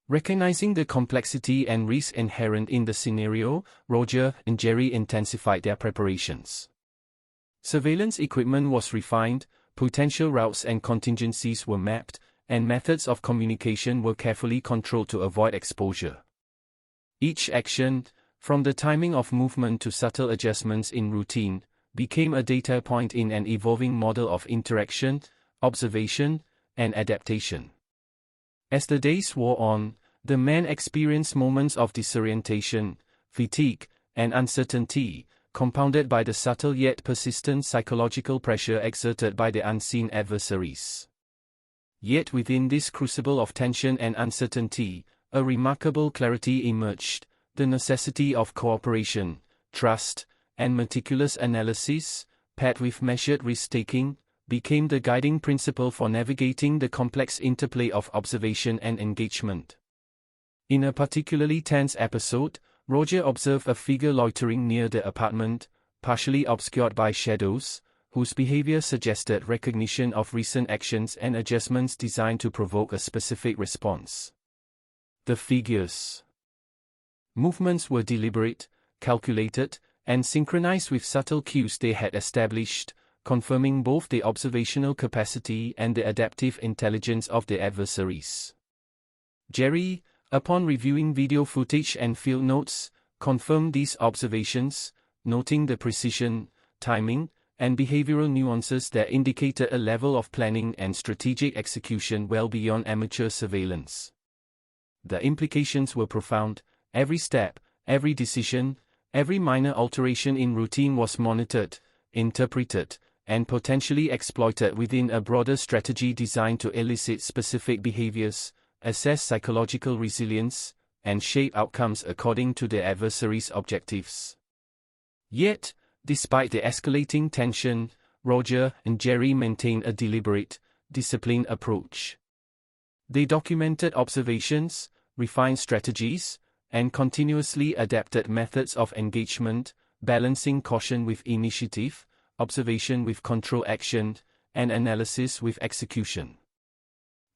Recognizing the complexity and risk inherent in the scenario, Roger and Jerry intensified their preparations. Surveillance equipment was refined, potential routes and contingencies were mapped, and methods of communication were carefully controlled to avoid exposure. Each action, from the timing of movement to subtle adjustments in routine, became a data point in an evolving model of interaction, observation, and adaptation. As the days wore on, the men experienced moments of disorientation, fatigue, and uncertainty, compounded by the subtle yet persistent psychological pressure exerted by the unseen adversaries. Yet within this crucible of tension and uncertainty, a remarkable clarity emerged, the necessity of cooperation, trust, and meticulous analysis, paired with measured risk-taking, became the guiding principle for navigating the complex interplay of observation and engagement. In a particularly tense episode, Roger observed a figure loitering near the apartment, partially obscured by shadows, whose behavior suggested recognition of recent actions and adjustments designed to provoke a specific response. The figure's movements were deliberate, calculated, and synchronized with subtle cues they had established, confirming both the observational capacity and the adaptive intelligence of the adversaries. Jerry, upon reviewing video footage and field notes, confirmed these observations, noting the precision, timing, and behavioral nuances that indicated a level of planning and strategic execution well beyond amateur surveillance. The implications were profound. Every step, every decision, every minor alteration in routine was monitored, interpreted, and potentially exploited within a broader strategy designed to elicit specific behaviors, assess psychological resilience, and shape outcomes according to the adversary's objectives. Yet, despite the escalating tension, Roger and Jerry maintained a deliberate, disciplined approach. They documented observations, refined strategies, and continuously adapted methods of engagement, balancing caution with initiative, observation with control action, and analysis with execution.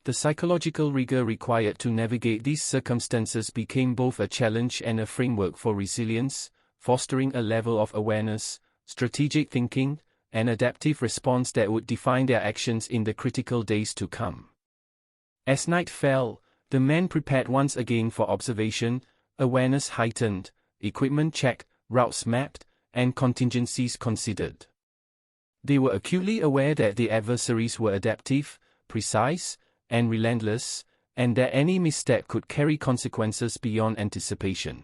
The psychological rigor required to navigate these circumstances became both a challenge and a framework for resilience, fostering a level of awareness, strategic thinking, and adaptive response that would define their actions in the critical days to come. As night fell, the men prepared once again for observation, awareness heightened, equipment checked, routes mapped, and contingencies considered. They were acutely aware that the adversaries were adaptive, precise, and relentless, and that any misstep could carry consequences beyond anticipation.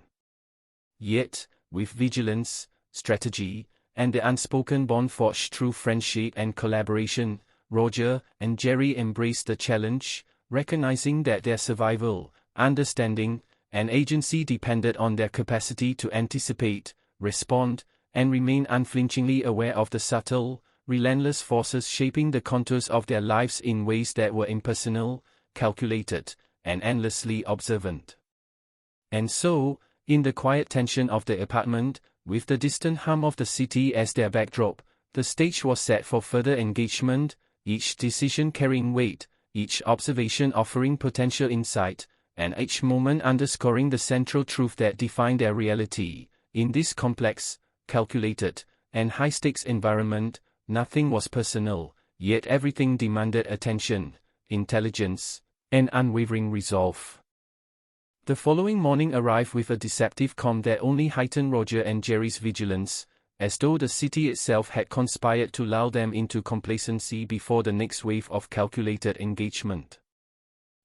Yet, with vigilance, strategy, and the unspoken bond forged through friendship and collaboration, Roger and Jerry embraced the challenge, recognizing that their survival, understanding, and agency depended on their capacity to anticipate, respond, and remain unflinchingly aware of the subtle, relentless forces shaping the contours of their lives in ways that were impersonal, calculated, and endlessly observant. And so, in the quiet tension of the apartment, with the distant hum of the city as their backdrop, the stage was set for further engagement, each decision carrying weight, each observation offering potential insight, and each moment underscoring the central truth that defined their reality. In this complex, calculated, and high-stakes environment, nothing was personal, yet everything demanded attention, intelligence, and unwavering resolve. The following morning arrived with a deceptive calm that only heightened Roger and Jerry's vigilance, as though the city itself had conspired to lull them into complacency before the next wave of calculated engagement.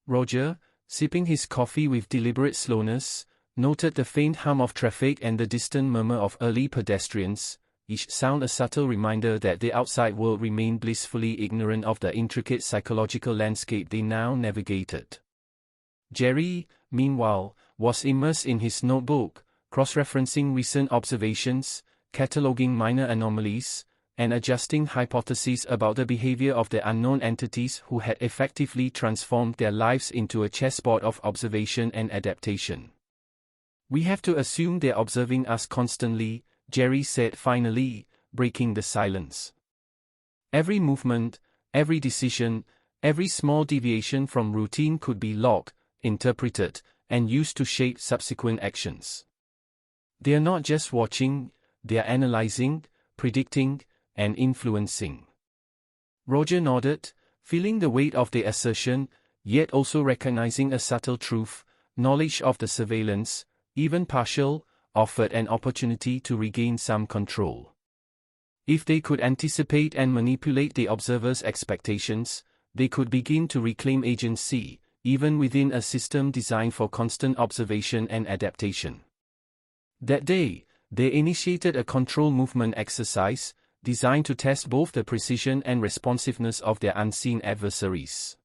Roger, sipping his coffee with deliberate slowness, noted the faint hum of traffic and the distant murmur of early pedestrians, each sound a subtle reminder that the outside world remained blissfully ignorant of the intricate psychological landscape they now navigated. Jerry, meanwhile, was immersed in his notebook, cross-referencing recent observations, cataloging minor anomalies, and adjusting hypotheses about the behavior of the unknown entities who had effectively transformed their lives into a chessboard of observation and adaptation. "We have to assume they're observing us constantly," Jerry said finally, breaking the silence. "Every movement, every decision, every small deviation from routine could be logged, interpreted, and used to shape subsequent actions. They're not just watching, they're analyzing, predicting, and influencing." Roger nodded, feeling the weight of the assertion, yet also recognizing a subtle truth: knowledge of the surveillance, even partial, offered an opportunity to regain some control. If they could anticipate and manipulate the observer's expectations, they could begin to reclaim agency, even within a system designed for constant observation and adaptation. That day, They initiated a control movement exercise, designed to test both the precision and responsiveness of their unseen adversaries.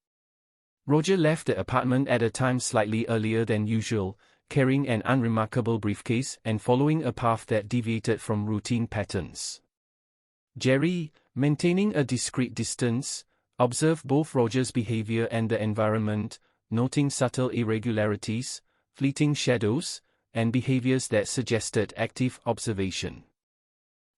Roger left the apartment at a time slightly earlier than usual, carrying an unremarkable briefcase and following a path that deviated from routine patterns. Jerry, maintaining a discreet distance, observed both Roger's behavior and the environment, noting subtle irregularities, fleeting shadows, and behaviors that suggested active observation.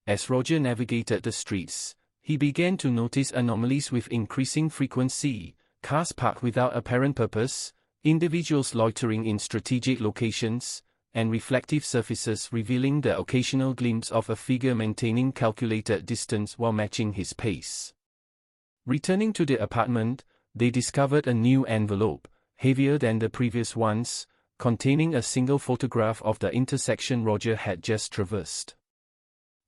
As Roger navigated the streets, he began to notice anomalies with increasing frequency: cars parked without apparent purpose, individuals loitering in strategic locations, and reflective surfaces revealing the occasional glimpse of a figure maintaining calculated distance while matching his pace. Returning to the apartment, they discovered a new envelope, heavier than the previous ones, containing a single photograph of the intersection Roger had just traversed.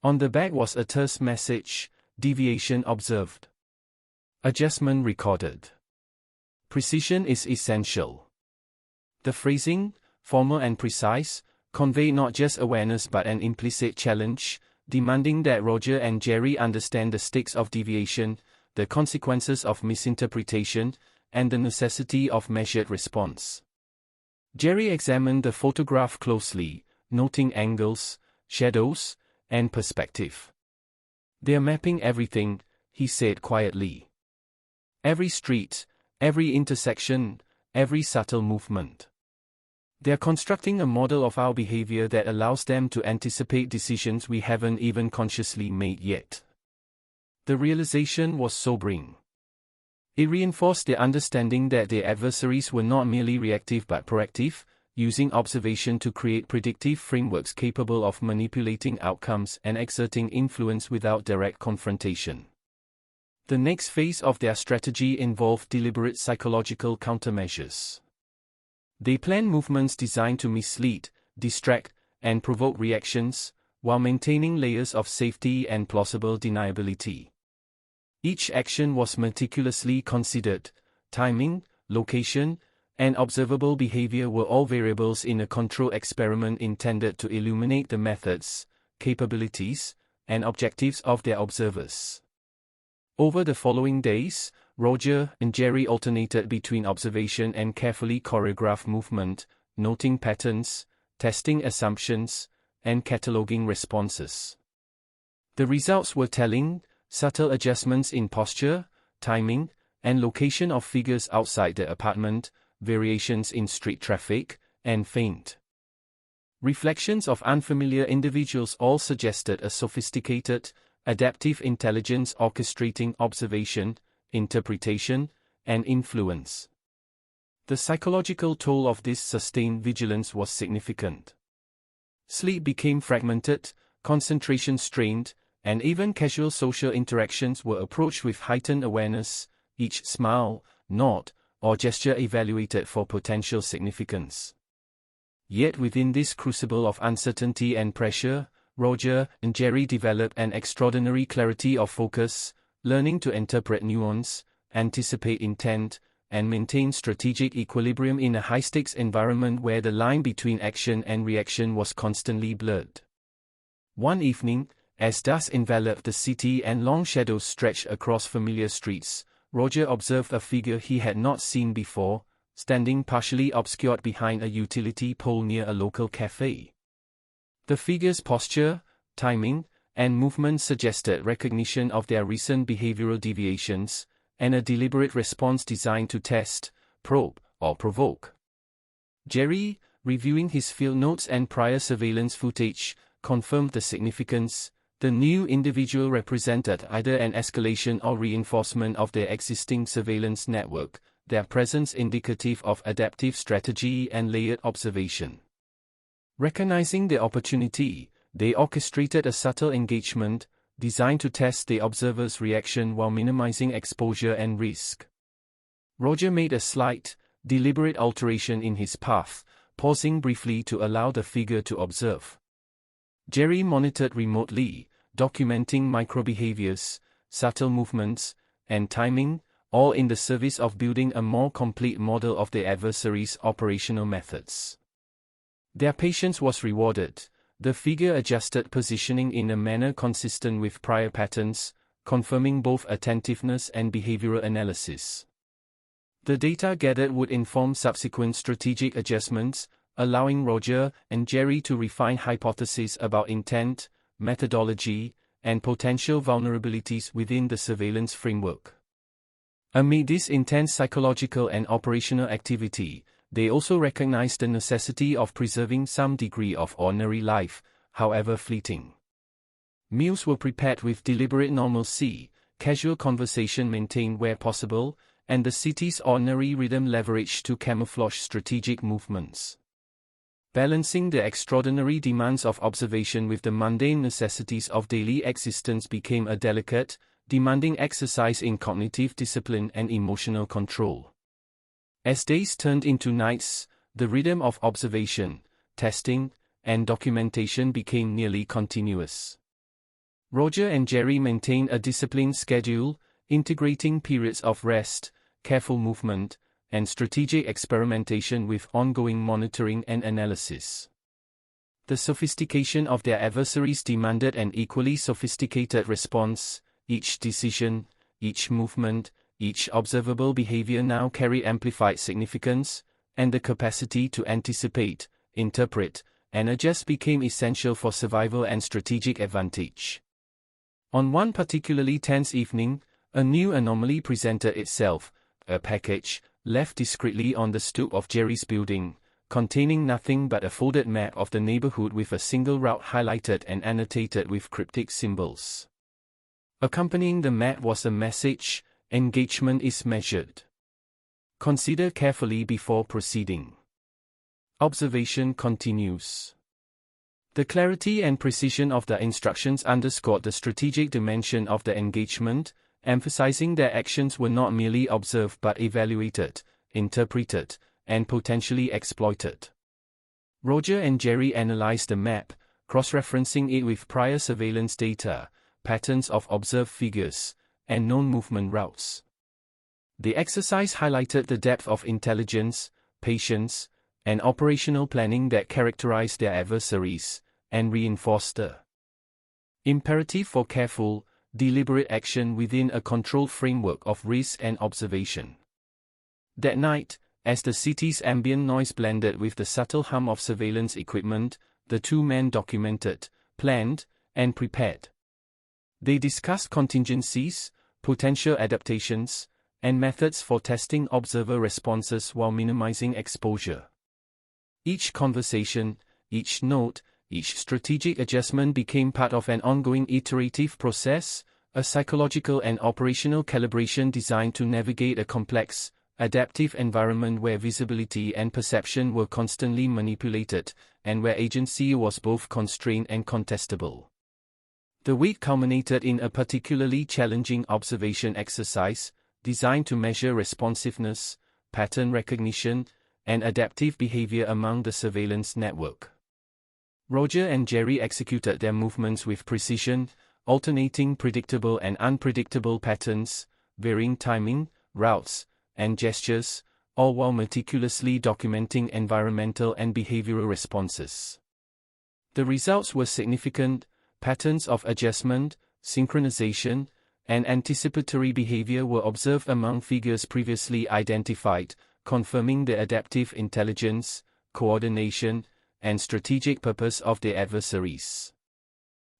On the back was a terse message: deviation observed. Adjustment recorded. Precision is essential. The phrasing, formal and precise, conveyed not just awareness but an implicit challenge, demanding that Roger and Jerry understand the stakes of deviation, the consequences of misinterpretation, and the necessity of measured response. Jerry examined the photograph closely, noting angles, shadows, and perspective. "They're mapping everything," he said quietly. "Every street, every intersection, every subtle movement. They're constructing a model of our behavior that allows them to anticipate decisions we haven't even consciously made yet." The realization was sobering. It reinforced their understanding that their adversaries were not merely reactive but proactive, using observation to create predictive frameworks capable of manipulating outcomes and exerting influence without direct confrontation. The next phase of their strategy involved deliberate psychological countermeasures. They planned movements designed to mislead, distract, and provoke reactions, while maintaining layers of safety and plausible deniability. Each action was meticulously considered. Timing, location, and observable behavior were all variables in a control experiment intended to illuminate the methods, capabilities, and objectives of their observers. Over the following days, Roger and Jerry alternated between observation and carefully choreographed movement, noting patterns, testing assumptions, and cataloging responses. The results were telling: subtle adjustments in posture, timing, and location of figures outside the apartment, variations in street traffic, and feint reflections of unfamiliar individuals all suggested a sophisticated, adaptive intelligence orchestrating observation, interpretation, and influence. The psychological toll of this sustained vigilance was significant. Sleep became fragmented, concentration strained, and even casual social interactions were approached with heightened awareness, each smile, nod, or gesture evaluated for potential significance. Yet within this crucible of uncertainty and pressure, Roger and Jerry developed an extraordinary clarity of focus, learning to interpret nuance, anticipate intent, and maintain strategic equilibrium in a high-stakes environment where the line between action and reaction was constantly blurred. One evening, as dusk enveloped the city and long shadows stretched across familiar streets, Roger observed a figure he had not seen before, standing partially obscured behind a utility pole near a local cafe. The figure's posture, timing, and movement suggested recognition of their recent behavioral deviations, and a deliberate response designed to test, probe, or provoke. Jerry, reviewing his field notes and prior surveillance footage, confirmed the significance. The new individual represented either an escalation or reinforcement of their existing surveillance network, their presence indicative of adaptive strategy and layered observation. Recognizing the opportunity, they orchestrated a subtle engagement, designed to test the observer's reaction while minimizing exposure and risk. Roger made a slight, deliberate alteration in his path, pausing briefly to allow the figure to observe. Jerry monitored remotely, documenting micro-behaviors, subtle movements, and timing, all in the service of building a more complete model of the adversary's operational methods. Their patience was rewarded. the figure adjusted positioning in a manner consistent with prior patterns, confirming both attentiveness and behavioral analysis. The data gathered would inform subsequent strategic adjustments, allowing Roger and Jerry to refine hypotheses about intent, methodology, and potential vulnerabilities within the surveillance framework. Amid this intense psychological and operational activity, they also recognized the necessity of preserving some degree of ordinary life, however fleeting. Meals were prepared with deliberate normalcy, casual conversation maintained where possible, and the city's ordinary rhythm leveraged to camouflage strategic movements. Balancing the extraordinary demands of observation with the mundane necessities of daily existence became a delicate, demanding exercise in cognitive discipline and emotional control. As days turned into nights, the rhythm of observation, testing, and documentation became nearly continuous. Roger and Jerry maintained a disciplined schedule, integrating periods of rest, careful movement, and strategic experimentation with ongoing monitoring and analysis. The sophistication of their adversaries demanded an equally sophisticated response. Each decision, each movement, each observable behavior now carried amplified significance, and the capacity to anticipate, interpret, and adjust became essential for survival and strategic advantage. On one particularly tense evening, a new anomaly presented itself, a package, left discreetly on the stoop of Jerry's building, containing nothing but a folded map of the neighborhood with a single route highlighted and annotated with cryptic symbols. Accompanying the map was a message: engagement is measured. Consider carefully before proceeding. Observation continues. The clarity and precision of the instructions underscored the strategic dimension of the engagement, emphasizing that actions were not merely observed but evaluated, interpreted, and potentially exploited. Roger and Jerry analyzed the map, cross-referencing it with prior surveillance data, patterns of observed figures, and known movement routes. The exercise highlighted the depth of intelligence, patience, and operational planning that characterized their adversaries, and reinforced the imperative for careful, deliberate action within a controlled framework of risk and observation. That night, as the city's ambient noise blended with the subtle hum of surveillance equipment, the two men documented, planned, and prepared. They discussed contingencies, potential adaptations, and methods for testing observer responses while minimizing exposure. Each conversation, each note, each strategic adjustment became part of an ongoing iterative process, a psychological and operational calibration designed to navigate a complex, adaptive environment where visibility and perception were constantly manipulated, and where agency was both constrained and contestable. The week culminated in a particularly challenging observation exercise, designed to measure responsiveness, pattern recognition, and adaptive behavior among the surveillance network. Roger and Jerry executed their movements with precision, alternating predictable and unpredictable patterns, varying timing, routes, and gestures, all while meticulously documenting environmental and behavioral responses. The results were significant: patterns of adjustment, synchronization, and anticipatory behavior were observed among figures previously identified, confirming the adaptive intelligence, coordination, and strategic purpose of their adversaries.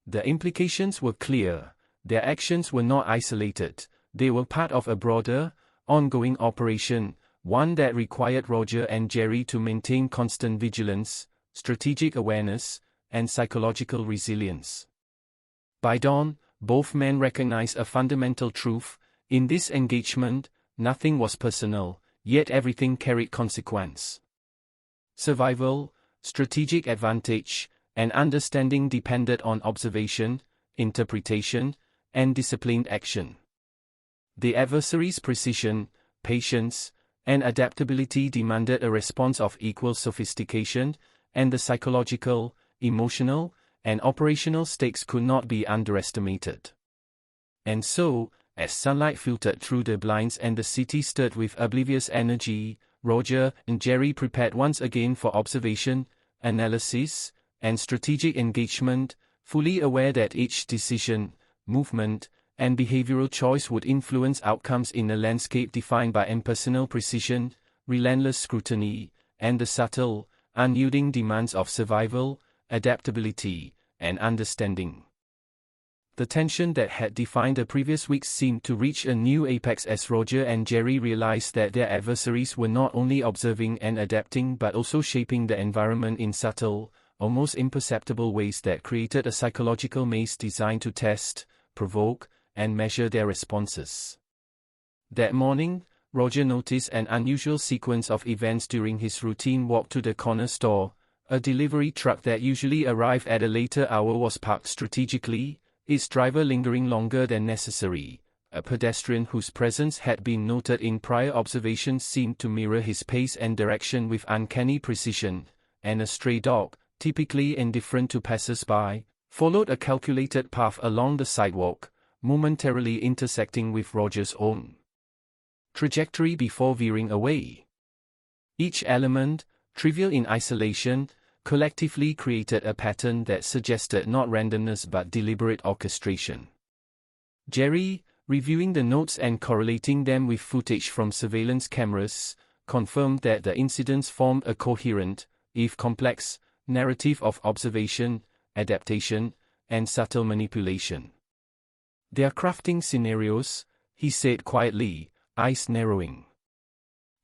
The implications were clear: their actions were not isolated, they were part of a broader, ongoing operation, one that required Roger and Jerry to maintain constant vigilance, strategic awareness, and psychological resilience. By dawn, both men recognized a fundamental truth: in this engagement, nothing was personal, yet everything carried consequence. Survival, strategic advantage, and understanding depended on observation, interpretation, and disciplined action. The adversary's precision, patience, and adaptability demanded a response of equal sophistication, and the psychological, emotional, and operational stakes could not be underestimated. And so, as sunlight filtered through the blinds and the city stirred with oblivious energy, Roger and Jerry prepared once again for observation, analysis, and strategic engagement, fully aware that each decision, movement, and behavioral choice would influence outcomes in a landscape defined by impersonal precision, relentless scrutiny, and the subtle, unyielding demands of survival, adaptability, and understanding. The tension that had defined the previous weeks seemed to reach a new apex as Roger and Jerry realized that their adversaries were not only observing and adapting but also shaping the environment in subtle, almost imperceptible ways that created a psychological maze designed to test, provoke, and measure their responses. That morning, Roger noticed an unusual sequence of events during his routine walk to the corner store. A delivery truck that usually arrived at a later hour was parked strategically, its driver lingering longer than necessary. A pedestrian whose presence had been noted in prior observations seemed to mirror his pace and direction with uncanny precision, and a stray dog, typically indifferent to passers-by, followed a calculated path along the sidewalk, momentarily intersecting with Roger's own trajectory before veering away. Each element, trivial in isolation, collectively created a pattern that suggested not randomness but deliberate orchestration. Jerry, reviewing the notes and correlating them with footage from surveillance cameras, confirmed that the incidents formed a coherent, if complex, narrative of observation, adaptation, and subtle manipulation. "They are crafting scenarios," he said quietly, eyes narrowing.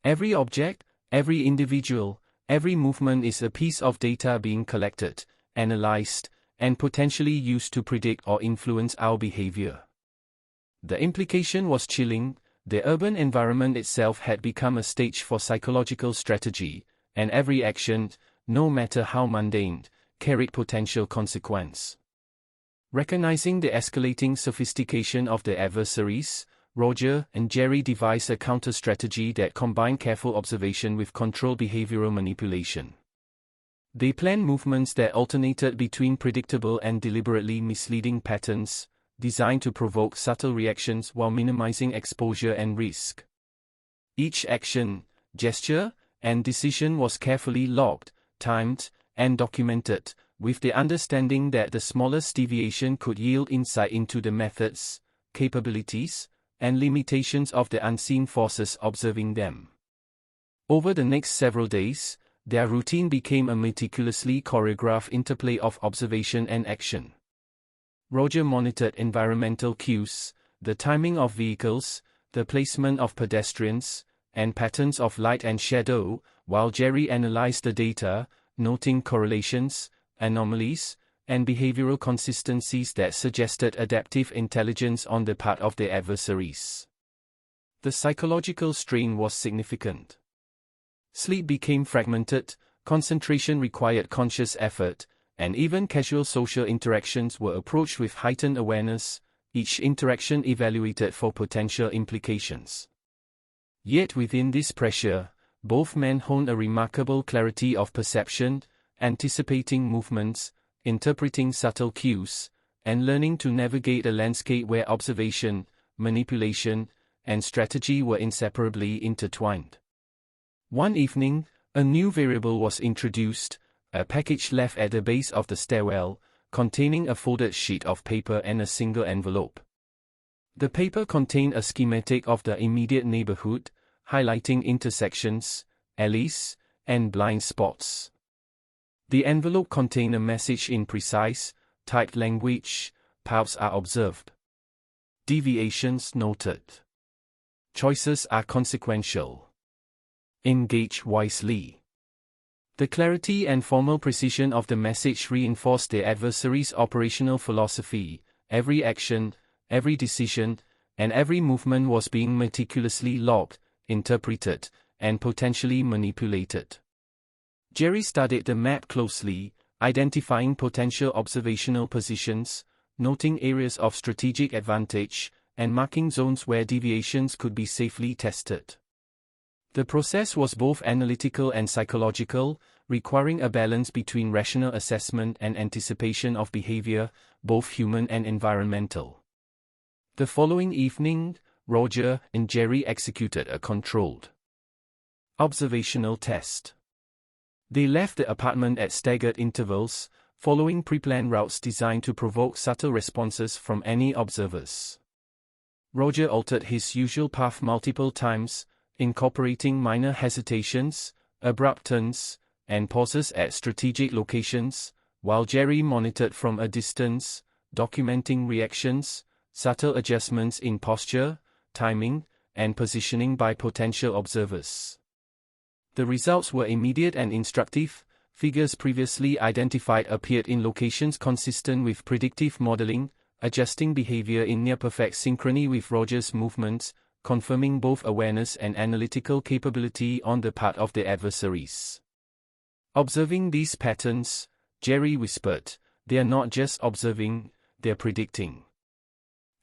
"Every object, every individual, every movement is a piece of data being collected, analyzed, and potentially used to predict or influence our behavior." The implication was chilling. The urban environment itself had become a stage for psychological strategy, and every action, no matter how mundane, carried potential consequence. Recognizing the escalating sophistication of the adversaries, Roger and Jerry devised a counter-strategy that combined careful observation with controlled behavioral manipulation. They planned movements that alternated between predictable and deliberately misleading patterns, designed to provoke subtle reactions while minimizing exposure and risk. Each action, gesture, and decision was carefully logged, timed, and documented, with the understanding that the smallest deviation could yield insight into the methods, capabilities, and limitations of the unseen forces observing them. Over the next several days, their routine became a meticulously choreographed interplay of observation and action. Roger monitored environmental cues, the timing of vehicles, the placement of pedestrians, and patterns of light and shadow, while Jerry analyzed the data, noting correlations, anomalies, and behavioral consistencies that suggested adaptive intelligence on the part of the adversaries. The psychological strain was significant. Sleep became fragmented, concentration required conscious effort, and even casual social interactions were approached with heightened awareness, each interaction evaluated for potential implications. Yet within this pressure, both men honed a remarkable clarity of perception, anticipating movements, interpreting subtle cues, and learning to navigate a landscape where observation, manipulation, and strategy were inseparably intertwined. One evening, a new variable was introduced, a package left at the base of the stairwell, containing a folded sheet of paper and a single envelope. The paper contained a schematic of the immediate neighborhood, highlighting intersections, alleys, and blind spots. The envelope contained a message in precise, typed language: "Paths are observed. Deviations noted. Choices are consequential. Engage wisely." The clarity and formal precision of the message reinforced the adversary's operational philosophy. Every action, every decision, and every movement was being meticulously logged, interpreted, and potentially manipulated. Jerry studied the map closely, identifying potential observational positions, noting areas of strategic advantage, and marking zones where deviations could be safely tested. The process was both analytical and psychological, requiring a balance between rational assessment and anticipation of behavior, both human and environmental. The following evening, Roger and Jerry executed a controlled observational test. They left the apartment at staggered intervals, following pre-planned routes designed to provoke subtle responses from any observers. Roger altered his usual path multiple times, incorporating minor hesitations, abrupt turns, and pauses at strategic locations, while Jerry monitored from a distance, documenting reactions, subtle adjustments in posture, timing, and positioning by potential observers. The results were immediate and instructive. Figures previously identified appeared in locations consistent with predictive modeling, adjusting behavior in near-perfect synchrony with Roger's movements, confirming both awareness and analytical capability on the part of the adversaries. Observing these patterns, Jerry whispered, "They are not just observing, they're predicting.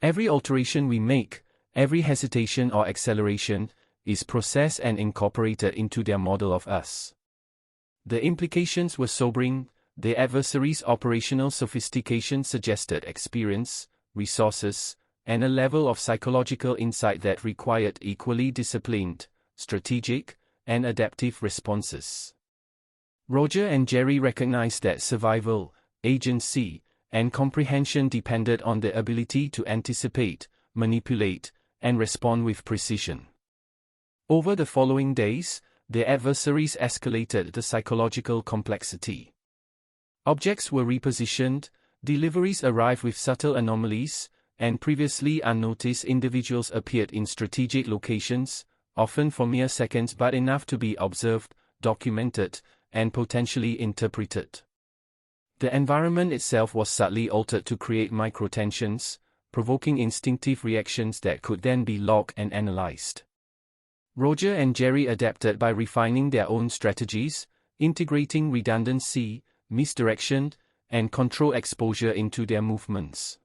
Every alteration we make, every hesitation or acceleration, is processed and incorporated into their model of us." The implications were sobering. The adversary's operational sophistication suggested experience, resources, and a level of psychological insight that required equally disciplined, strategic, and adaptive responses. Roger and Jerry recognized that survival, agency, and comprehension depended on the ability to anticipate, manipulate, and respond with precision. Over the following days, the adversaries escalated the psychological complexity. Objects were repositioned, deliveries arrived with subtle anomalies, and previously unnoticed individuals appeared in strategic locations, often for mere seconds but enough to be observed, documented, and potentially interpreted. The environment itself was subtly altered to create microtensions, provoking instinctive reactions that could then be logged and analyzed. Roger and Jerry adapted by refining their own strategies, integrating redundancy, misdirection, and control exposure into their movements.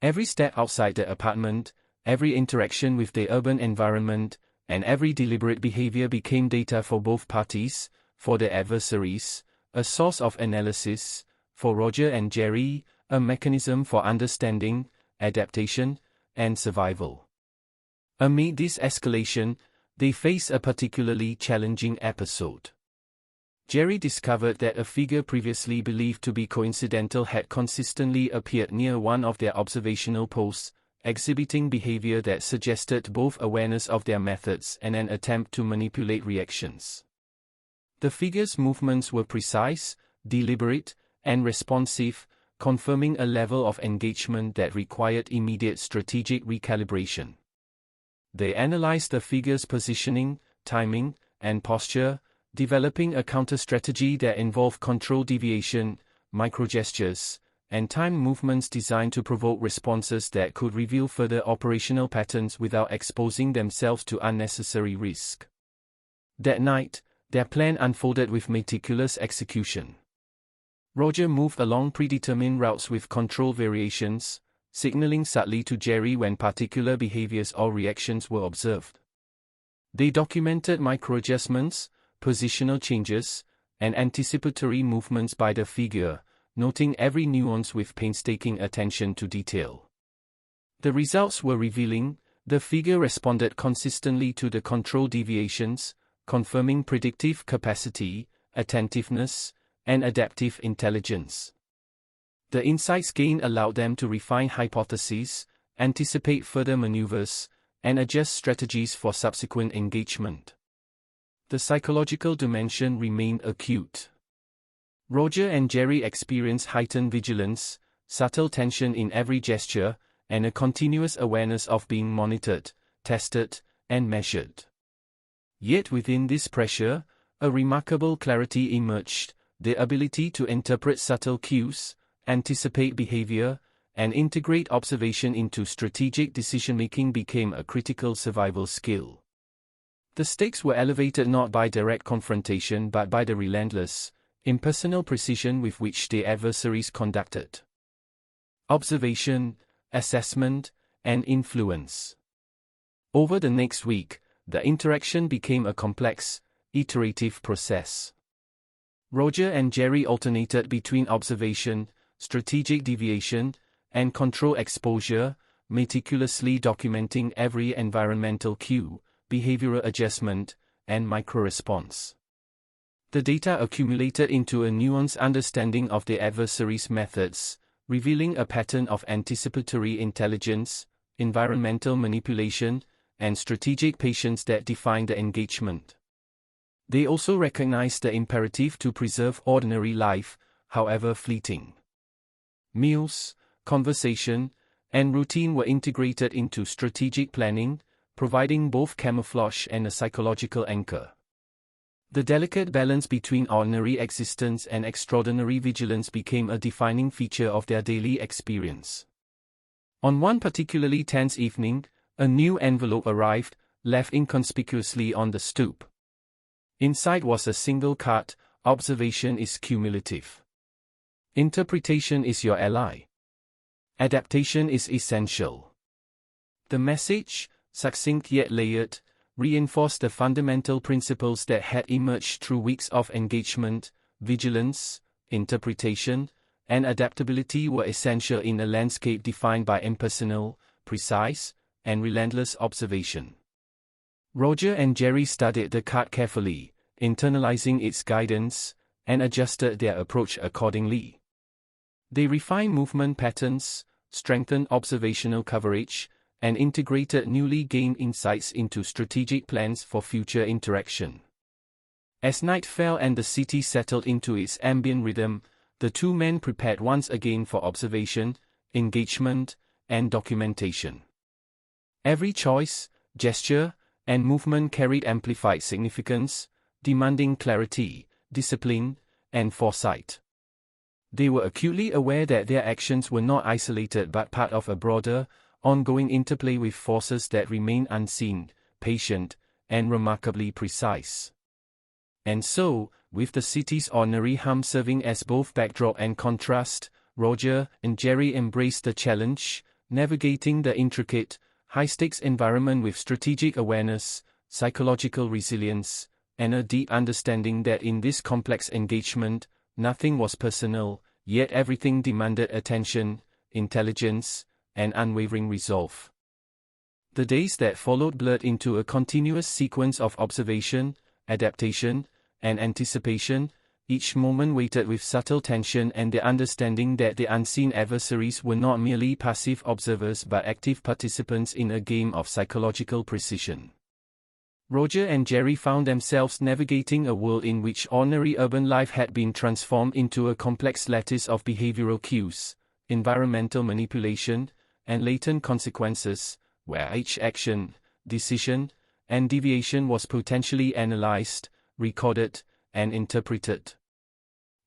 Every step outside the apartment, every interaction with the urban environment, and every deliberate behavior became data for both parties, for the adversaries, a source of analysis, for Roger and Jerry, a mechanism for understanding, adaptation, and survival. Amid this escalation, they faced a particularly challenging episode. Jerry discovered that a figure previously believed to be coincidental had consistently appeared near one of their observational posts, exhibiting behavior that suggested both awareness of their methods and an attempt to manipulate reactions. The figure's movements were precise, deliberate, and responsive, confirming a level of engagement that required immediate strategic recalibration. They analyzed the figure's positioning, timing, and posture, developing a counter-strategy that involved control deviation, microgestures, and time movements designed to provoke responses that could reveal further operational patterns without exposing themselves to unnecessary risk. That night, their plan unfolded with meticulous execution. Roger moved along predetermined routes with control variations, signaling subtly to Jerry when particular behaviors or reactions were observed. They documented microadjustments, positional changes, and anticipatory movements by the figure, noting every nuance with painstaking attention to detail. The results were revealing. The figure responded consistently to the control deviations, confirming predictive capacity, attentiveness, and adaptive intelligence. The insights gained allowed them to refine hypotheses, anticipate further maneuvers, and adjust strategies for subsequent engagement. The psychological dimension remained acute. Roger and Jerry experienced heightened vigilance, subtle tension in every gesture, and a continuous awareness of being monitored, tested, and measured. Yet within this pressure, a remarkable clarity emerged, the ability to interpret subtle cues, anticipate behavior, and integrate observation into strategic decision-making became a critical survival skill. The stakes were elevated not by direct confrontation but by the relentless, impersonal precision with which the adversaries conducted observation, assessment, and influence. Over the next week, the interaction became a complex, iterative process. Roger and Jerry alternated between observation, strategic deviation, and control exposure, meticulously documenting every environmental cue, behavioral adjustment, and micro-response. The data accumulated into a nuanced understanding of the adversary's methods, revealing a pattern of anticipatory intelligence, environmental manipulation, and strategic patience that defined the engagement. They also recognized the imperative to preserve ordinary life, however fleeting. Meals, conversation, and routine were integrated into strategic planning, providing both camouflage and a psychological anchor. The delicate balance between ordinary existence and extraordinary vigilance became a defining feature of their daily experience. On one particularly tense evening, a new envelope arrived, left inconspicuously on the stoop. Inside was a single card: observation is cumulative. Interpretation is your ally. Adaptation is essential. The message, succinct yet layered, reinforced the fundamental principles that had emerged through weeks of engagement: vigilance, interpretation, and adaptability were essential in a landscape defined by impersonal, precise, and relentless observation. Roger and Jerry studied the card carefully, internalizing its guidance, and adjusted their approach accordingly. They refined movement patterns, strengthened observational coverage, and integrated newly gained insights into strategic plans for future interaction. As night fell and the city settled into its ambient rhythm, the two men prepared once again for observation, engagement, and documentation. Every choice, gesture, and movement carried amplified significance, demanding clarity, discipline, and foresight. They were acutely aware that their actions were not isolated but part of a broader, ongoing interplay with forces that remain unseen, patient, and remarkably precise. And so, with the city's ordinary hum serving as both backdrop and contrast, Roger and Jerry embraced the challenge, navigating the intricate, high-stakes environment with strategic awareness, psychological resilience, and a deep understanding that in this complex engagement, nothing was personal, yet everything demanded attention, intelligence, and unwavering resolve. The days that followed blurred into a continuous sequence of observation, adaptation, and anticipation, each moment weighted with subtle tension and the understanding that the unseen adversaries were not merely passive observers but active participants in a game of psychological precision. Roger and Jerry found themselves navigating a world in which ordinary urban life had been transformed into a complex lattice of behavioral cues, environmental manipulation, and latent consequences, where each action, decision, and deviation was potentially analyzed, recorded, and interpreted.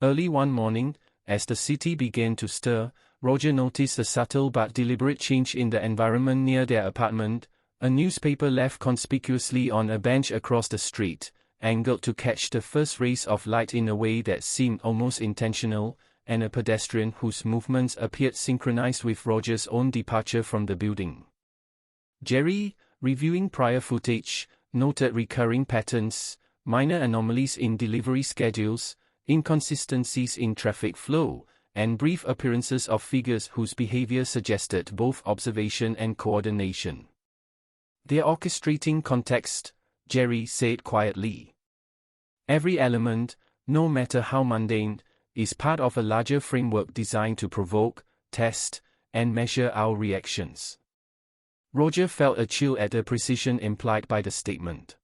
Early one morning, as the city began to stir, Roger noticed a subtle but deliberate change in the environment near their apartment. A newspaper left conspicuously on a bench across the street, angled to catch the first rays of light in a way that seemed almost intentional, and a pedestrian whose movements appeared synchronized with Roger's own departure from the building. Jerry, reviewing prior footage, noted recurring patterns, minor anomalies in delivery schedules, inconsistencies in traffic flow, and brief appearances of figures whose behavior suggested both observation and coordination. Their orchestrating context, Jerry said quietly. Every element, no matter how mundane, is part of a larger framework designed to provoke, test, and measure our reactions. Roger felt a chill at the precision implied by the statement.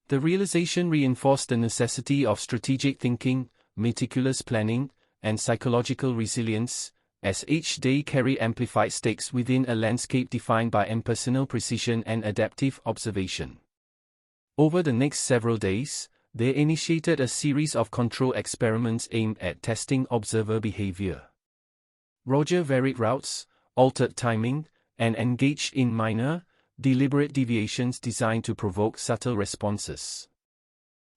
The realization reinforced the necessity of strategic thinking, meticulous planning, and psychological resilience, as each day carried amplified stakes within a landscape defined by impersonal precision and adaptive observation. Over the next several days, they initiated a series of control experiments aimed at testing observer behavior. Roger varied routes, altered timing, and engaged in minor, deliberate deviations designed to provoke subtle responses.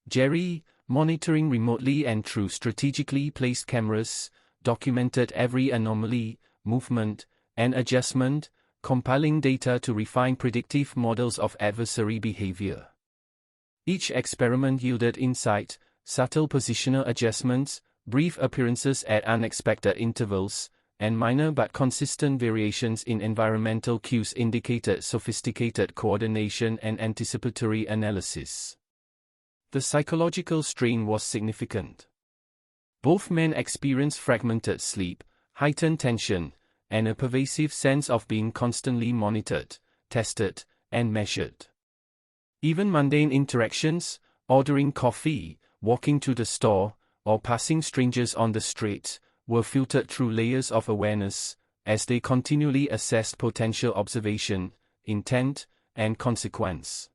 Jerry, monitoring remotely and through strategically placed cameras, documented every anomaly, movement, and adjustment, compiling data to refine predictive models of adversary behavior. Each experiment yielded insight, subtle positional adjustments, brief appearances at unexpected intervals, and minor but consistent variations in environmental cues indicated sophisticated coordination and anticipatory analysis. The psychological strain was significant. Both men experienced fragmented sleep, heightened tension, and a pervasive sense of being constantly monitored, tested, and measured. Even mundane interactions, ordering coffee, walking to the store, or passing strangers on the street, were filtered through layers of awareness, as they continually assessed potential observation, intent, and consequence.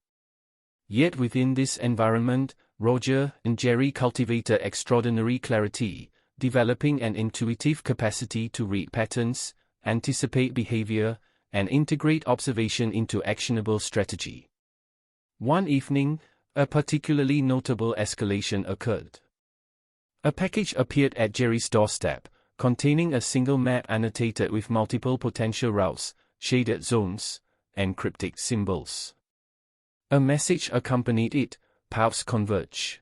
Yet within this environment, Roger and Jerry cultivated extraordinary clarity, developing an intuitive capacity to read patterns, anticipate behavior, and integrate observation into actionable strategy. One evening, a particularly notable escalation occurred. A package appeared at Jerry's doorstep, containing a single map annotated with multiple potential routes, shaded zones, and cryptic symbols. A message accompanied it: paths converge.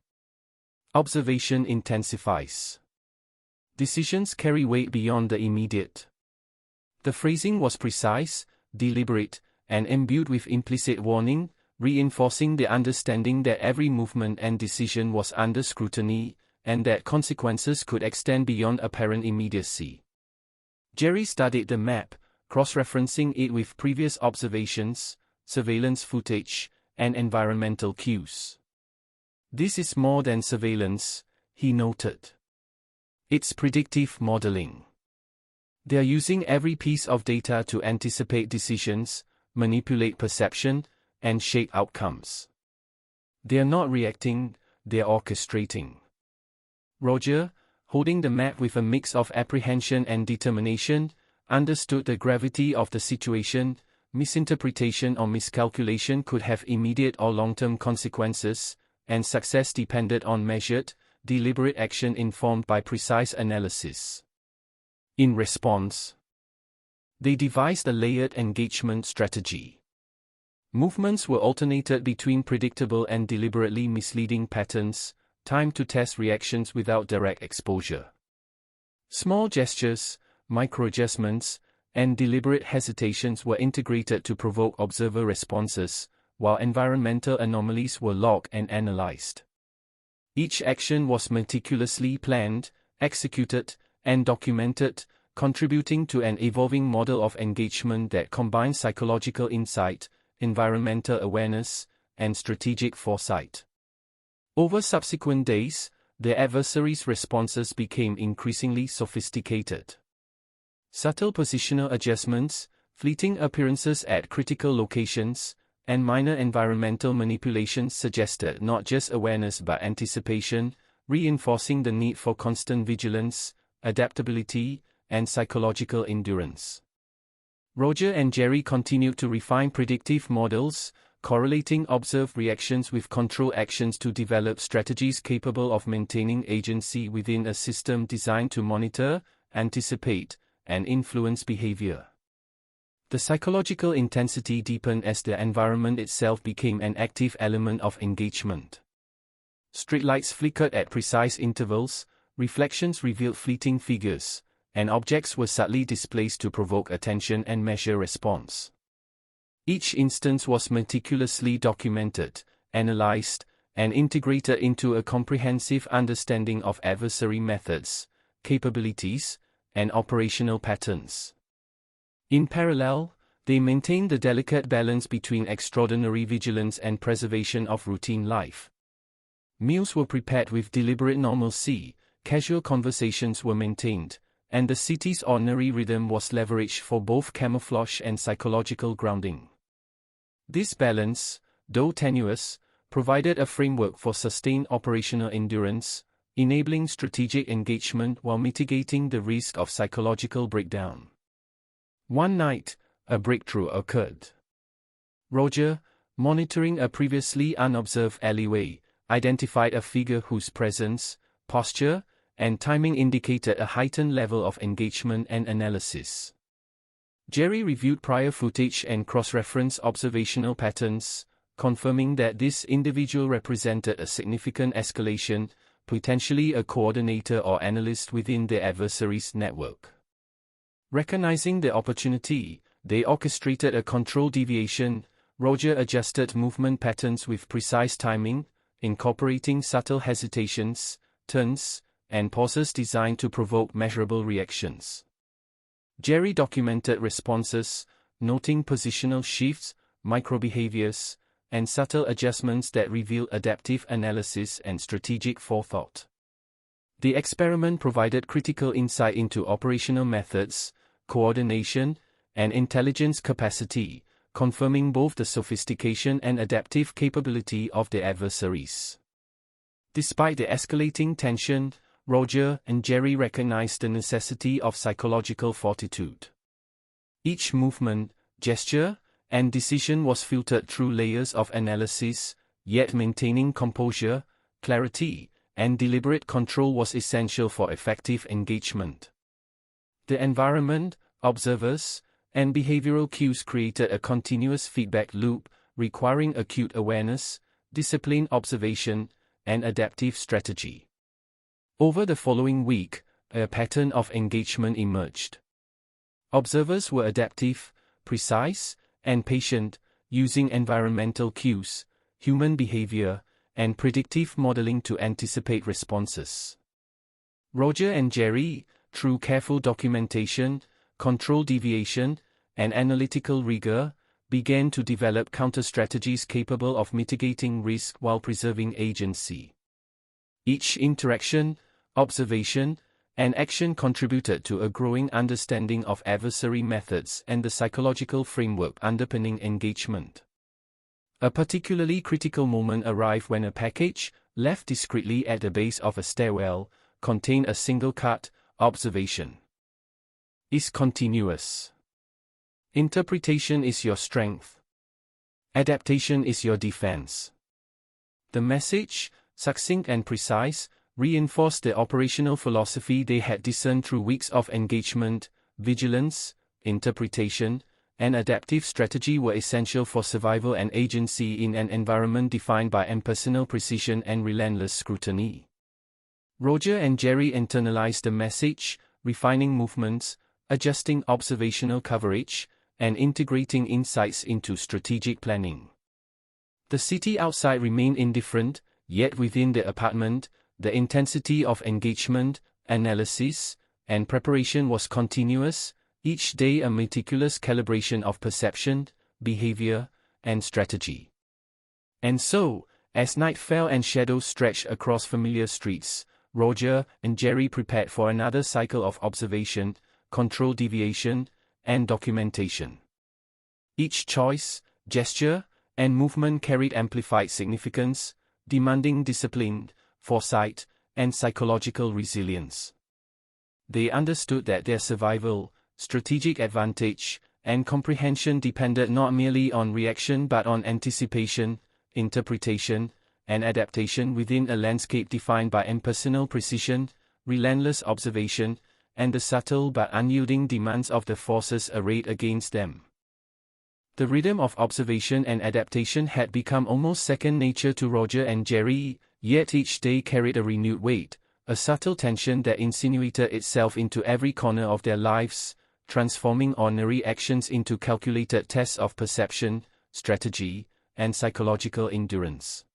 Observation intensifies. Decisions carry weight beyond the immediate. The phrasing was precise, deliberate, and imbued with implicit warning, reinforcing the understanding that every movement and decision was under scrutiny, and that consequences could extend beyond apparent immediacy. Jerry studied the map, cross-referencing it with previous observations, surveillance footage, and environmental cues. This is more than surveillance, he noted. It's predictive modeling. They are using every piece of data to anticipate decisions, manipulate perception, and shape outcomes. They are not reacting, they are orchestrating. Roger, holding the map with a mix of apprehension and determination, understood the gravity of the situation. Misinterpretation or miscalculation could have immediate or long-term consequences, and success depended on measured, deliberate action informed by precise analysis. In response, they devised a layered engagement strategy. Movements were alternated between predictable and deliberately misleading patterns, timed to test reactions without direct exposure. Small gestures, microadjustments, and deliberate hesitations were integrated to provoke observer responses, while environmental anomalies were logged and analyzed. Each action was meticulously planned, executed, and documented, contributing to an evolving model of engagement that combines psychological insight, environmental awareness, and strategic foresight. Over subsequent days, the adversaries' responses became increasingly sophisticated. Subtle positional adjustments, fleeting appearances at critical locations, and minor environmental manipulations suggested not just awareness but anticipation, reinforcing the need for constant vigilance, adaptability, and psychological endurance. Roger and Jerry continued to refine predictive models, correlating observed reactions with control actions to develop strategies capable of maintaining agency within a system designed to monitor, anticipate, and influence behavior. The psychological intensity deepened as the environment itself became an active element of engagement. Streetlights flickered at precise intervals, reflections revealed fleeting figures, and objects were subtly displaced to provoke attention and measure response. Each instance was meticulously documented, analyzed, and integrated into a comprehensive understanding of adversary methods, capabilities, and operational patterns. In parallel, they maintained the delicate balance between extraordinary vigilance and preservation of routine life. Meals were prepared with deliberate normalcy, casual conversations were maintained, and the city's ordinary rhythm was leveraged for both camouflage and psychological grounding. This balance, though tenuous, provided a framework for sustained operational endurance, enabling strategic engagement while mitigating the risk of psychological breakdown. One night, a breakthrough occurred. Roger, monitoring a previously unobserved alleyway, identified a figure whose presence, posture, and timing indicated a heightened level of engagement and analysis. Jerry reviewed prior footage and cross-referenced observational patterns, confirming that this individual represented a significant escalation, potentially a coordinator or analyst within the adversary's network. Recognizing the opportunity, they orchestrated a control deviation. Roger adjusted movement patterns with precise timing, incorporating subtle hesitations, turns, and pauses designed to provoke measurable reactions. Jerry documented responses, noting positional shifts, microbehaviors, and subtle adjustments that reveal adaptive analysis and strategic forethought. The experiment provided critical insight into operational methods, coordination, and intelligence capacity, confirming both the sophistication and adaptive capability of the adversaries. Despite the escalating tension, Roger and Jerry recognized the necessity of psychological fortitude. Each movement, gesture, and decision was filtered through layers of analysis, yet maintaining composure, clarity, and deliberate control was essential for effective engagement. The environment, observers, and behavioral cues created a continuous feedback loop, requiring acute awareness, disciplined observation, and adaptive strategy. Over the following week, a pattern of engagement emerged. Observers were adaptive, precise, and patient, using environmental cues, human behavior, and predictive modeling to anticipate responses. Roger and Jerry, through careful documentation, control deviation, and analytical rigor, began to develop counter-strategies capable of mitigating risk while preserving agency. Each interaction, observation, and action contributed to a growing understanding of adversary methods and the psychological framework underpinning engagement. A particularly critical moment arrived when a package, left discreetly at the base of a stairwell, contained a single cut: observation is continuous. Interpretation is your strength. Adaptation is your defense. The message, succinct and precise, reinforced the operational philosophy they had discerned through weeks of engagement. Vigilance, interpretation, and adaptive strategy were essential for survival and agency in an environment defined by impersonal precision and relentless scrutiny. Roger and Jerry internalized the message, refining movements, adjusting observational coverage, and integrating insights into strategic planning. The city outside remained indifferent, yet within the apartment, the intensity of engagement, analysis, and preparation was continuous, each day a meticulous calibration of perception, behavior, and strategy. And so, as night fell and shadows stretched across familiar streets, Roger and Jerry prepared for another cycle of observation, control deviation, and documentation. Each choice, gesture, and movement carried amplified significance, demanding discipline, foresight, and psychological resilience. They understood that their survival, strategic advantage, and comprehension depended not merely on reaction but on anticipation, interpretation, and adaptation within a landscape defined by impersonal precision, relentless observation, and the subtle but unyielding demands of the forces arrayed against them. The rhythm of observation and adaptation had become almost second nature to Roger and Jerry, yet each day carried a renewed weight, a subtle tension that insinuated itself into every corner of their lives, transforming ordinary actions into calculated tests of perception, strategy, and psychological endurance.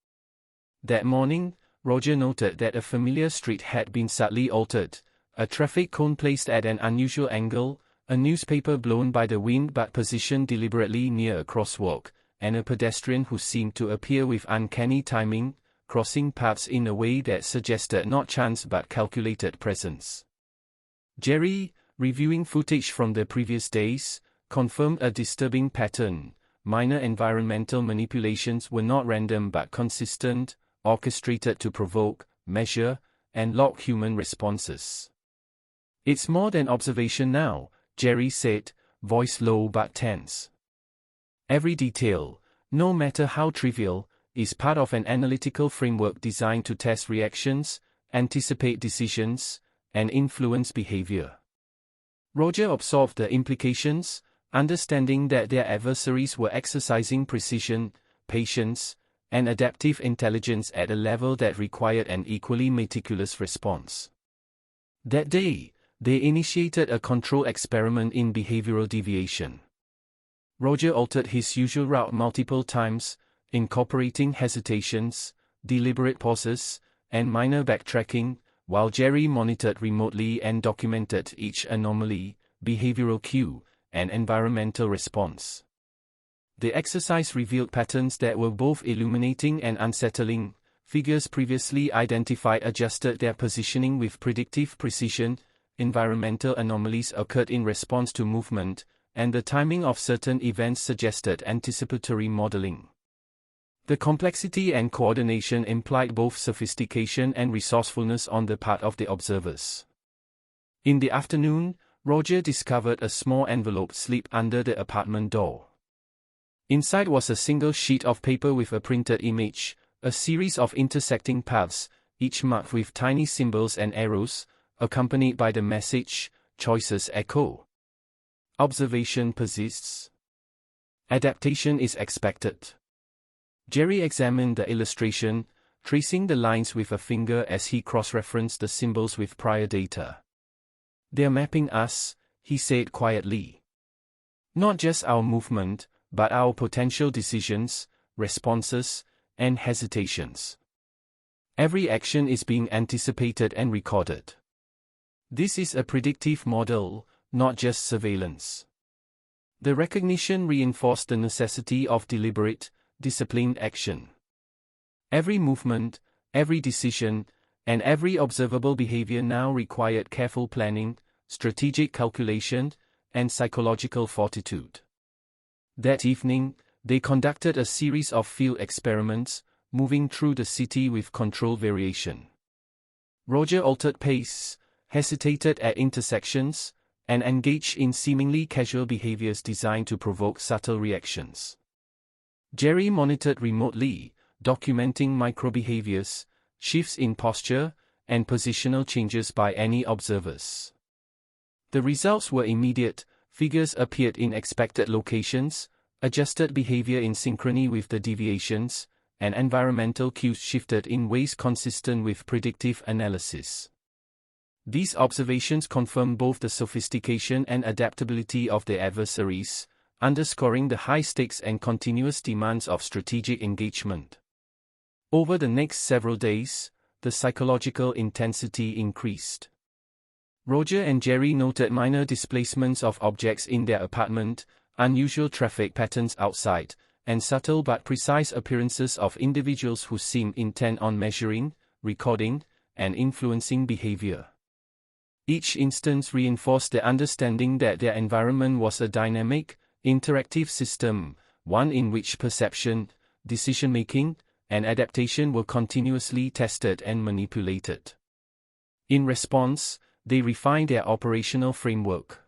That morning, Roger noted that a familiar street had been subtly altered, a traffic cone placed at an unusual angle, a newspaper blown by the wind but positioned deliberately near a crosswalk, and a pedestrian who seemed to appear with uncanny timing, crossing paths in a way that suggested not chance but calculated presence. Jerry, reviewing footage from the previous days, confirmed a disturbing pattern. Minor environmental manipulations were not random but consistent, orchestrated to provoke, measure, and log human responses. "It's more than observation now," Jerry said, voice low but tense. "Every detail, no matter how trivial, is part of an analytical framework designed to test reactions, anticipate decisions, and influence behavior." Roger absorbed the implications, understanding that their adversaries were exercising precision, patience, and adaptive intelligence at a level that required an equally meticulous response. That day, they initiated a control experiment in behavioral deviation. Roger altered his usual route multiple times, incorporating hesitations, deliberate pauses, and minor backtracking, while Jerry monitored remotely and documented each anomaly, behavioral cue, and environmental response. The exercise revealed patterns that were both illuminating and unsettling. Figures previously identified adjusted their positioning with predictive precision, environmental anomalies occurred in response to movement, and the timing of certain events suggested anticipatory modeling. The complexity and coordination implied both sophistication and resourcefulness on the part of the observers. In the afternoon, Roger discovered a small envelope slip under the apartment door. Inside was a single sheet of paper with a printed image, a series of intersecting paths, each marked with tiny symbols and arrows, accompanied by the message, "Choices echo. Observation persists. Adaptation is expected." Jerry examined the illustration, tracing the lines with a finger as he cross-referenced the symbols with prior data. "They're mapping us," he said quietly. "Not just our movement, but our potential decisions, responses, and hesitations. Every action is being anticipated and recorded. This is a predictive model, not just surveillance." The recognition reinforced the necessity of deliberate, disciplined action. Every movement, every decision, and every observable behavior now required careful planning, strategic calculation, and psychological fortitude. That evening, they conducted a series of field experiments, moving through the city with controlled variation. Roger altered pace, hesitated at intersections, and engaged in seemingly casual behaviors designed to provoke subtle reactions. Jerry monitored remotely, documenting micro-behaviors, shifts in posture, and positional changes by any observers. The results were immediate. Figures appeared in expected locations, adjusted behavior in synchrony with the deviations, and environmental cues shifted in ways consistent with predictive analysis. These observations confirm both the sophistication and adaptability of the adversaries, underscoring the high stakes and continuous demands of strategic engagement. Over the next several days, the psychological intensity increased. Roger and Jerry noted minor displacements of objects in their apartment, unusual traffic patterns outside, and subtle but precise appearances of individuals who seemed intent on measuring, recording, and influencing behavior. Each instance reinforced the understanding that their environment was a dynamic, interactive system, one in which perception, decision-making, and adaptation were continuously tested and manipulated. In response, they refined their operational framework.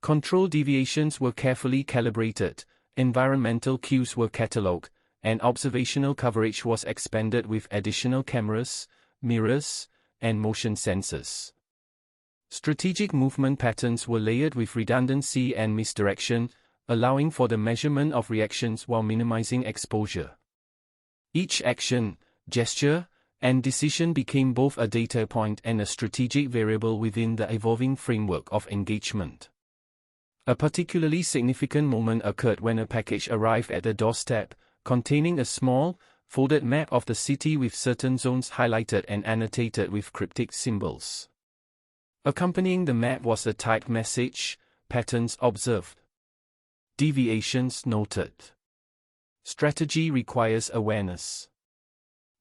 Control deviations were carefully calibrated, environmental cues were catalogued, and observational coverage was expanded with additional cameras, mirrors, and motion sensors. Strategic movement patterns were layered with redundancy and misdirection, allowing for the measurement of reactions while minimizing exposure. Each action, gesture, and decision became both a data point and a strategic variable within the evolving framework of engagement. A particularly significant moment occurred when a package arrived at the doorstep, containing a small, folded map of the city with certain zones highlighted and annotated with cryptic symbols. Accompanying the map was a typed message: "Patterns observed. Deviations noted. Strategy requires awareness."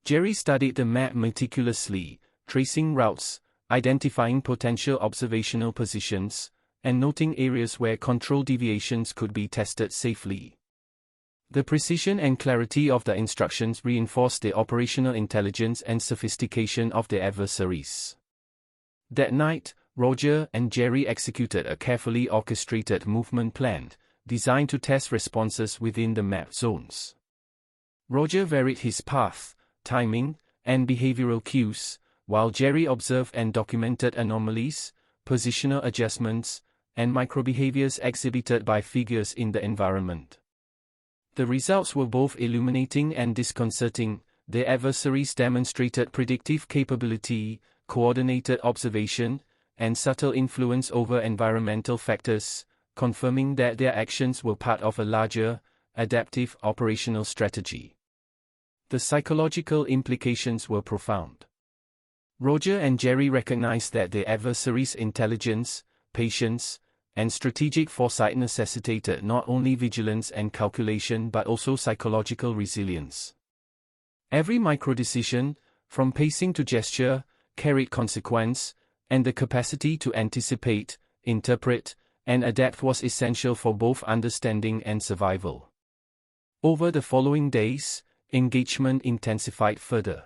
Jerry studied the map meticulously, tracing routes, identifying potential observational positions, and noting areas where control deviations could be tested safely. The precision and clarity of the instructions reinforced the operational intelligence and sophistication of the adversaries. That night, Roger and Jerry executed a carefully orchestrated movement plan, designed to test responses within the map zones. Roger varied his path, timing, and behavioral cues, while Jerry observed and documented anomalies, positional adjustments, and microbehaviors exhibited by figures in the environment. The results were both illuminating and disconcerting. The adversaries demonstrated predictive capability, coordinated observation, and subtle influence over environmental factors, confirming that their actions were part of a larger, adaptive operational strategy. The psychological implications were profound. Roger and Jerry recognized that their adversaries' intelligence, patience, and strategic foresight necessitated not only vigilance and calculation but also psychological resilience. Every micro-decision, from pacing to gesture, carried consequence, and the capacity to anticipate, interpret, and adapt was essential for both understanding and survival. Over the following days, engagement intensified further.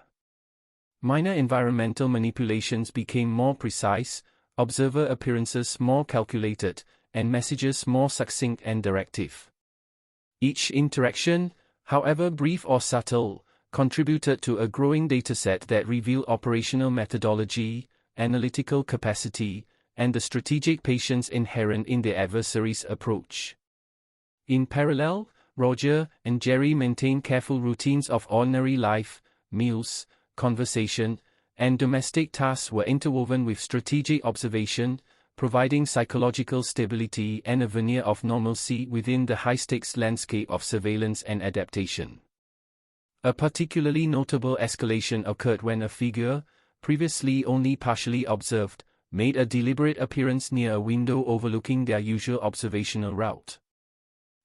Minor environmental manipulations became more precise, observer appearances more calculated, and messages more succinct and directive. Each interaction, however brief or subtle, contributed to a growing dataset that revealed operational methodology, analytical capacity, and the strategic patience inherent in their adversary's approach. In parallel, Roger and Jerry maintained careful routines of ordinary life, meals, conversation, and domestic tasks were interwoven with strategic observation, providing psychological stability and a veneer of normalcy within the high-stakes landscape of surveillance and adaptation. A particularly notable escalation occurred when a figure, previously only partially observed, made a deliberate appearance near a window overlooking their usual observational route.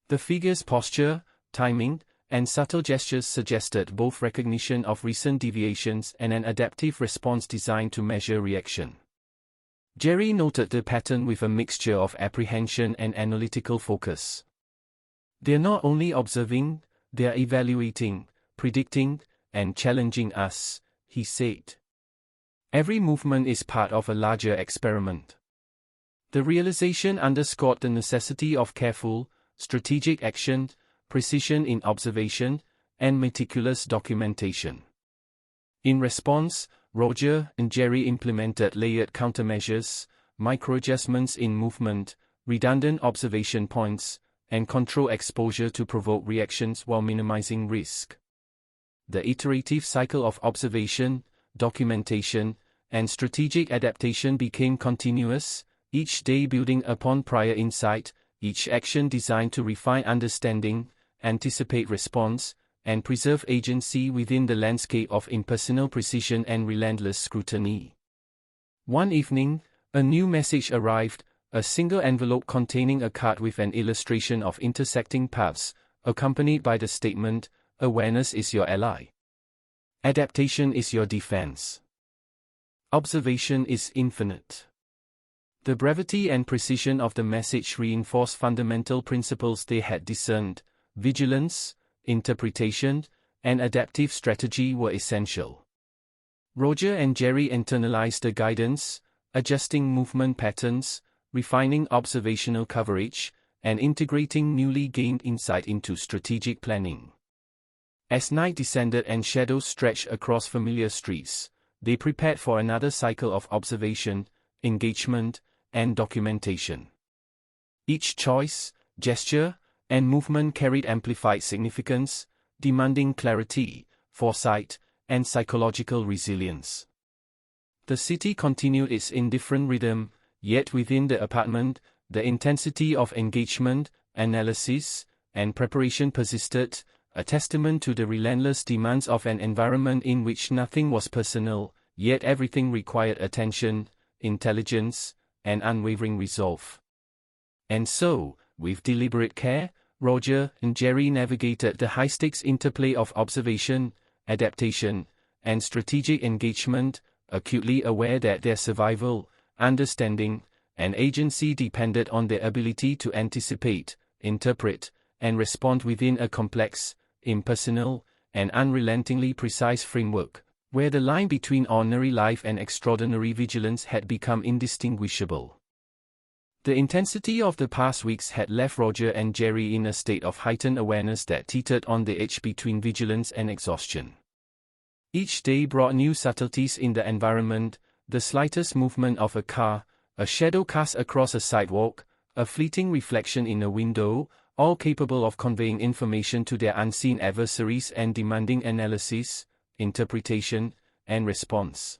The figure's posture, timing, and subtle gestures suggested both recognition of recent deviations and an adaptive response designed to measure reaction. Jerry noted the pattern with a mixture of apprehension and analytical focus. "They're not only observing, they're evaluating, predicting, and challenging us," he said. "Every movement is part of a larger experiment." The realization underscored the necessity of careful, strategic action, precision in observation, and meticulous documentation. In response, Roger and Jerry implemented layered countermeasures, microadjustments in movement, redundant observation points, and control exposure to provoke reactions while minimizing risk. The iterative cycle of observation, documentation, and strategic adaptation became continuous, each day building upon prior insight, each action designed to refine understanding, anticipate response, and preserve agency within the landscape of impersonal precision and relentless scrutiny. One evening, a new message arrived, a single envelope containing a card with an illustration of intersecting paths, accompanied by the statement, "Awareness is your ally. Adaptation is your defense. Observation is infinite." The brevity and precision of the message reinforced fundamental principles they had discerned: vigilance, interpretation, and adaptive strategy were essential. Roger and Jerry internalized the guidance, adjusting movement patterns, refining observational coverage, and integrating newly gained insight into strategic planning. As night descended and shadows stretched across familiar streets, they prepared for another cycle of observation, engagement, and documentation. Each choice, gesture, and movement carried amplified significance, demanding clarity, foresight, and psychological resilience. The city continued its indifferent rhythm, yet within the apartment, the intensity of engagement, analysis, and preparation persisted, a testament to the relentless demands of an environment in which nothing was personal, yet everything required attention, intelligence, and unwavering resolve. And so, with deliberate care, Roger and Jerry navigated the high-stakes interplay of observation, adaptation, and strategic engagement, acutely aware that their survival, understanding, and agency depended on their ability to anticipate, interpret, and respond within a complex, impersonal, and unrelentingly precise framework, where the line between ordinary life and extraordinary vigilance had become indistinguishable. The intensity of the past weeks had left Roger and Jerry in a state of heightened awareness that teetered on the edge between vigilance and exhaustion. Each day brought new subtleties in the environment: the slightest movement of a car, a shadow cast across a sidewalk, a fleeting reflection in a window, all capable of conveying information to their unseen adversaries and demanding analysis, interpretation, and response.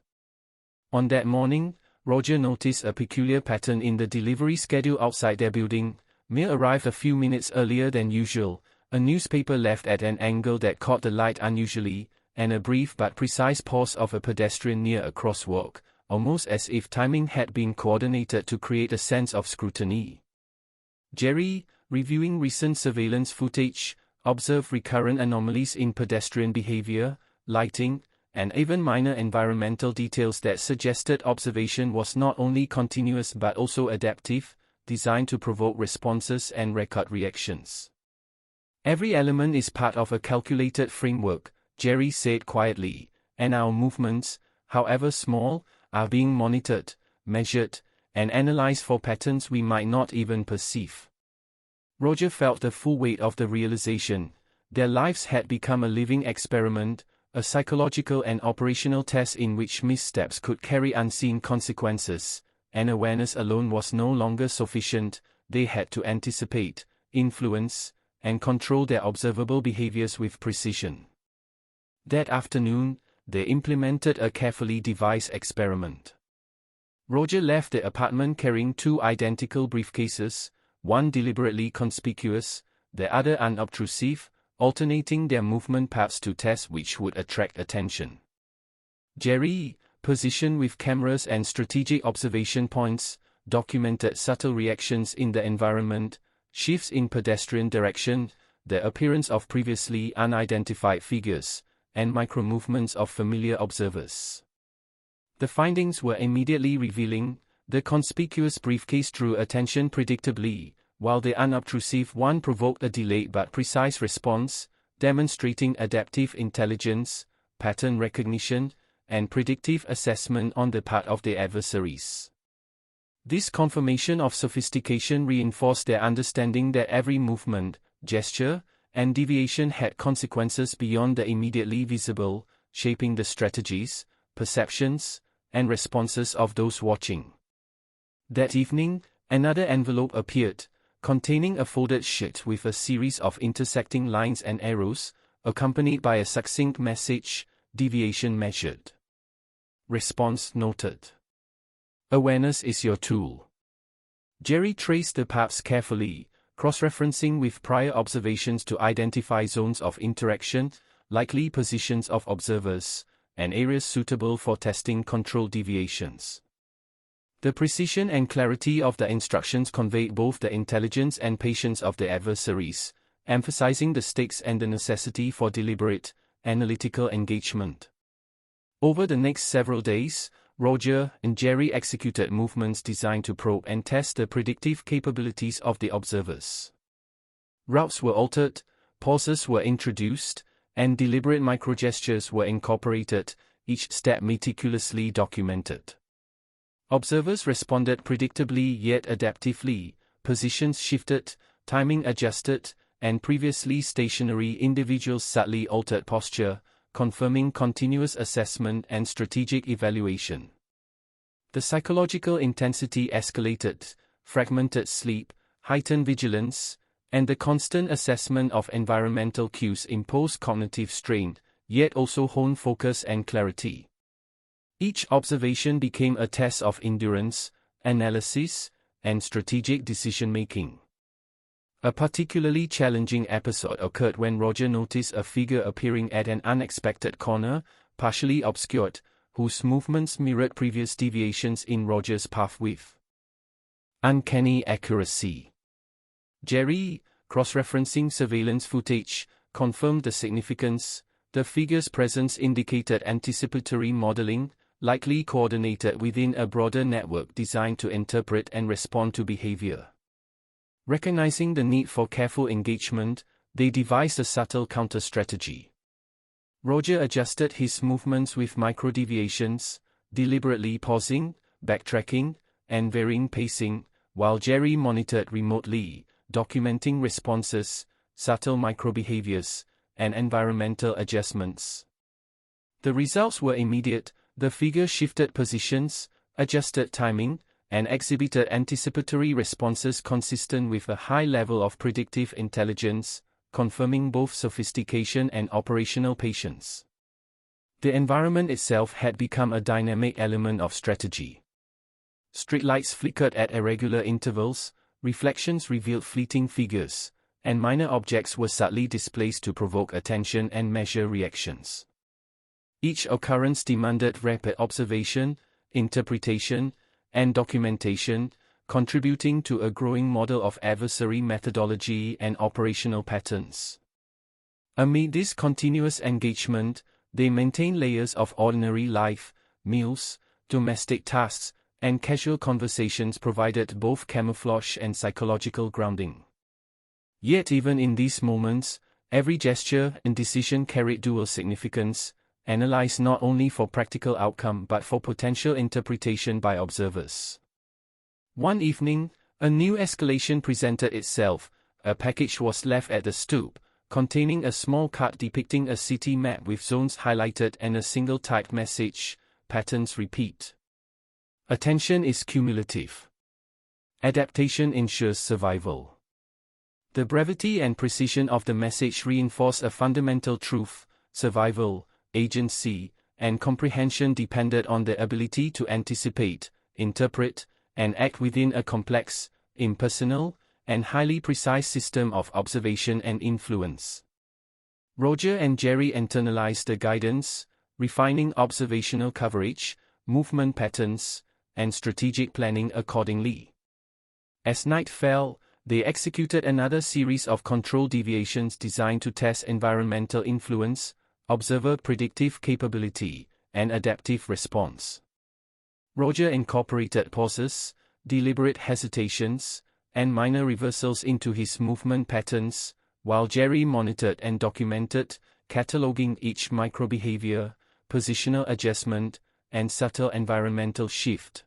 On that morning, Roger noticed a peculiar pattern in the delivery schedule outside their building. Mail arrived a few minutes earlier than usual, a newspaper left at an angle that caught the light unusually, and a brief but precise pause of a pedestrian near a crosswalk, almost as if timing had been coordinated to create a sense of scrutiny. Jerry, reviewing recent surveillance footage, observed recurrent anomalies in pedestrian behavior, lighting, and even minor environmental details that suggested observation was not only continuous but also adaptive, designed to provoke responses and record reactions. Every element is part of a calculated framework, Jerry said quietly, and our movements, however small, are being monitored, measured, and analyzed for patterns we might not even perceive. Roger felt the full weight of the realization. Their lives had become a living experiment, a psychological and operational test in which missteps could carry unseen consequences, and awareness alone was no longer sufficient. They had to anticipate, influence, and control their observable behaviors with precision. That afternoon, they implemented a carefully devised experiment. Roger left the apartment carrying 2 identical briefcases, one deliberately conspicuous, the other unobtrusive, alternating their movement paths to test which would attract attention. Jerry, positioned with cameras and strategic observation points, documented subtle reactions in the environment, shifts in pedestrian direction, the appearance of previously unidentified figures, and micro-movements of familiar observers. The findings were immediately revealing. The conspicuous briefcase drew attention predictably, while the unobtrusive one provoked a delayed but precise response, demonstrating adaptive intelligence, pattern recognition, and predictive assessment on the part of their adversaries. This confirmation of sophistication reinforced their understanding that every movement, gesture, and deviation had consequences beyond the immediately visible, shaping the strategies, perceptions, and responses of those watching. That evening, another envelope appeared, containing a folded sheet with a series of intersecting lines and arrows, accompanied by a succinct message: deviation measured. Response noted. Awareness is your tool. Jerry traced the paths carefully, cross-referencing with prior observations to identify zones of interaction, likely positions of observers, and areas suitable for testing controlled deviations. The precision and clarity of the instructions conveyed both the intelligence and patience of the adversaries, emphasizing the stakes and the necessity for deliberate, analytical engagement. Over the next several days, Roger and Jerry executed movements designed to probe and test the predictive capabilities of the observers. Routes were altered, pauses were introduced, and deliberate microgestures were incorporated, each step meticulously documented. Observers responded predictably yet adaptively, positions shifted, timing adjusted, and previously stationary individuals subtly altered posture, confirming continuous assessment and strategic evaluation. The psychological intensity escalated, fragmented sleep, heightened vigilance, and the constant assessment of environmental cues imposed cognitive strain, yet also honed focus and clarity. Each observation became a test of endurance, analysis, and strategic decision-making. A particularly challenging episode occurred when Roger noticed a figure appearing at an unexpected corner, partially obscured, whose movements mirrored previous deviations in Roger's path with uncanny accuracy. Jerry, cross-referencing surveillance footage, confirmed the significance. The figure's presence indicated anticipatory modeling, likely coordinated within a broader network designed to interpret and respond to behavior. Recognizing the need for careful engagement, they devised a subtle counter-strategy. Roger adjusted his movements with micro-deviations, deliberately pausing, backtracking, and varying pacing, while Jerry monitored remotely, documenting responses, subtle micro-behaviors, and environmental adjustments. The results were immediate. The figure shifted positions, adjusted timing, and exhibited anticipatory responses consistent with a high level of predictive intelligence, confirming both sophistication and operational patience. The environment itself had become a dynamic element of strategy. Streetlights flickered at irregular intervals, reflections revealed fleeting figures, and minor objects were subtly displaced to provoke attention and measure reactions. Each occurrence demanded rapid observation, interpretation, and documentation, contributing to a growing model of adversary methodology and operational patterns. Amid this continuous engagement, they maintain layers of ordinary life, meals, domestic tasks, and casual conversations provided both camouflage and psychological grounding. Yet even in these moments, every gesture and decision carried dual significance, analyzed not only for practical outcome but for potential interpretation by observers. One evening, a new escalation presented itself. A package was left at the stoop, containing a small card depicting a city map with zones highlighted and a single typed message: patterns repeat. Attention is cumulative. Adaptation ensures survival. The brevity and precision of the message reinforce a fundamental truth: survival, agency, and comprehension depended on the ability to anticipate, interpret, and act within a complex, impersonal, and highly precise system of observation and influence. Roger and Jerry internalized the guidance, refining observational coverage, movement patterns, and strategic planning accordingly. As night fell, they executed another series of control deviations designed to test environmental influence, observer predictive capability, and adaptive response. Roger incorporated pauses, deliberate hesitations, and minor reversals into his movement patterns, while Jerry monitored and documented, cataloging each microbehavior, positional adjustment, and subtle environmental shift.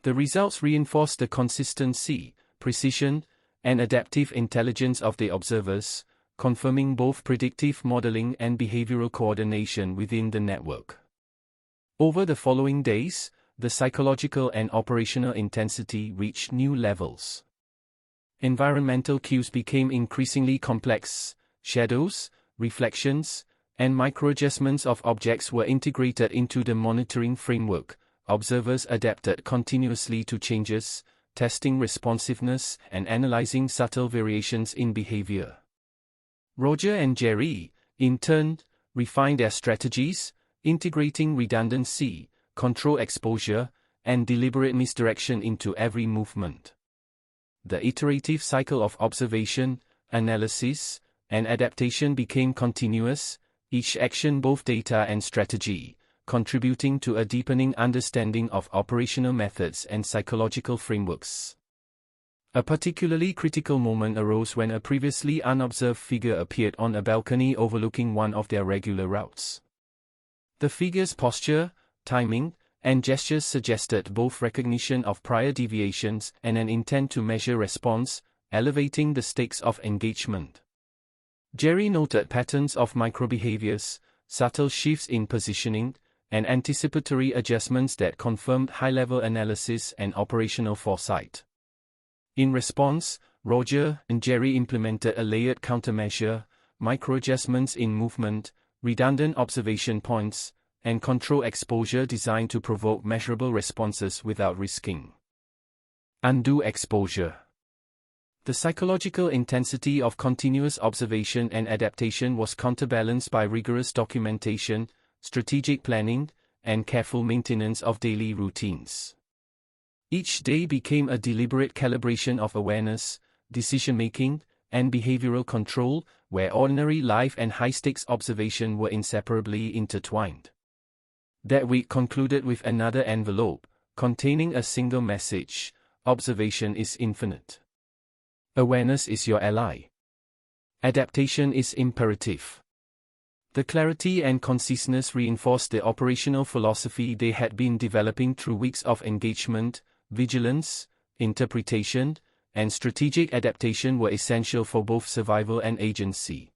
The results reinforced the consistency, precision, and adaptive intelligence of the observers, confirming both predictive modeling and behavioral coordination within the network. Over the following days, the psychological and operational intensity reached new levels. Environmental cues became increasingly complex. Shadows, reflections, and microadjustments of objects were integrated into the monitoring framework. Observers adapted continuously to changes, testing responsiveness and analyzing subtle variations in behavior. Roger and Jerry, in turn, refined their strategies, integrating redundancy, control exposure, and deliberate misdirection into every movement. The iterative cycle of observation, analysis, and adaptation became continuous, each action both data and strategy, contributing to a deepening understanding of operational methods and psychological frameworks. A particularly critical moment arose when a previously unobserved figure appeared on a balcony overlooking one of their regular routes. The figure's posture, timing, and gestures suggested both recognition of prior deviations and an intent to measure response, elevating the stakes of engagement. Jerry noted patterns of microbehaviors, subtle shifts in positioning, and anticipatory adjustments that confirmed high-level analysis and operational foresight. In response, Roger and Jerry implemented a layered countermeasure: microadjustments in movement, redundant observation points, and control exposure designed to provoke measurable responses without risking undue exposure. The psychological intensity of continuous observation and adaptation was counterbalanced by rigorous documentation, strategic planning, and careful maintenance of daily routines. Each day became a deliberate calibration of awareness, decision-making, and behavioral control, where ordinary life and high-stakes observation were inseparably intertwined. That week concluded with another envelope, containing a single message: observation is infinite. Awareness is your ally. Adaptation is imperative. The clarity and conciseness reinforced the operational philosophy they had been developing through weeks of engagement. Vigilance, interpretation, and strategic adaptation were essential for both survival and agency.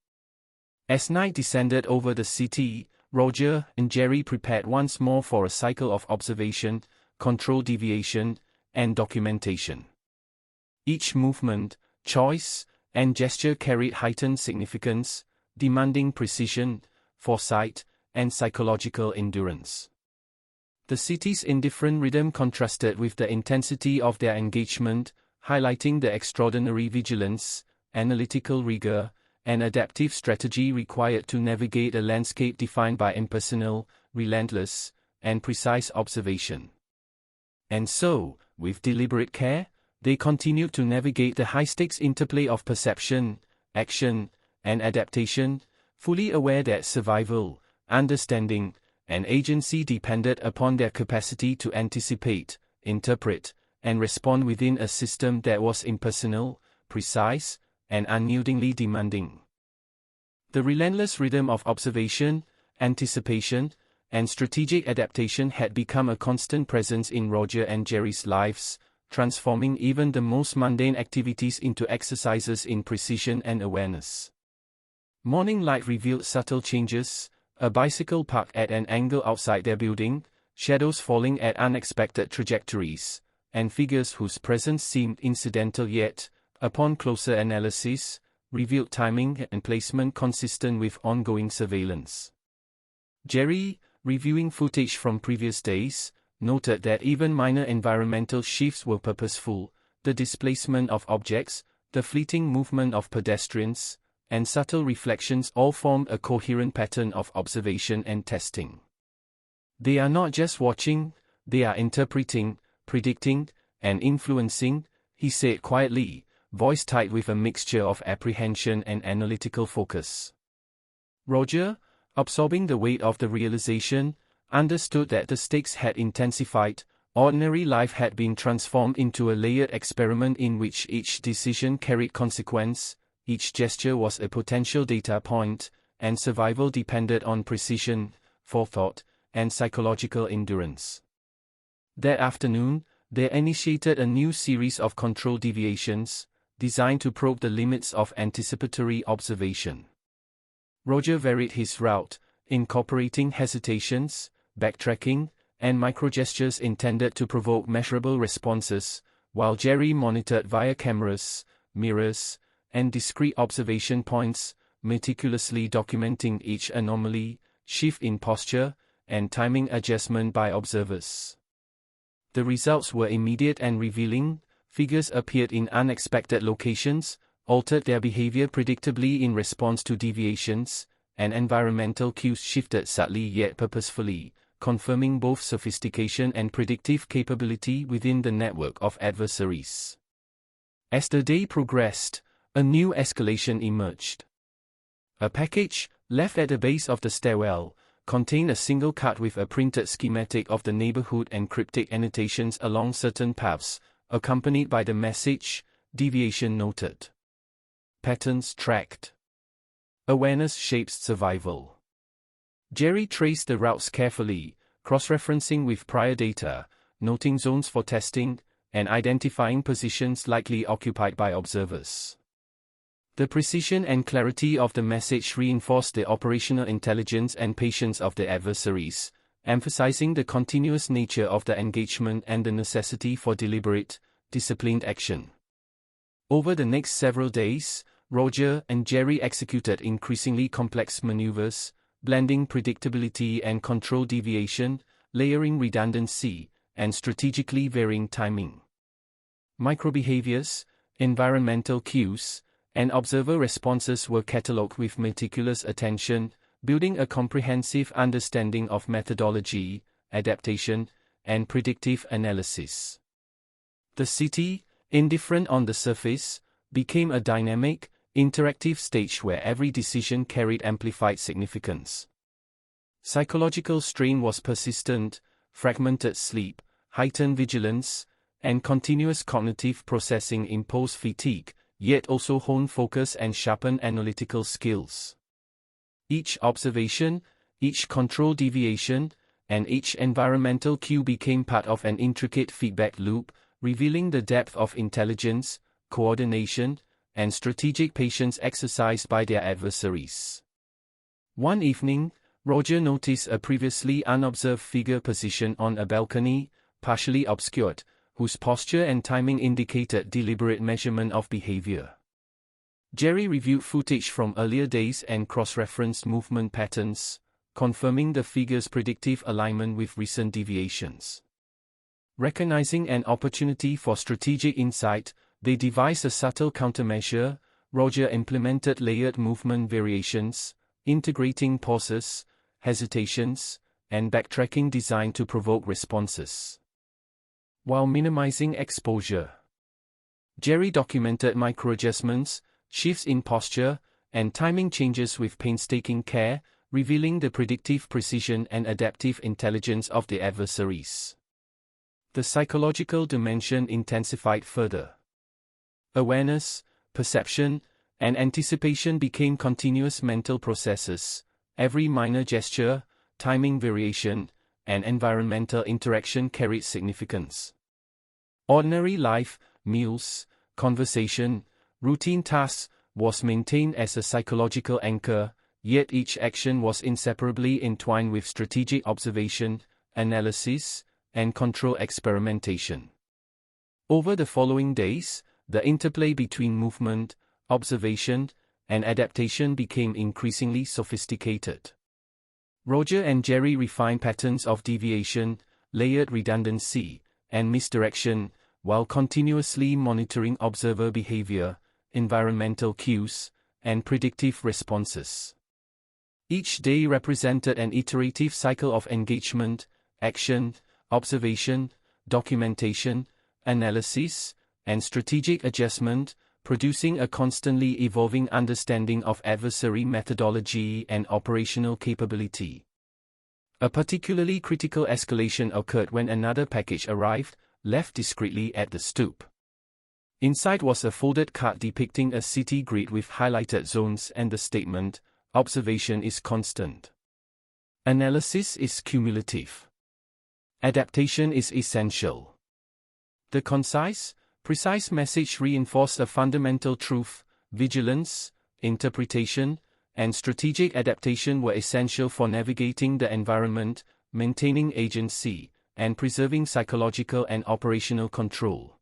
As night descended over the city, Roger and Jerry prepared once more for a cycle of observation, control deviation, and documentation. Each movement, choice, and gesture carried heightened significance, demanding precision, foresight, and psychological endurance. The city's indifferent rhythm contrasted with the intensity of their engagement, highlighting the extraordinary vigilance, analytical rigor, and adaptive strategy required to navigate a landscape defined by impersonal, relentless, and precise observation. And so, with deliberate care, they continued to navigate the high-stakes interplay of perception, action, and adaptation, fully aware that survival, understanding, and agency depended upon their capacity to anticipate, interpret, and respond within a system that was impersonal, precise, and unyieldingly demanding. The relentless rhythm of observation, anticipation, and strategic adaptation had become a constant presence in Roger and Jerry's lives, transforming even the most mundane activities into exercises in precision and awareness. Morning light revealed subtle changes, a bicycle parked at an angle outside their building, shadows falling at unexpected trajectories, and figures whose presence seemed incidental yet, upon closer analysis, revealed timing and placement consistent with ongoing surveillance. Jerry, reviewing footage from previous days, noted that even minor environmental shifts were purposeful, the displacement of objects, the fleeting movement of pedestrians, and subtle reflections all formed a coherent pattern of observation and testing. They are not just watching, they are interpreting, predicting, and influencing, he said quietly, voice tight with a mixture of apprehension and analytical focus. Roger, absorbing the weight of the realization, understood that the stakes had intensified, ordinary life had been transformed into a layered experiment in which each decision carried consequence, each gesture was a potential data point, and survival depended on precision, forethought, and psychological endurance. That afternoon, they initiated a new series of control deviations, designed to probe the limits of anticipatory observation. Roger varied his route, incorporating hesitations, backtracking, and microgestures intended to provoke measurable responses, while Jerry monitored via cameras, mirrors, and discrete observation points, meticulously documenting each anomaly, shift in posture, and timing adjustment by observers. The results were immediate and revealing. Figures appeared in unexpected locations, altered their behavior predictably in response to deviations, and environmental cues shifted subtly yet purposefully, confirming both sophistication and predictive capability within the network of adversaries. As the day progressed, a new escalation emerged. A package, left at the base of the stairwell, contained a single card with a printed schematic of the neighborhood and cryptic annotations along certain paths, accompanied by the message, deviation noted. Patterns tracked. Awareness shapes survival. Jerry traced the routes carefully, cross-referencing with prior data, noting zones for testing, and identifying positions likely occupied by observers. The precision and clarity of the message reinforced the operational intelligence and patience of the adversaries, emphasizing the continuous nature of the engagement and the necessity for deliberate, disciplined action. Over the next several days, Roger and Jerry executed increasingly complex maneuvers, blending predictability and control deviation, layering redundancy, and strategically varying timing. Microbehaviors, environmental cues, and observer responses were catalogued with meticulous attention, building a comprehensive understanding of methodology, adaptation, and predictive analysis. The city, indifferent on the surface, became a dynamic, interactive stage where every decision carried amplified significance. Psychological strain was persistent, fragmented sleep, heightened vigilance, and continuous cognitive processing imposed fatigue, yet also honed focus and sharpened analytical skills. Each observation, each control deviation, and each environmental cue became part of an intricate feedback loop, revealing the depth of intelligence, coordination, and strategic patience exercised by their adversaries. One evening, Roger noticed a previously unobserved figure positioned on a balcony, partially obscured, whose posture and timing indicated deliberate measurement of behavior. Jerry reviewed footage from earlier days and cross-referenced movement patterns, confirming the figure's predictive alignment with recent deviations. Recognizing an opportunity for strategic insight, they devised a subtle countermeasure, Roger implemented layered movement variations, integrating pauses, hesitations, and backtracking designed to provoke responses, while minimizing exposure. Jerry documented microadjustments, shifts in posture, and timing changes with painstaking care, revealing the predictive precision and adaptive intelligence of the adversaries. The psychological dimension intensified further. Awareness, perception, and anticipation became continuous mental processes. Every minor gesture, timing variation, and environmental interaction carried significance. Ordinary life, meals, conversation, routine tasks, was maintained as a psychological anchor, yet each action was inseparably entwined with strategic observation, analysis, and control experimentation. Over the following days, the interplay between movement, observation, and adaptation became increasingly sophisticated. Roger and Jerry refined patterns of deviation, layered redundancy, and misdirection, while continuously monitoring observer behavior, environmental cues, and predictive responses. Each day represented an iterative cycle of engagement, action, observation, documentation, analysis, and strategic adjustment, producing a constantly evolving understanding of adversary methodology and operational capability. A particularly critical escalation occurred when another package arrived, left discreetly at the stoop. Inside was a folded card depicting a city grid with highlighted zones and the statement, "Observation is constant. Analysis is cumulative. Adaptation is essential." The concise, precise message reinforced a fundamental truth: vigilance, interpretation, and strategic adaptation were essential for navigating the environment, maintaining agency, and preserving psychological and operational control.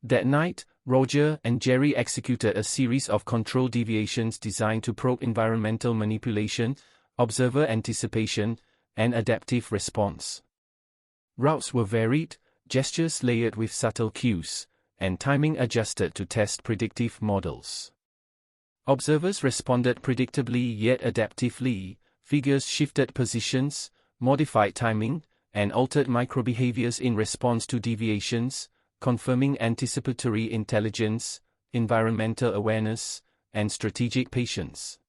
That night, Roger and Jerry executed a series of control deviations designed to probe environmental manipulation, observer anticipation, and adaptive response. Routes were varied, gestures layered with subtle cues, and timing adjusted to test predictive models. Observers responded predictably yet adaptively, figures shifted positions, modified timing, and altered microbehaviors in response to deviations, confirming anticipatory intelligence, environmental awareness, and strategic patience.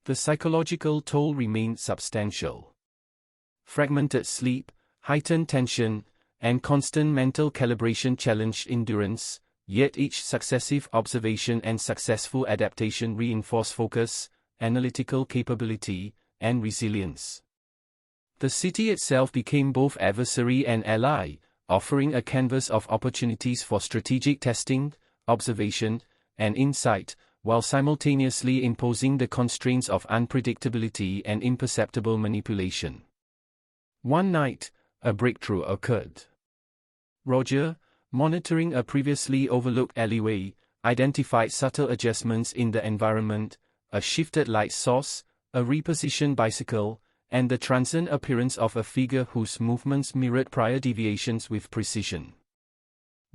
The psychological toll remained substantial. Fragmented sleep, heightened tension, and constant mental calibration challenged endurance, yet each successive observation and successful adaptation reinforced focus, analytical capability, and resilience. The city itself became both adversary and ally, offering a canvas of opportunities for strategic testing, observation, and insight, while simultaneously imposing the constraints of unpredictability and imperceptible manipulation. One night, a breakthrough occurred. Roger, monitoring a previously overlooked alleyway, identified subtle adjustments in the environment: a shifted light source, a repositioned bicycle, and the transient appearance of a figure whose movements mirrored prior deviations with precision.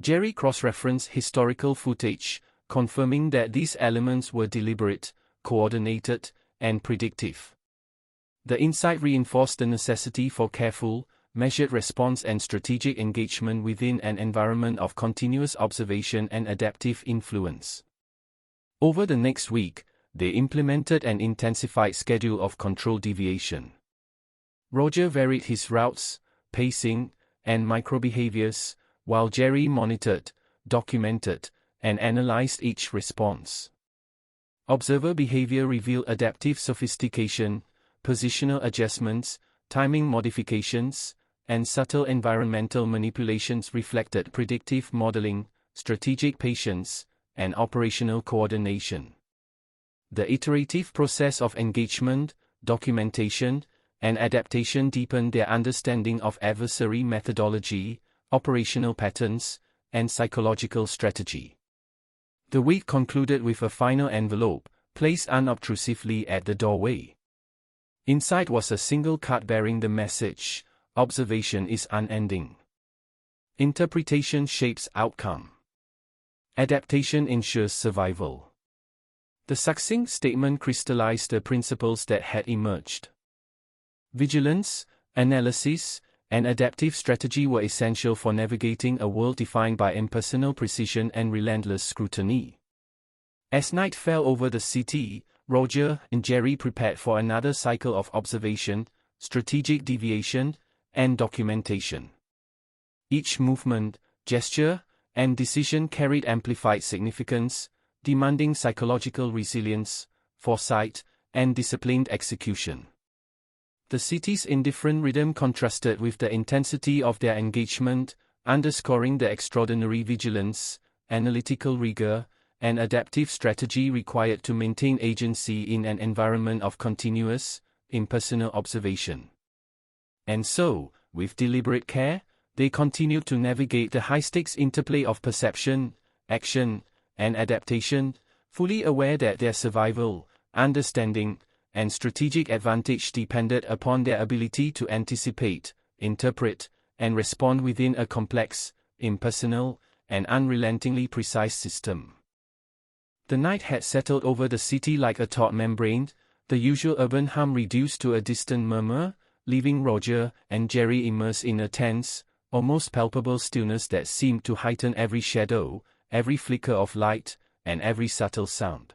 Jerry cross-referenced historical footage, confirming that these elements were deliberate, coordinated, and predictive. The insight reinforced the necessity for careful, measured response and strategic engagement within an environment of continuous observation and adaptive influence. Over the next week, they implemented an intensified schedule of control deviation. Roger varied his routes, pacing, and microbehaviors, while Jerry monitored, documented, and analyzed each response. Observer behavior revealed adaptive sophistication, positional adjustments, timing modifications, and subtle environmental manipulations reflected predictive modeling, strategic patience, and operational coordination. The iterative process of engagement, documentation, and adaptation deepened their understanding of adversary methodology, operational patterns, and psychological strategy. The week concluded with a final envelope, placed unobtrusively at the doorway. Inside was a single card bearing the message: "Observation is unending. Interpretation shapes outcome. Adaptation ensures survival." The succinct statement crystallized the principles that had emerged. Vigilance, analysis, and adaptive strategy were essential for navigating a world defined by impersonal precision and relentless scrutiny. As night fell over the city, Roger and Jerry prepared for another cycle of observation, strategic deviation, and documentation. Each movement, gesture, and decision carried amplified significance, demanding psychological resilience, foresight, and disciplined execution. The city's indifferent rhythm contrasted with the intensity of their engagement, underscoring the extraordinary vigilance, analytical rigor, and adaptive strategy required to maintain agency in an environment of continuous, impersonal observation. And so, with deliberate care, they continued to navigate the high-stakes interplay of perception, action, and adaptation, fully aware that their survival, understanding, and strategic advantage depended upon their ability to anticipate, interpret, and respond within a complex, impersonal, and unrelentingly precise system. The night had settled over the city like a taut membrane, the usual urban hum reduced to a distant murmur, leaving Roger and Jerry immersed in a tense, almost palpable stillness that seemed to heighten every shadow, every flicker of light, and every subtle sound.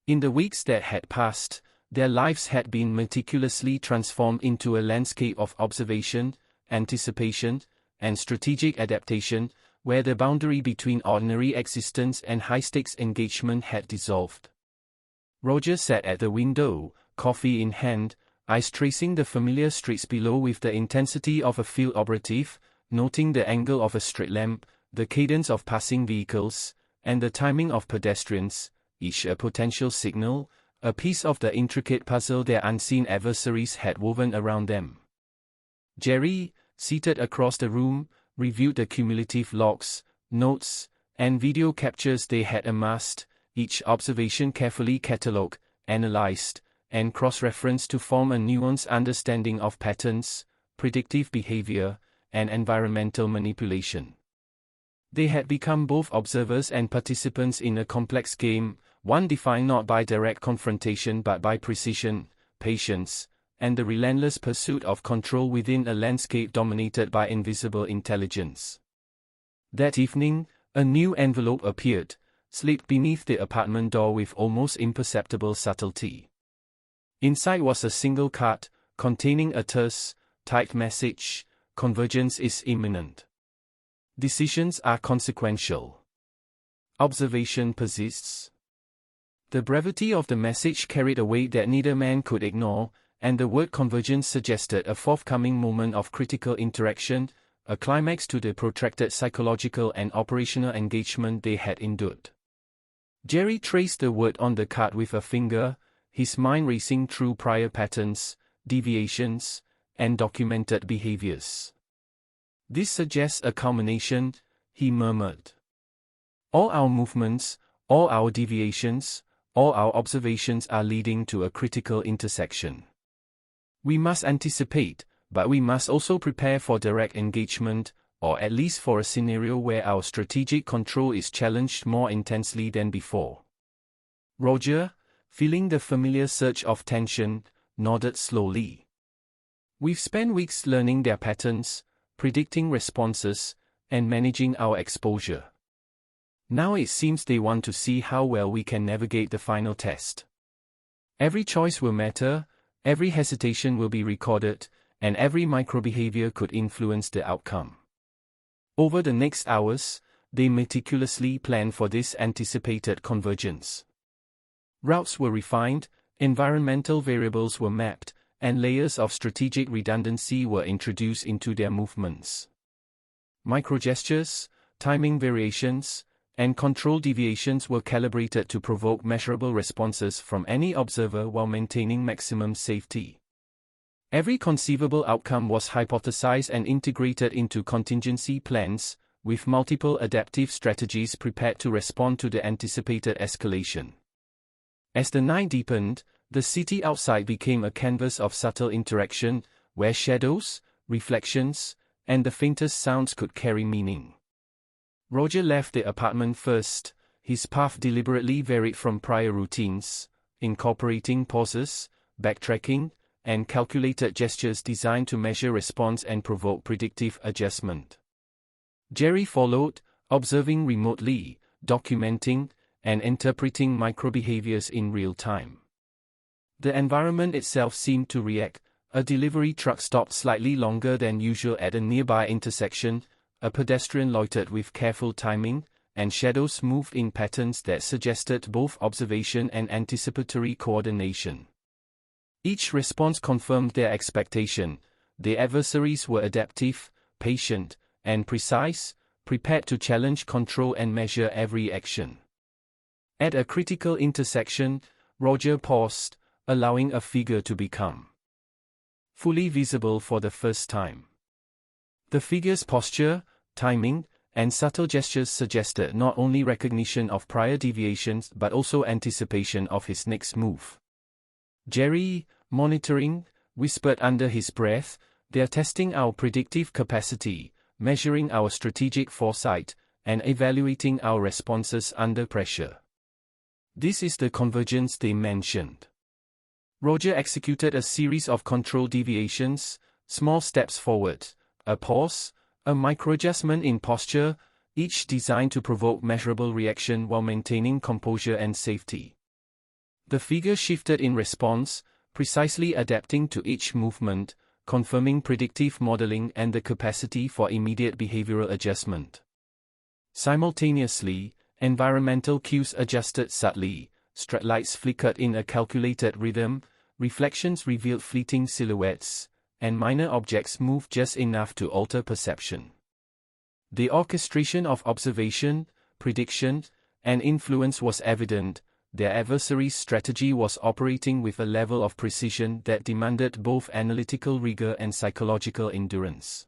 In the weeks that had passed, their lives had been meticulously transformed into a landscape of observation, anticipation, and strategic adaptation, where the boundary between ordinary existence and high-stakes engagement had dissolved. Roger sat at the window, coffee in hand, eyes tracing the familiar streets below with the intensity of a field operative, noting the angle of a street lamp, the cadence of passing vehicles, and the timing of pedestrians, each a potential signal, a piece of the intricate puzzle their unseen adversaries had woven around them. Jerry, seated across the room, reviewed the cumulative logs, notes, and video captures they had amassed, each observation carefully catalogued, analyzed, and cross-referenced to form a nuanced understanding of patterns, predictive behavior, and environmental manipulation. They had become both observers and participants in a complex game, one defined not by direct confrontation but by precision, patience, and the relentless pursuit of control within a landscape dominated by invisible intelligence. That evening, a new envelope appeared, slipped beneath the apartment door with almost imperceptible subtlety. Inside was a single card, containing a terse, typed message: "Convergence is imminent. Decisions are consequential. Observation persists." The brevity of the message carried a weight that neither man could ignore, and the word convergence suggested a forthcoming moment of critical interaction, a climax to the protracted psychological and operational engagement they had endured. Jerry traced the word on the card with a finger, his mind racing through prior patterns, deviations, and documented behaviors. "This suggests a culmination," he murmured. "All our movements, all our deviations, all our observations are leading to a critical intersection. We must anticipate, but we must also prepare for direct engagement, or at least for a scenario where our strategic control is challenged more intensely than before." Roger, feeling the familiar surge of tension, nodded slowly. "We've spent weeks learning their patterns, predicting responses, and managing our exposure. Now it seems they want to see how well we can navigate the final test. Every choice will matter, every hesitation will be recorded, and every micro-behavior could influence the outcome." Over the next hours, they meticulously planned for this anticipated convergence. Routes were refined, environmental variables were mapped, and layers of strategic redundancy were introduced into their movements. Microgestures, timing variations, and control deviations were calibrated to provoke measurable responses from any observer while maintaining maximum safety. Every conceivable outcome was hypothesized and integrated into contingency plans, with multiple adaptive strategies prepared to respond to the anticipated escalation. As the night deepened, the city outside became a canvas of subtle interaction, where shadows, reflections, and the faintest sounds could carry meaning. Roger left the apartment first, his path deliberately varied from prior routines, incorporating pauses, backtracking, and calculated gestures designed to measure response and provoke predictive adjustment. Jerry followed, observing remotely, documenting, and interpreting microbehaviors in real time. The environment itself seemed to react. A delivery truck stopped slightly longer than usual at a nearby intersection, a pedestrian loitered with careful timing, and shadows moved in patterns that suggested both observation and anticipatory coordination. Each response confirmed their expectation. The adversaries were adaptive, patient, and precise, prepared to challenge, control, and measure every action. At a critical intersection, Roger paused, allowing a figure to become fully visible for the first time. The figure's posture, timing, and subtle gestures suggested not only recognition of prior deviations but also anticipation of his next move. Jerry, monitoring, whispered under his breath, "They're testing our predictive capacity, measuring our strategic foresight, and evaluating our responses under pressure." This is the convergence they mentioned. Roger executed a series of control deviations, small steps forward, a pause, a microadjustment in posture, each designed to provoke measurable reaction while maintaining composure and safety. The figure shifted in response, precisely adapting to each movement, confirming predictive modeling and the capacity for immediate behavioral adjustment. Simultaneously, environmental cues adjusted subtly, streetlights flickered in a calculated rhythm, reflections revealed fleeting silhouettes, and minor objects moved just enough to alter perception. The orchestration of observation, prediction, and influence was evident. Their adversary's strategy was operating with a level of precision that demanded both analytical rigor and psychological endurance.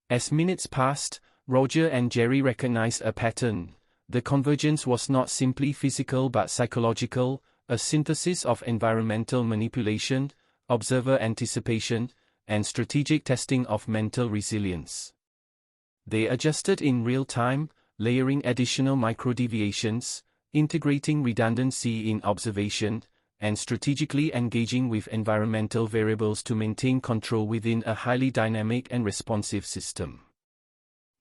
As minutes passed, Roger and Jerry recognized a pattern. The convergence was not simply physical but psychological, a synthesis of environmental manipulation, observer anticipation, and strategic testing of mental resilience. They adjusted in real time, layering additional microdeviations, integrating redundancy in observation, and strategically engaging with environmental variables to maintain control within a highly dynamic and responsive system.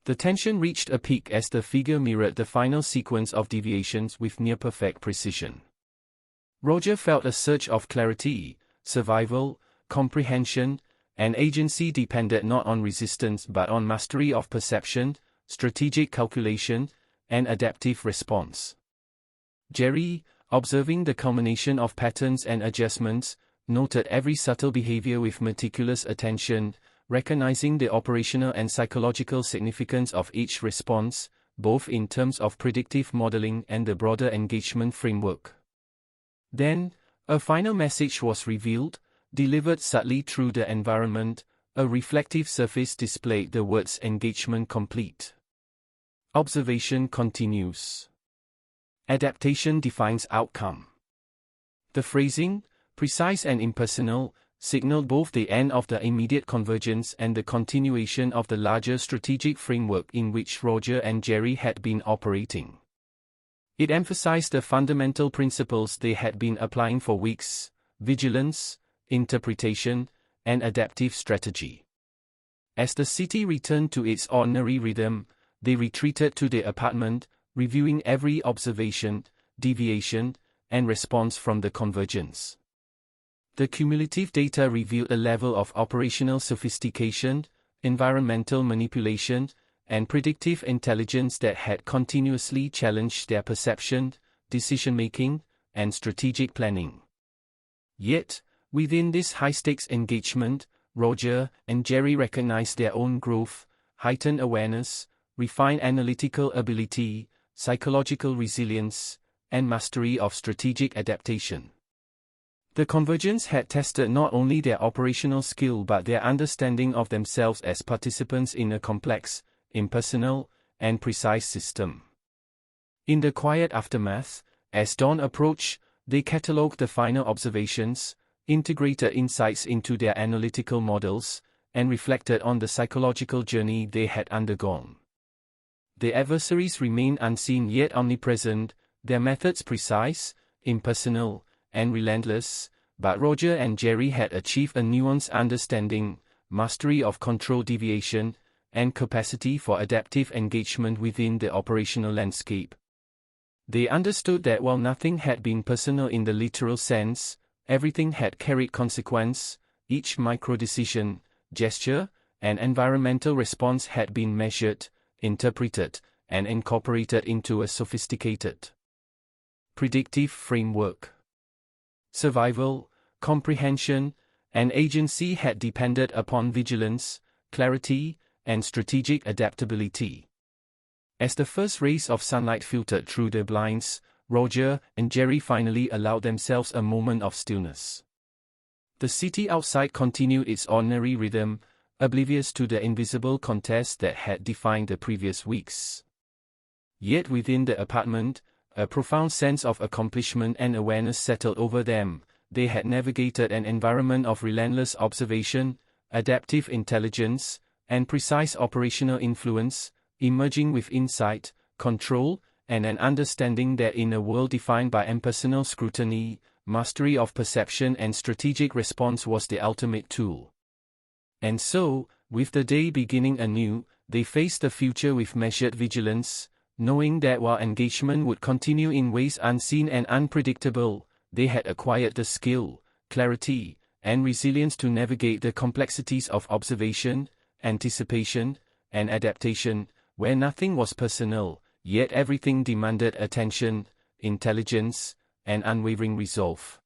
The tension reached a peak as the figure mirrored the final sequence of deviations with near-perfect precision. Roger felt a surge of clarity, survival, comprehension, and agency depended not on resistance but on mastery of perception, strategic calculation, and adaptive response. Jerry, observing the culmination of patterns and adjustments, noted every subtle behavior with meticulous attention, recognizing the operational and psychological significance of each response, both in terms of predictive modeling and the broader engagement framework. Then, a final message was revealed, delivered subtly through the environment. A reflective surface displayed the words "engagement complete." Observation continues. Adaptation defines outcome. The phrasing, precise and impersonal, signaled both the end of the immediate convergence and the continuation of the larger strategic framework in which Roger and Jerry had been operating. It emphasized the fundamental principles they had been applying for weeks: vigilance, interpretation, and adaptive strategy. As the city returned to its ordinary rhythm, they retreated to their apartment, reviewing every observation, deviation, and response from the convergence. The cumulative data revealed a level of operational sophistication, environmental manipulation, and predictive intelligence that had continuously challenged their perception, decision-making, and strategic planning. Yet, within this high-stakes engagement, Roger and Jerry recognized their own growth, heightened awareness, refined analytical ability, psychological resilience, and mastery of strategic adaptation. The convergence had tested not only their operational skill but their understanding of themselves as participants in a complex, impersonal, and precise system. In the quiet aftermath, as dawn approached, they catalogued the final observations, integrated insights into their analytical models, and reflected on the psychological journey they had undergone. The adversaries remained unseen yet omnipresent, their methods precise, impersonal, and relentless, but Roger and Jerry had achieved a nuanced understanding, mastery of control deviation, and capacity for adaptive engagement within the operational landscape. They understood that while nothing had been personal in the literal sense, everything had carried consequence, each micro-decision, gesture, and environmental response had been measured, interpreted, and incorporated into a sophisticated predictive framework. Survival, comprehension, and agency had depended upon vigilance, clarity, and strategic adaptability. As the first rays of sunlight filtered through the blinds, Roger and Jerry finally allowed themselves a moment of stillness. The city outside continued its ordinary rhythm, oblivious to the invisible contest that had defined the previous weeks. Yet within the apartment, a profound sense of accomplishment and awareness settled over them. They had navigated an environment of relentless observation, adaptive intelligence, and precise operational influence, emerging with insight, control, and an understanding that in a world defined by impersonal scrutiny, mastery of perception and strategic response was the ultimate tool. And so, with the day beginning anew, they faced the future with measured vigilance, knowing that while engagement would continue in ways unseen and unpredictable, they had acquired the skill, clarity, and resilience to navigate the complexities of observation, anticipation, and adaptation, where nothing was personal, yet everything demanded attention, intelligence, and unwavering resolve.